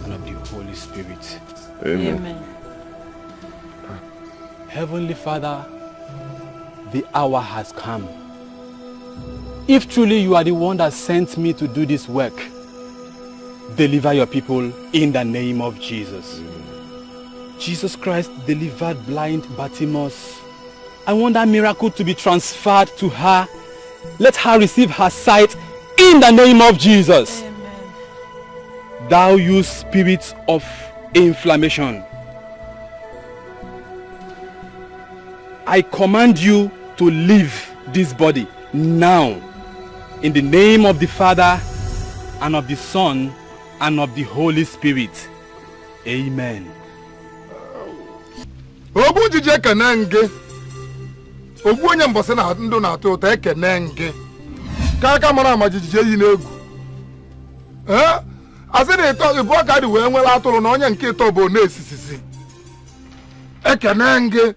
and of the Holy Spirit. Amen. Amen. Heavenly Father, the hour has come. If truly you are the one that sent me to do this work, deliver your people in the name of Jesus. Jesus Christ delivered blind Bartimaeus. I want that miracle to be transferred to her. Let her receive her sight in the name of Jesus. Amen. Thou you spirit of inflammation, I command you to leave this body now in the name of the Father and of the Son and of the Holy Spirit. Amen. Obu jije kenenge. Obu onye mbose na ndu na atụ ụtọ ekenenge. Ka aka mara amajijije yi n'egwu. Asị na ịtọ ibu aka dị wee nwere atụrụ na onye nke ịtọ bụ na-esisisi. Ekenenge.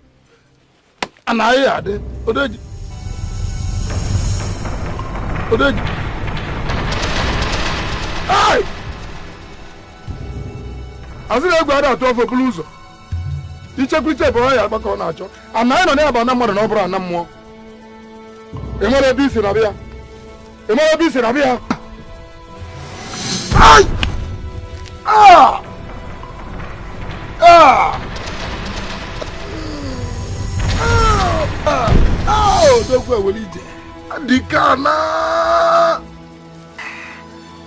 Anaghị adị. Odeji. Odeji. Ai! Asị na egwu adị atụ ọfọ bulu ụzọ. Ichekwa bụ ya agbakọ na-achọ. Anaghị nọ n'ebe na mmadụ na ọ bụrụ ana mmụọ. Enwere ebe isi na bịa. Enwere ebe isi na bịa. Ai! Ah! Ah! Oh, dokwe welije. Adikana.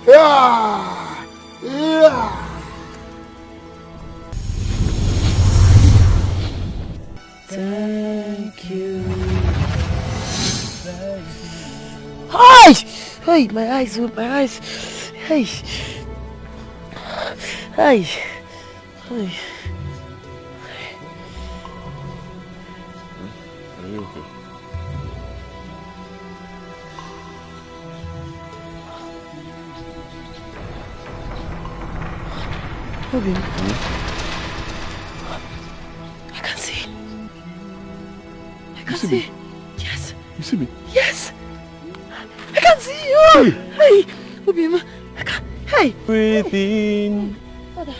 Yeah. Yeah. Thank you. Hi! Hey, my eyes, my eyes. Hey. Hey. Hey. Are you okay? Robin. I can see. I can see. Yes. You see me? Yes. I can see you. Hey. Robin. I can. Hey. Breathe in.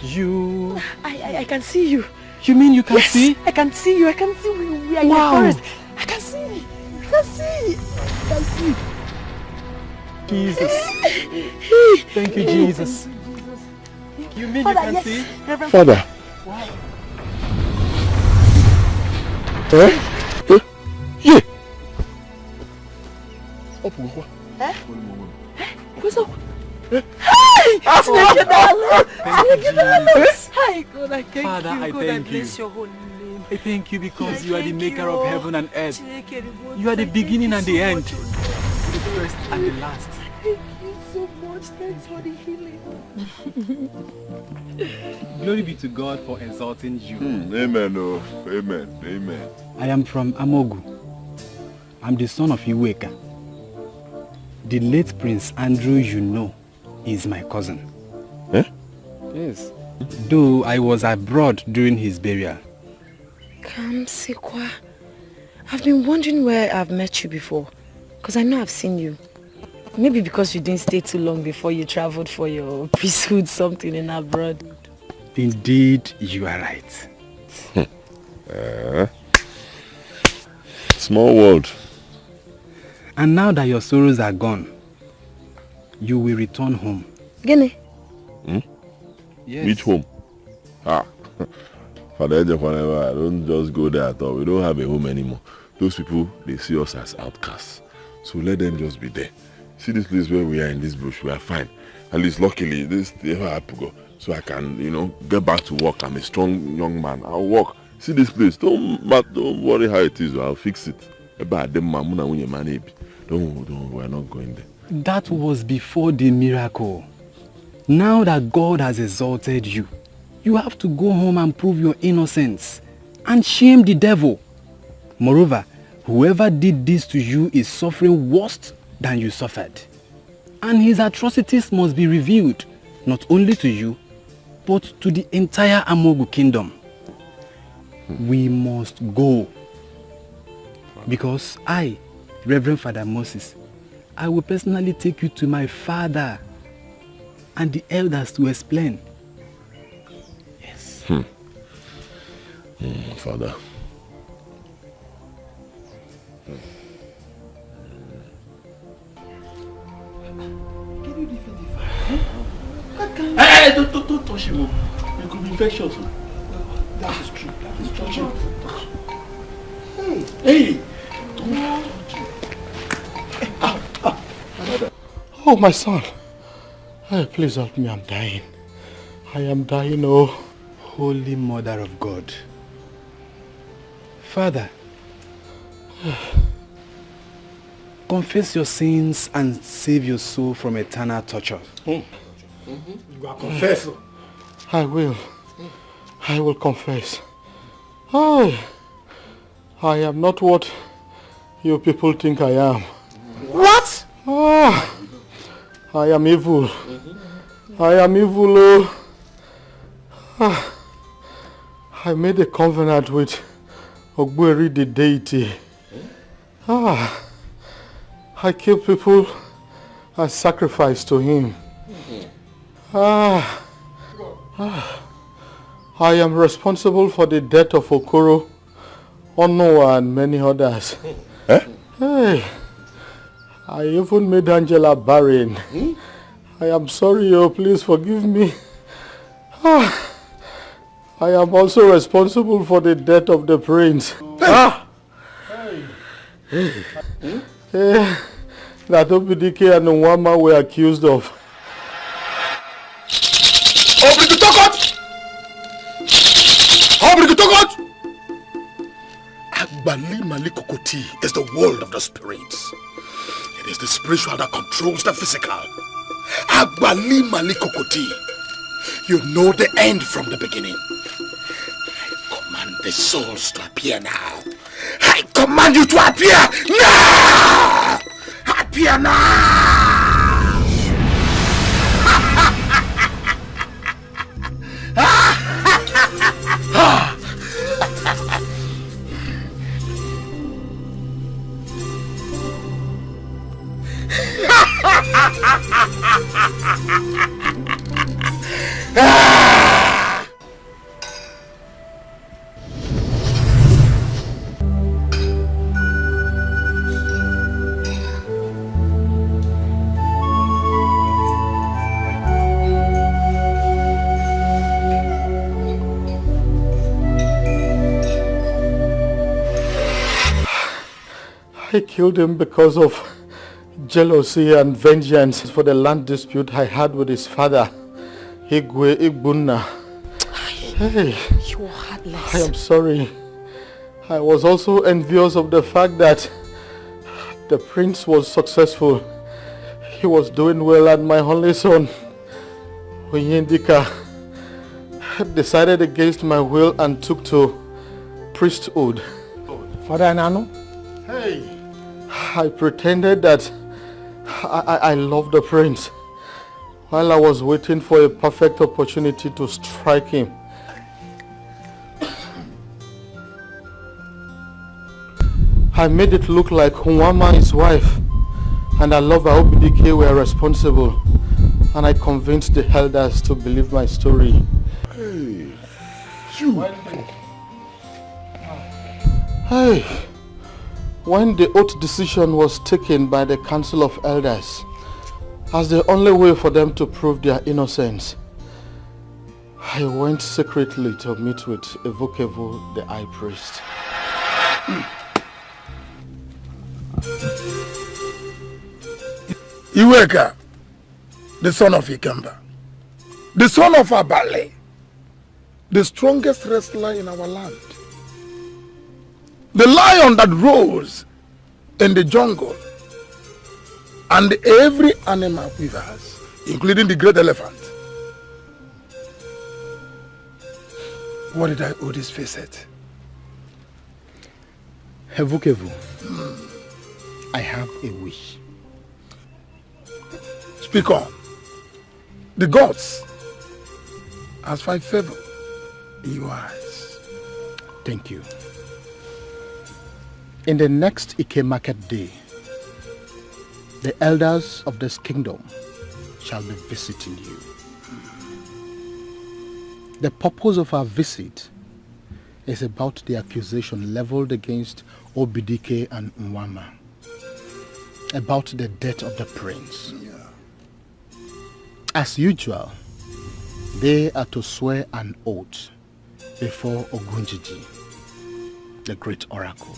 You. I can see you. You mean you can see? I can see you. I can see you. We are in the forest. I can see. I can see. I can see. Jesus. Thank you, Jesus. You mean Father, you can yes. see? Reverend Father. Why? Yeah. What's up? Hey! Snake darling! Snake darling! Hi, God, I thank Father, you. I God, thank I bless you. your holy name. I thank you because you are the thank maker you. of heaven and earth. Chineke, You are the thank beginning you and the so end. much. The first and the last. Thank you so much. Thanks for the healing. Glory be to God for exalting you. Amen. Oh. Amen. Amen. I am from Amogu. I'm the son of Iweka. The late Prince Andrew you know is my cousin. Eh? Yes. Though I was abroad during his burial. Kamsikwa, I've been wondering where I've met you before. Because I know I've seen you. Maybe because you didn't stay too long before you traveled for your priesthood something in abroad. Indeed, you are right. Small world. And now that your sorrows are gone, you will return home. Gene? Yes. Which home? Father, I don't just go there at all. We don't have a home anymore. Those people, they see us as outcasts. So let them just be there. See this place where we are in this bush, we are fine. At least luckily, this never had to go. So I can, get back to work. I'm a strong young man. I'll work. See this place. Don't worry how it is. I'll fix it. Don't, we're not going there. That was before the miracle. Now that God has exalted you, you have to go home and prove your innocence and shame the devil. Moreover, whoever did this to you is suffering worse than you suffered. And his atrocities must be revealed, not only to you, but to the entire Amogu kingdom. We must go. Because I, Reverend Father Moses, I will personally take you to my father and the elders to explain. Yes. Father. Hey, don't touch him. You could be infectious. That is true. That is true. Hey. Oh, my son. Hey, please help me. I'm dying. I am dying, oh. Holy Mother of God. Father, confess your sins and save your soul from eternal torture. You are confess. I will. I will confess. I am not what you people think I am. What? I am evil. I am evil, oh. I made a covenant with Ogbueri the deity. I kill people and sacrifice to him. I am responsible for the death of Okoro, Ono and many others. Hey, I even made Angela barren. I am sorry, oh, please forgive me. I am also responsible for the death of the prince. That Obidike and Nwama were accused of. Agbali Malikokoti is the world of the spirits. It is the spiritual that controls the physical. Agbali Malikokoti. You know the end from the beginning. I command the souls to appear now. I command you to appear now! Appear now! I killed him because of jealousy and vengeance for the land dispute I had with his father, Igwe Igbunna. Hey, you are heartless. I am sorry. I was also envious of the fact that the prince was successful. He was doing well, and my only son, Onyendika, decided against my will and took to priesthood. Father Anano? Hey. I pretended that I loved the prince while I was waiting for a perfect opportunity to strike him. I made it look like Nwama, his wife, and Alova Obidike were responsible, and I convinced the elders to believe my story. Hey, you! Hey! When the oath decision was taken by the Council of Elders as the only way for them to prove their innocence, I went secretly to meet with Edochie, the high priest. Iweka, the son of Ikemba, the son of Abale, the strongest wrestler in our land. The lion that rose in the jungle, and every animal with us, including the great elephant. What did I owe this visit? Edochie, I have a wish. Speak on. The gods has found favor in your eyes. Thank you. In the next Ike market day, the elders of this kingdom shall be visiting you. The purpose of our visit is about the accusation leveled against Obidike and Nwama about the death of the prince. Yeah. As usual, they are to swear an oath before Ogunjiji, the great oracle.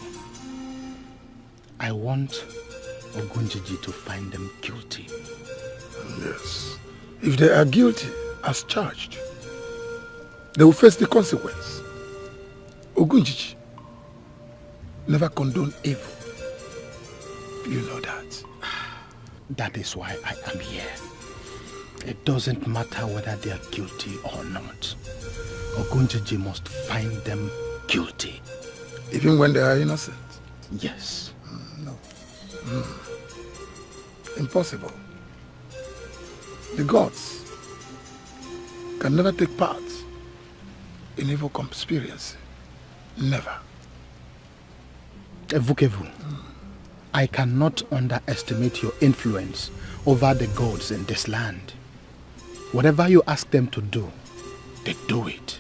I want Ogunjiji to find them guilty. Yes. If they are guilty as charged, they will face the consequence. Ogunjiji never condone evil. You know that. That is why I am here. It doesn't matter whether they are guilty or not. Ogunjiji must find them guilty. Even when they are innocent? Yes. No. Impossible. The gods can never take part in evil conspiracy. Never. Evukevu, I cannot underestimate your influence over the gods in this land. Whatever you ask them to do, they do it.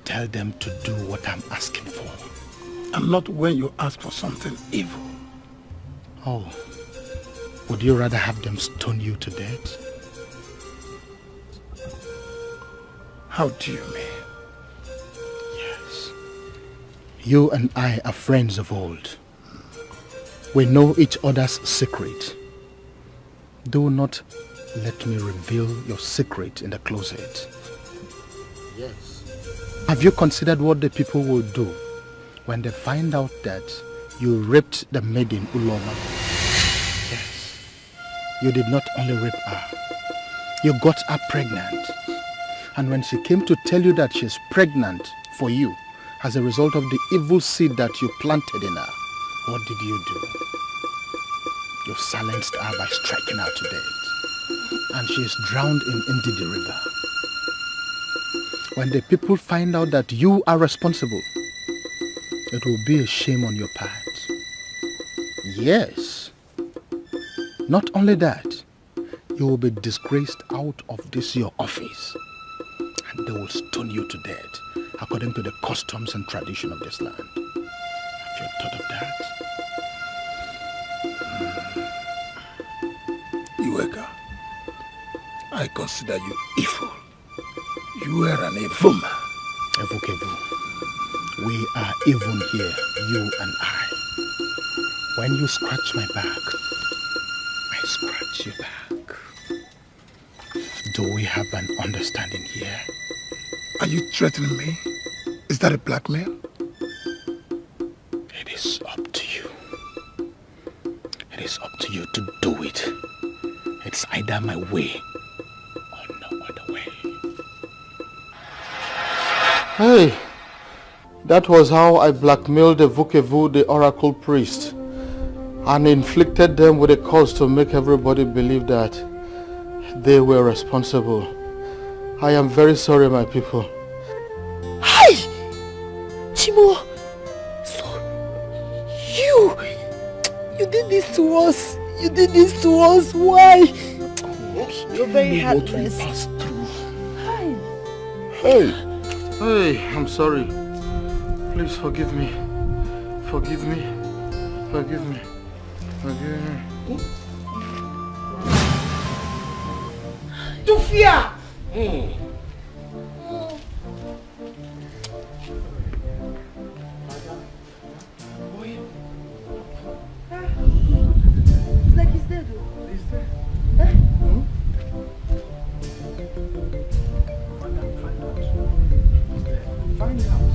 Tell them to do what I'm asking for. And not when you ask for something evil. Oh, would you rather have them stone you to death? How do you mean? Yes. You and I are friends of old. We know each other's secret. Do not let me reveal your secret in the closet. Yes. Have you considered what the people will do when they find out that you raped the maiden Uloma? Yes. You did not only rape her, you got her pregnant. And when she came to tell you that she's pregnant for you as a result of the evil seed that you planted in her, what did you do? You silenced her by striking her to death. And she is drowned in Ndidi River. When the people find out that you are responsible, it will be a shame on your part. Yes. Not only that, you will be disgraced out of this your office. And they will stone you to death according to the customs and tradition of this land. Have you thought of that? Iweka, I consider you evil. You are an evil man. Evukevu, we are even here, you and I. When you scratch my back, I scratch your back. Do we have an understanding here? Are you threatening me? Is that a blackmail? It is up to you. It is up to you to do it. It's either my way or no other way. Hey, that was how I blackmailed the Vukevu, the oracle priest, and inflicted them with a curse to make everybody believe that they were responsible. I am very sorry, my people. Hi! Chimo! So, you did this to us. You did this to us. Why? You're very heartless. Hi. Hey, I'm sorry. Please forgive me. Forgive me. Forgive me. Forgive me. Tufia! It's like he's dead. He's dead. Huh? Find out.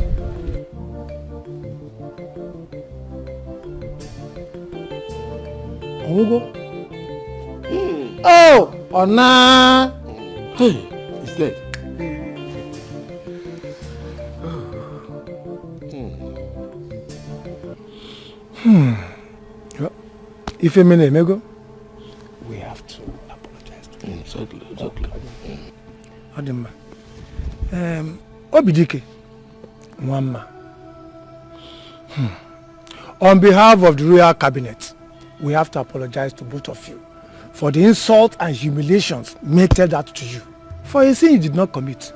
Ogo? Oh! Ona! Hey, he's dead. If a minute, Mego? We have to apologize to him. Exactly, exactly. Adima. Obidike. Nwama. On behalf of the royal cabinet, we have to apologize to both of you for the insult and humiliations meted out to you for a sin you did not commit.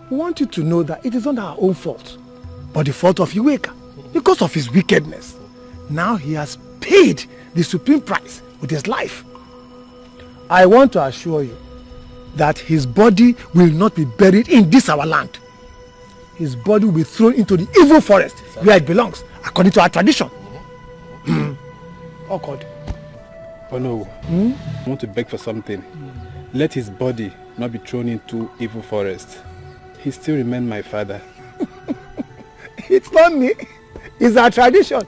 We want you to know that it is not our own fault, but the fault of Iweka because of his wickedness. Now he has paid the supreme price with his life. I want to assure you that his body will not be buried in this our land. His body will be thrown into the evil forest where it belongs, according to our tradition. Oh God. Oh no. I want to beg for something. Let his body not be thrown into evil forest. He still remains my father. It's not me. It's our tradition.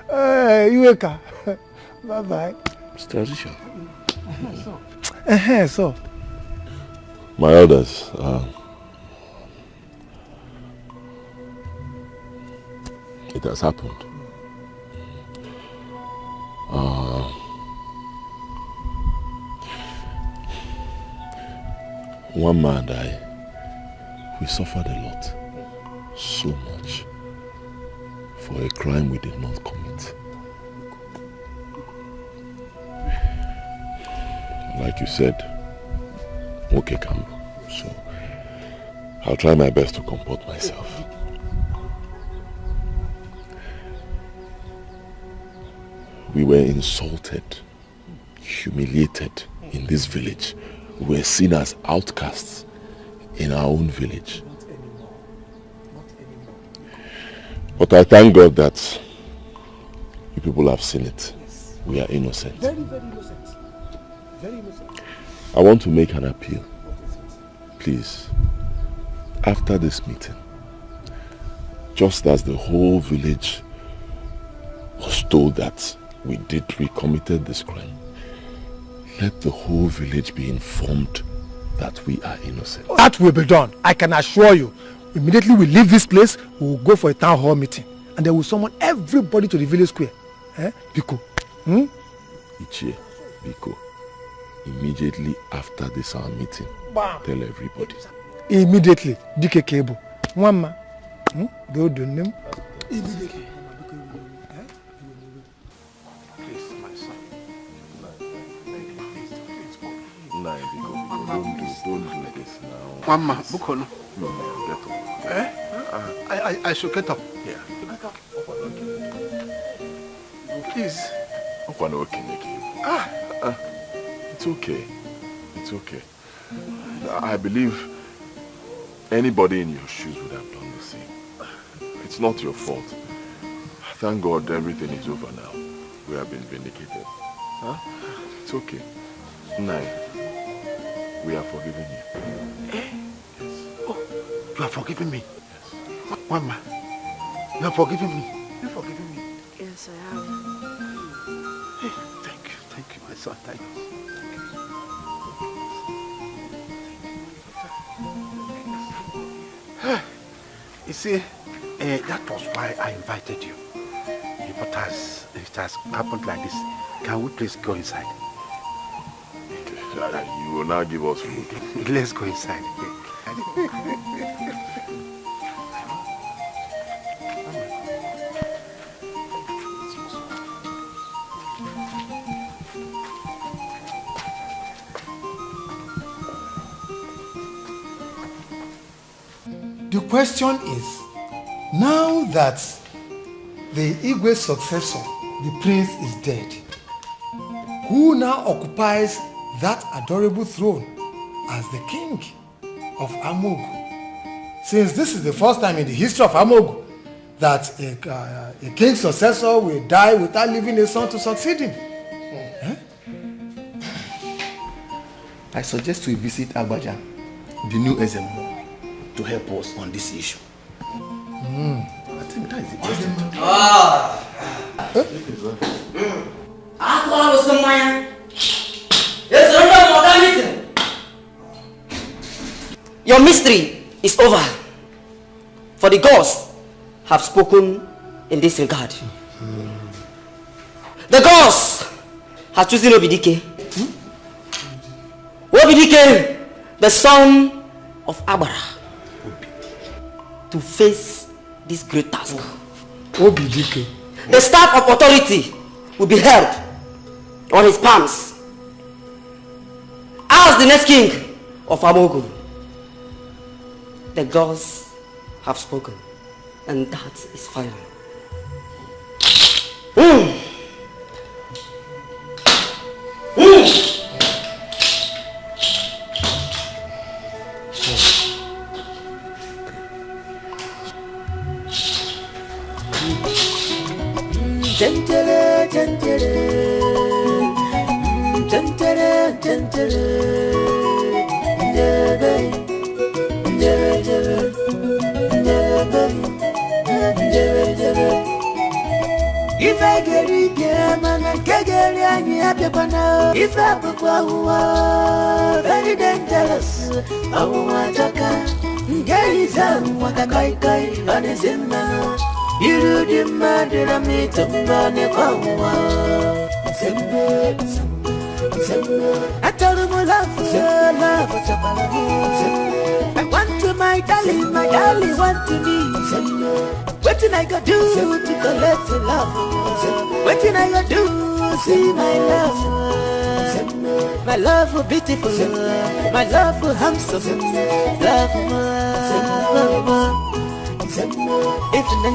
Iweka. Bye-bye. It's tradition. So. My elders, it has happened. One man and I, we suffered a lot, so much, for a crime we did not commit. Like you said, okay, come. So I'll try my best to comport myself. We were insulted, humiliated in this village. We were seen as outcasts in our own village. But I thank God that you people have seen it. We are innocent. Very, very innocent. Very innocent. I want to make an appeal. Please, after this meeting, just as the whole village was told that we committed this crime, let the whole village be informed that we are innocent. That will be done. I can assure you. Immediately we leave this place, we will go for a town hall meeting. And they will summon everybody to the village square. Biko. Ichie, Biko. Immediately after this our meeting, tell everybody. Immediately. Dike Kebo. Mama. Go do them. Immediately. Please, my son. Don't do this now. Mama, Bukono. No, get up. I should get up. Yeah. Please. It's okay. It's okay. I believe anybody in your shoes would have done the same. It's not your fault. Thank God everything is over now. We have been vindicated. Huh? It's okay. Nai, we are forgiving you. Yes. Oh, you are forgiving me? Yes. Mama, you are forgiving me? You are forgiving me? Yes, I have. Hey, thank you, my son, thank you. You see, that was why I invited you. But as it has happened like this, can we please go inside? Okay. You will now give us food. Let's go inside. The question is, now that the Igwe's successor, the prince, is dead, who now occupies that adorable throne as the king of Amogu? Since this is the first time in the history of Amogu that a king's successor will die without leaving a son to succeed him. I suggest we visit Agbaja, the new Ezemo, to help us on this issue. I think that is the best. Your mystery is over. For the gods have spoken in this regard. The gods have chosen Obidike. Obidike, the son of Abara, to face this great task. The staff of authority will be held on his palms. As the next king of Amogo, the gods have spoken, and that is final. Gentile, gentile, gentile, gentile, if I get it, man, I can't get any happy banana. If I put very dangerous, I want to come. Get his arm, what a kai, on his man. You do the murder of me to burn it. I told him I love, I want to my darling want to me. What did I go do to collect the love? What did I go do? See my love. My love for beautiful, my love for handsome, love for if the